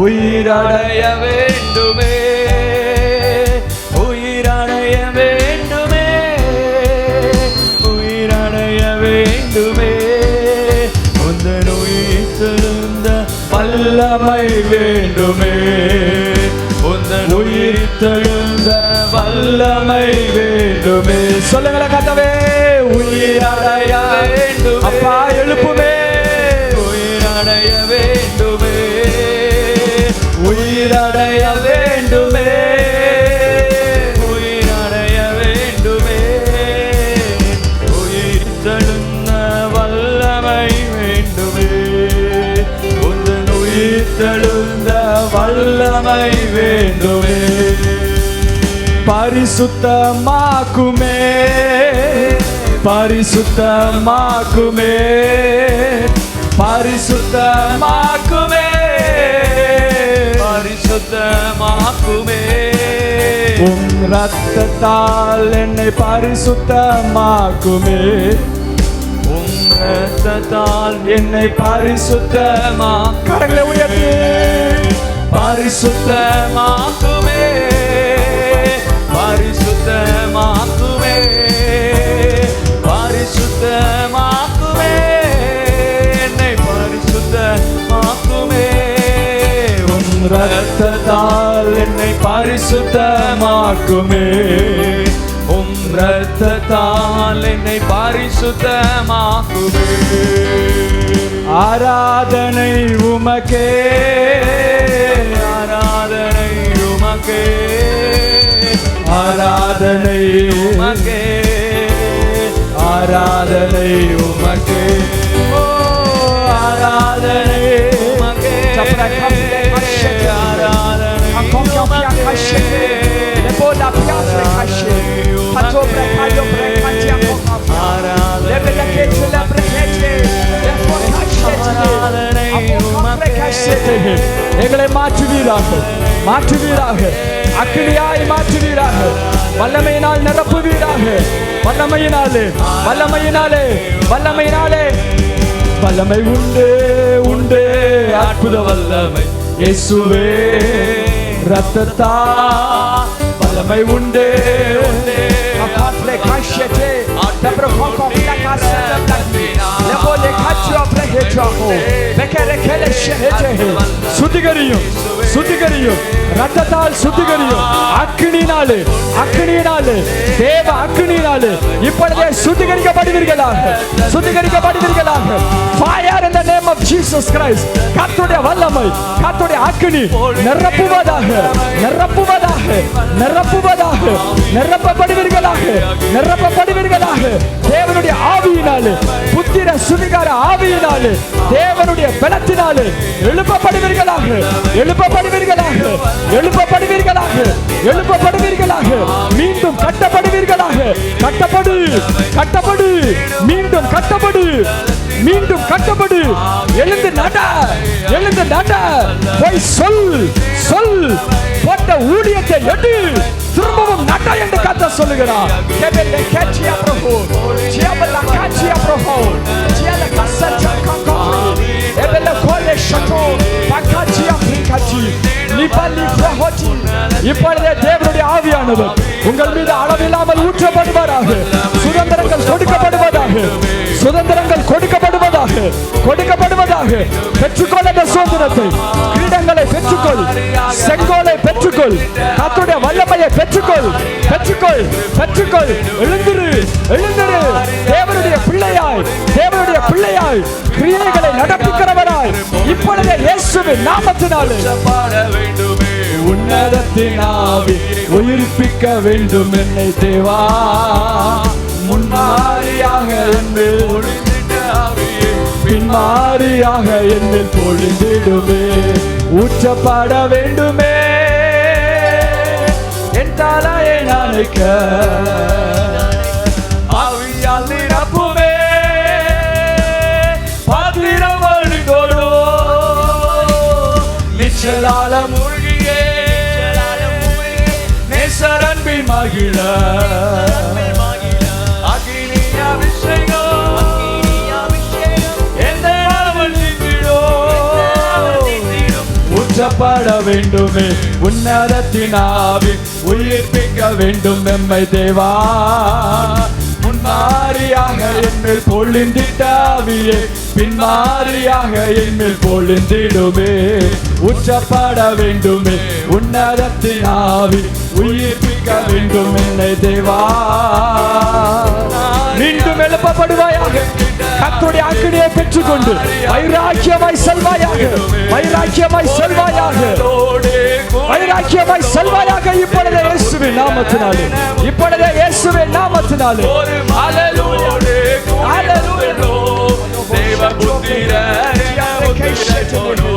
உயிரடைய வேண்டுமே, உயிரடைய வேண்டுமே, உயிரடைய வேண்டுமே, உந்தன் உயிர் தெழுந்த வல்லமை வேண்டுமே, உந்தன் உயிர் தெழுந்த வல்லமை வேண்டுமே. சொல்லுங்களேன் கர்த்தாவே, உயிரடைய வேண்டும் அப்பா, எழுப்புமே, உயிரடைய வேண்டுமே, உயிரடைய வேண்டுமே, உயிரடைய வேண்டுமே, உயிர் தெழுந்த வல்லமை வேண்டுமே, உந்தன் உயிர் தெழுந்த வல்லமை வேண்டுமே. பரிசுத்தமாக்குமே, பரிசுத்தமாக்குமே, பரிசுத்தமாக்குமே, பரிசுத்தமாக்குமே, உம் இரத்தத்தால் என்னை பரிசுத்தமாக்குமே, உம் இரத்தத்தால் என்னை பரிசுத்தமா. கரங்களை உயர்த்தி பரிசுத்தமாக்குமே, பரிசுத்தமாக்குமே, பரிசுத்தமாக்குமே, என்னை பரிசுத்தமாக்குமே, உம் இரத்தத்தால் என்னை பரிசுத்தமாக்குமே, உம் இரத்தத்தால் என்னை பரிசுத்தமாக்குமே. ஆராதனை உமக்கே, ஆராதனை உமக்கே, ஆராதனை உமக்கே, ஆராதனை உமக்கே, ஓ ஆராதனை உமக்கே, ஆராதனை எங்களை மாற்றுவீராக, மாற்றுவீராக, அக்கினியாய் மாற்றுவீராக, வல்லமையினால் நிரப்புவீராக, வல்லமையினாலே, வல்லமையினாலே, வல்லமையினாலே. வல்லமை உண்டு, உண்டு, அற்புத வல்லமை இயேசுவே, இரத்தத்தா வல்லமை உண்டு, உண்டு. சுத்திகரியும், சுத்திகரியும், ரத்தத்தால் சுத்திகரியும், அக்கினினாலே, அக்கினியினாலே, தேவ அக்கினியினாலே இப்பொழுதே சுத்திகரிக்கப்படுவீர்களாக, சுத்திகரிக்கப்படுவீர்களாக. Fire in the name of Jesus Christ. கர்த்தருடைய வல்லமை, கர்த்தருடைய அக்கினி நிரப்புவதாக, நிரப்புவதாக, நிரப்புவதாக, நிரப்பப்படுவீர்களாக, நிரப்பப்படுவீர்களாக. தேவனுடைய ஆவியினாலே, புத்திர சுவிகார ஆவியினாலே, தேவனுடைய பலத்தினாலே எழுப்பப்படுவீர்களாக, எழுப்பப்படுவீர்களாக, எழுப்பப்படுவீர்களாக, எழுப்பப்படுவீர்களாக. மீண்டும் கட்டப்படுவீர்களாக, கட்டப்படு, கட்டப்படு, மீண்டும் கட்டப்படு, மீண்டும் கட்டப்படு. எழுந்து நட, எழுந்து நட, போய் சொல், சொல், போட்ட ஊழியத்தை எடு, திரும்பவும் நட, சொல்லுகிறார். கெபெல்லே கேச்சியா பிரபு ஜியபலா காச்சியா பிரபு ஜியல கசச்சா கங்கோரி எபெல்லே கோலே ஷட்டோ பக்காச்சியா பிரிகாச்சி லிபலி பிரஹோச்சி. இப்பொழுதே தேவனுடைய ஆவியானவர் உங்கள் மீது அளவில்லாமல் ஊற்றப்படுவாராக. சுதந்திரங்கள் கொடுக்கப்படுவதாக, சுதந்திரங்கள் கொடுக்கப்படுவதாக, கொடுக்கப்படுவதாக. பெற்றுக்கொள்ள சுதந்திரத்தை, கிரீடங்களை பெற்றுக்கொள், செங்கோலை பெற்றுக்கொள், கர்த்தருடைய வல்லமையை பெற்றுக்கொள், பெற்றுக்கொள், பெற்றுக்கொள். எழுந்திரு, எழுந்திரு. தேவனுடைய பிள்ளையாய், தேவனுடைய பிள்ளையாய் கிரியைகளை நடப்பிக்கிறவராய் இப்பொழுதே இயேசுவின் நாமத்தினாலே உன்னதத்தின் ஆவி உயிர்ப்பிக்க வேண்டும் என்னை தேவா. முன்மாரியாக என்னில் பின்மாரியாக என்னில் பொழிந்திடுமே. ஊற்றப்பட வேண்டுமே என் தலையை நனைக்க ஆவியால் நிரப்புமே. பாத்திரம் வழிந்தோடோ நிச்சலால மூழ்கியே நேசரன்பின் மகிழ அகினி அபிஷேகம் எந்த ஊற்றப்பட வேண்டுமே. உன்னதத்தின் ஆவி உயிர்ப்பிக்க வேண்டும் எம்மை தேவா. முன்மாரியாக என்னில் பொழிந்திட்ட ஆவியே பின்மாரியாக என்னில் பொழிந்திடுமே. ஊற்றப்பட வேண்டுமே உன்னதத்தின் ஆவி உயிர்ப்பிக்க வேண்டும் என்னை தேவா. மீண்டும் எழுப்பப்படுவாயாக. கர்த்தருடைய அக்கினியை பெற்றுக்கொண்டு வைராக்கியமாய் செல்வாயாக, வைராக்கியமாய் செல்வாயாக, வைராக்கியமாய் செல்வாயாக. இப்பொழுதே இயேசுவின் நாமத்தினாலே, இப்பொழுதே இயேசுவின் நாமத்தினாலே. ஹல்லேலூயா, ஹல்லேலூயா. தேவபுத்திரே யாவதேனோ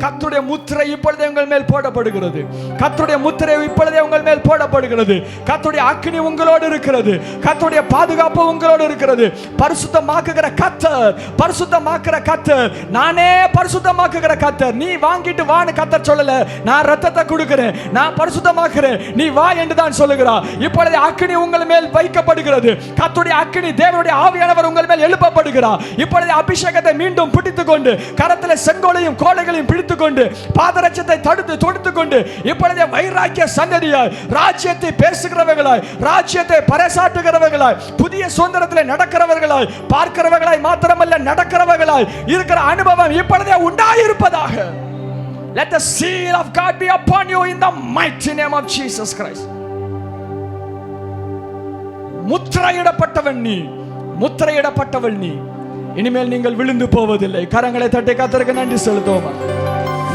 கர்த்தருடைய முத்திரை இப்பொழுதே உங்கள் மேல் போடப்படுகிறது. கர்த்தருடைய முத்திரை இப்பொழுதே உங்கள் மேல் போடப்படுகிறது. கர்த்தருடைய அக்கினி உங்களோடு இருக்கிறது. கர்த்தருடைய பாதுகாப்பு உங்களோடு இருக்கிறது. பரிசுத்தமாக்குகிற கர்த்தர், பரிசுத்தமாக்குற கர்த்தர், நானே பரிசுத்தமாக்குகிற கர்த்தர். நீ வாங்கிட்டு வான்னு கர்த்தர் சொல்லல. நான் ரத்தத்தை கொடுக்கிறேன், நான் பரிசுத்தமாக்குறேன், நீ வா என்று தான் சொல்லுகிறார். இப்பொழுது அக்கினி உங்கள் மேல் வைக்கப்படுகிறது. கர்த்தருடைய அக்கினி, தேவனுடைய ஆவியானவர் உங்கள் மேல் எழுப்பப்படுகிறார். இப்பொழுது அபிஷேகத்தை மீண்டும் பிடித்துக் கொண்டு, கரத்தில் செங்கோலையும் கோலைகளையும் பிடித்துக் கொண்டு, பாதரட்சத்தை தடுத்து தொடுத்துக் கொண்டு, இப்பொழுது வைராக்கிய சந்ததியாய், ராஜ்யத்தை பேசுகிறவர்களாய், ராஜ்யத்தை பறைசாற்றுகிறவர்களாய், புதிய சுதந்திரத்தில் நடக்கிறவர்களாய், பார்க்கிறவர்களாய் மாத்திரமல்ல நடக்கிறவர்களாய் இருக்கிற அனுபவம் இப்பொழுதே உண்டாயிருப்பதாக. Let the seal of God be upon you in the mighty name of Jesus Christ. முத்திரையிடப்பட்டவன் நீ, முத்திரையிடப்பட்டவள் நீ. இனிமேல் நீங்கள் விழுந்து போவதில்லை. கரங்களை தட்டி கர்த்தருக்கு நன்றி செலுத்துவோமா.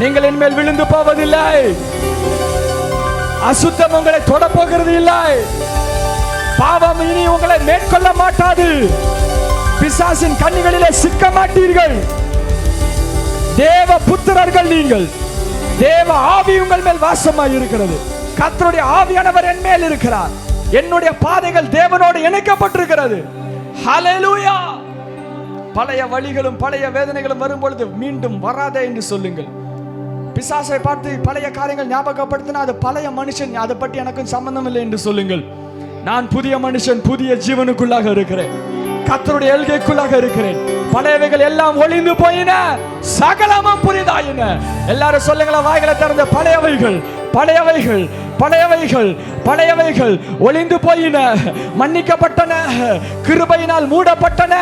நீங்கள் இனிமேல் விழுந்து போவதில்லை. அசுத்தம் உங்களை தொட போகிறது இல்லை. பாவம் இனி உங்களை மேற்கொள்ள மாட்டாது. பிசாசின் கண்ணிகளிலே சிக்க மாட்டீர்கள். தேவ புத்திரர்கள் நீங்கள். தேவ ஆவி உங்கள் மேல் வாசமாய் இருக்கிறது. கர்த்தருடைய ஆவியானவர் என் மேல் இருக்கிறார். என்னுடைய பாதைகள் தேவனோடு இணைக்கப்பட்டிருக்கிறது. ஹல்லேலூயா. பழைய வழிகளும் பழைய வேதனைகளும் வரும்பொழுது மீண்டும் வராதே என்று சொல்லுங்கள். பிசாசை பார்த்து பழைய காரியங்கள் ஞாபகப்படுத்தினா அது பழைய மனுஷன், அதை பற்றி எனக்கும் சம்பந்தம் இல்லை என்று சொல்லுங்கள். நான் புதிய மனுஷன், புதிய ஜீவனுக்குள்ளாக இருக்கிறேன், கர்த்தருடைய எல்கைக்குள்ளாக இருக்கிறேன். பழையவைகள் எல்லாம் ஒளிந்து போயின, சகலமும் புதிதாயின. எல்லாரும் சொல்லுங்களா, வாய்களை திறந்த பழையவைகள், பழையவைகள், பழையவைகள் ஒளிந்து போயின, மன்னிக்கப்பட்டன, கிருபையினால் மூடப்பட்டன.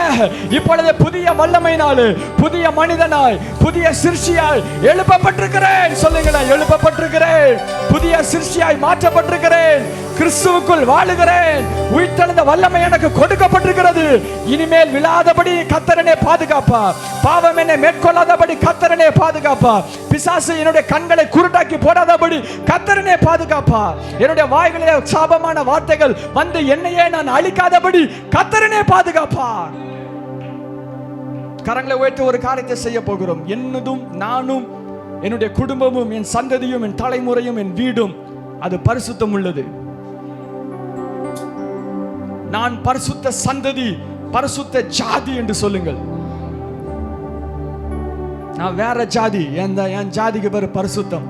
இப்பொழுது புதிய வல்லமையினால், புதிய மனிதனாய், புதிய சிருஷ்டியாய் எழுப்பப்பட்டிருக்கிறேன். சொல்லுங்களேன், எழுப்பப்பட்டிருக்கிறேன், புதிய சிருஷ்டியாய் மாற்றப்பட்டிருக்கிறேன், கிறிஸ்துவுக்குள் வாழுகிறேன், உயிர்த்தெழுந்த வல்லமை எனக்கு கொடுக்கப்பட்டிருக்கிறது. இனிமேல் விழாதபடி கர்த்தரனே பாதுகாப்பா, பாவம் என்னை மேற்கொள்ளாதபடி கர்த்தரனே பாதுகாப்பா, பிசாசு என்னுடைய கண்களை குருட்டாக்கி போடாதபடி கர்த்தரனே பாதுகாப்பா, என்னுடைய வாய்களிலே சாபமான வார்த்தைகள் வந்து என்னையே நான் அழிக்காதபடி கர்த்தரனே பாதுகாப்பா. கரங்களை உயர்த்தி ஒரு காரியத்தை செய்ய போகிறோம். என்னதும் நானும், என்னுடைய குடும்பமும், என் சந்ததியும், என் தலைமுறையும், என் வீடும் அது பரிசுத்தம் உள்ளது. நான் பரிசுத்த சந்ததி, பரிசுத்த ஜாதி என்று சொல்லுங்கள். நான் வேற ஜாதி, என் ஜாதிக்கு பேரு பரிசுத்தம்.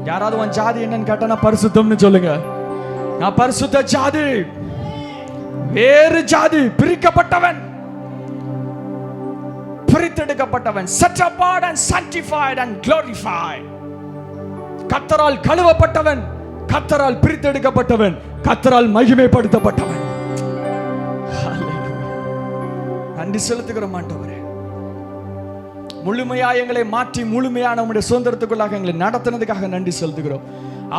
யாராவது உன் ஜாதி என்னன்னு கேட்டா பரிசுத்தம்னு சொல்லுங்க. நான் பரிசுத்த ஜாதி, வேறு ஜாதி, பிரிக்கப்பட்டவன், பிரித்தெடுக்கப்பட்டவன், set apart and sanctified and glorified. கர்த்தரால் கழுவப்பட்டவன், கர்த்தரால் பிரித்தெடுக்கப்பட்டவன், கர்த்தரால் மகிமைப்படுத்தப்பட்டவன். நன்றி செலுத்துகிறோம் ஆண்டவரே. முழுமையா எங்களை மாற்றி முழுமையான உம்முடைய சுதந்திரத்துக்குள்ளாக எங்களை நடத்தினதுக்காக நன்றி செலுத்துகிறோம்.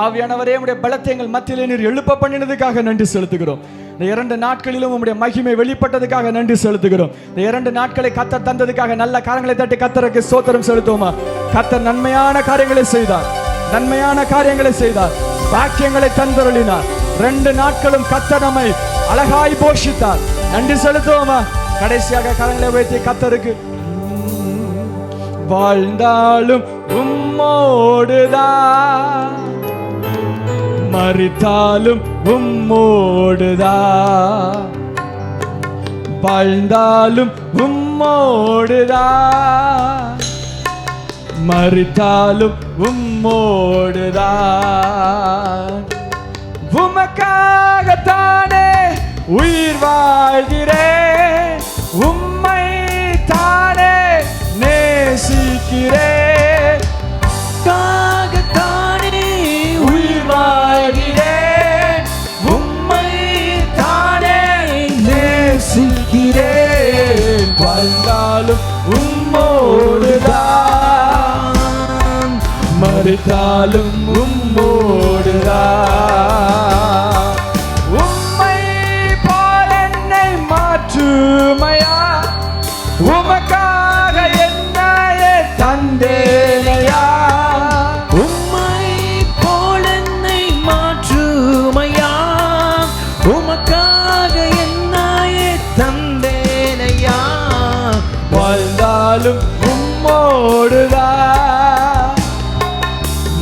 ஆவியானவரே, உம்முடைய பலத்தை எங்கள் மத்தியிலே நீர் எழுப்ப பண்ணினதுக்காக நன்றி செலுத்துகிறோம். இந்த 2 நாட்களிலும் உம்முடைய மகிமை வெளிப்பட்டதுக்காக நன்றி செலுத்துகிறோம். இந்த 2 நாட்களை கர்த்தர் தந்ததுக்காக நல்ல காரியங்களை தட்டி கர்த்தருக்கு ஸ்தோத்திரம் செலுத்துவோமா? கர்த்தர் நன்மையான காரியங்களை செய்தார், நன்மையான காரியங்களை செய்தார், வாக்கியங்களை தந்தருளினார். 2 நாட்களும் கர்த்தர் நம்மை அழகாய் போஷித்தார். நன்றி செலுத்துவோமா? கடைசியாக கரங்களை வைத்து கர்த்தருக்கு வாழ்ந்தாலும் உம்மோடுதான், மரித்தாலும் உம்மோடுதான், வாழ்ந்தாலும் உம்மோடுதான், மரித்தாலும் உம்மோடுதான். உமக்காகத்தானே உயிர் வாழ்கிறேன், உம்மை தானே நேசிக்கிறேன், காகத்தானே உயிர் வாழ்கிறேன், உம்மை தானே நேசிக்கிறேன், வாழ்ந்தாலும் உம்மோடுதான், மரித்தாலும் உம்மோடுதான். உம்மை போல என்னை மாற்றுமையா, உமக்காக என்னையே தந்தேனையா, உம்மை போல என்னை மாற்றுமையா, உமக்காக என்னையே தந்தேனையா, வாழ்ந்தாலும் உம்மோடுதான்,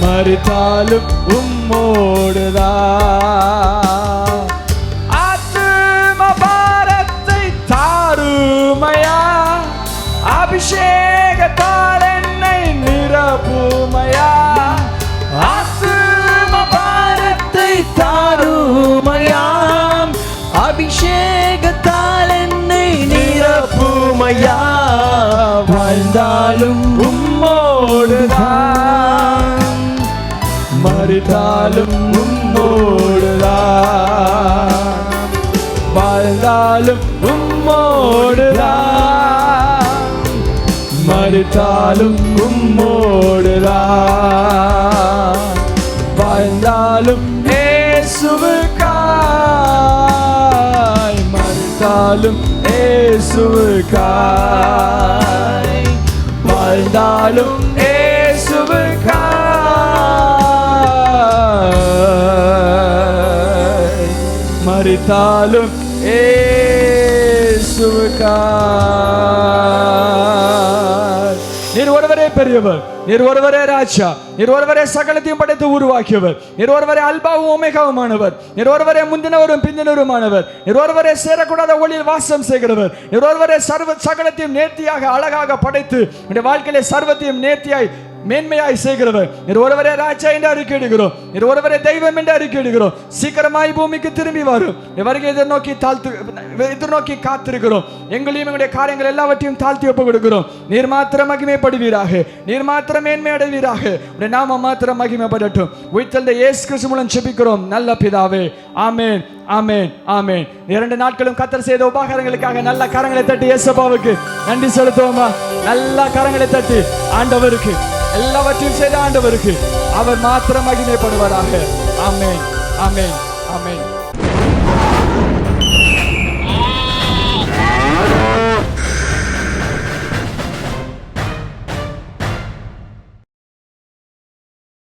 மரித்தாலும் உம்மோடுதான். ஆத்தும பாரத்தை தாருமையா, அபிஷேகத்தால் என்னை நிரப்புமையா, ஆத்தும பாரத்தை தாருமையா, அபிஷேகத்தால் என்னை நிரப்புமையா, வாழ்ந்தாலும் உம்மோடுதான், மரித்தாலும் உம்மோடுதான், வாழ்ந்தாலும் உம்மோடுதான், மரித்தாலும் உம்மோடுதான். வாழ்ந்தாலும் இயேசுவுக்காய், மரித்தாலும் இயேசுவுக்காய், வாழ்ந்தாலும் இயேசுவுக்காய், மரித்தாலும் இயேசுவுக்காய். நீர் ஒருவரே பெரியவர், நீர் ஒருவரே ராஜா, நீர் ஒருவரே சகலத்தையும் படைத்து உருவாக்கியவர், நீர் ஒருவரே அல்பாவும் ஓமேகாவுமானவர், நீர் ஒருவரே முந்தினவரும் பிந்தினவருமானவர், நீர் ஒருவரே சேரக்கூடாத ஒளியில் வாசம் செய்கிறவர், நீர் ஒருவரே சகலத்தையும் நேர்த்தியாக அழகாக படைத்து உடைய வாழ்க்கையிலே சர்வத்தையும் நேர்த்தியாய் மேன்மையாய் செய்கிறவர், நீர் ஒருவரே ராஜா என்று அறிக்கையிடுகிறோம், நீர் ஒருவரே தெய்வம் என்று அறிக்கையிடுகிறோம். சீக்கிரமாய் பூமிக்கு திரும்பி வரும் வருகை எதிர்நோக்கி காத்திருக்கிறோம். எங்களையும் எங்களுடைய காரியங்கள் எல்லாவற்றையும் தாழ்த்தி ஒப்பு கொடுக்கிறோம். நீர் மாத்திரம் மகிமைப்படுவீராக, நீர் மாத்திரம் மேன்மை அடைவீராக, உடைய நாம மாத்திரம் மகிமைப்படட்டும். உயிர்த்தெழுந்த இயேசு கிறிஸ்து மூலம் ஜெபிக்கிறோம் நல்ல பிதாவே, ஆமென், ஆமென், ஆமென். 2 நாட்களும் கர்த்தர் செய்த உபகாரங்களுக்காக நல்ல கரங்களை தட்டி இயேசுவுக்கு நன்றி செலுத்துவோமா? நல்ல கரங்களை தட்டி ஆண்டவருக்கு, எல்லாவற்றையும் செய்த ஆண்டவருக்கு அவர் மாத்திரம் மகிமைப்படுவாராக. ஆமென், ஆமென், ஆமென்.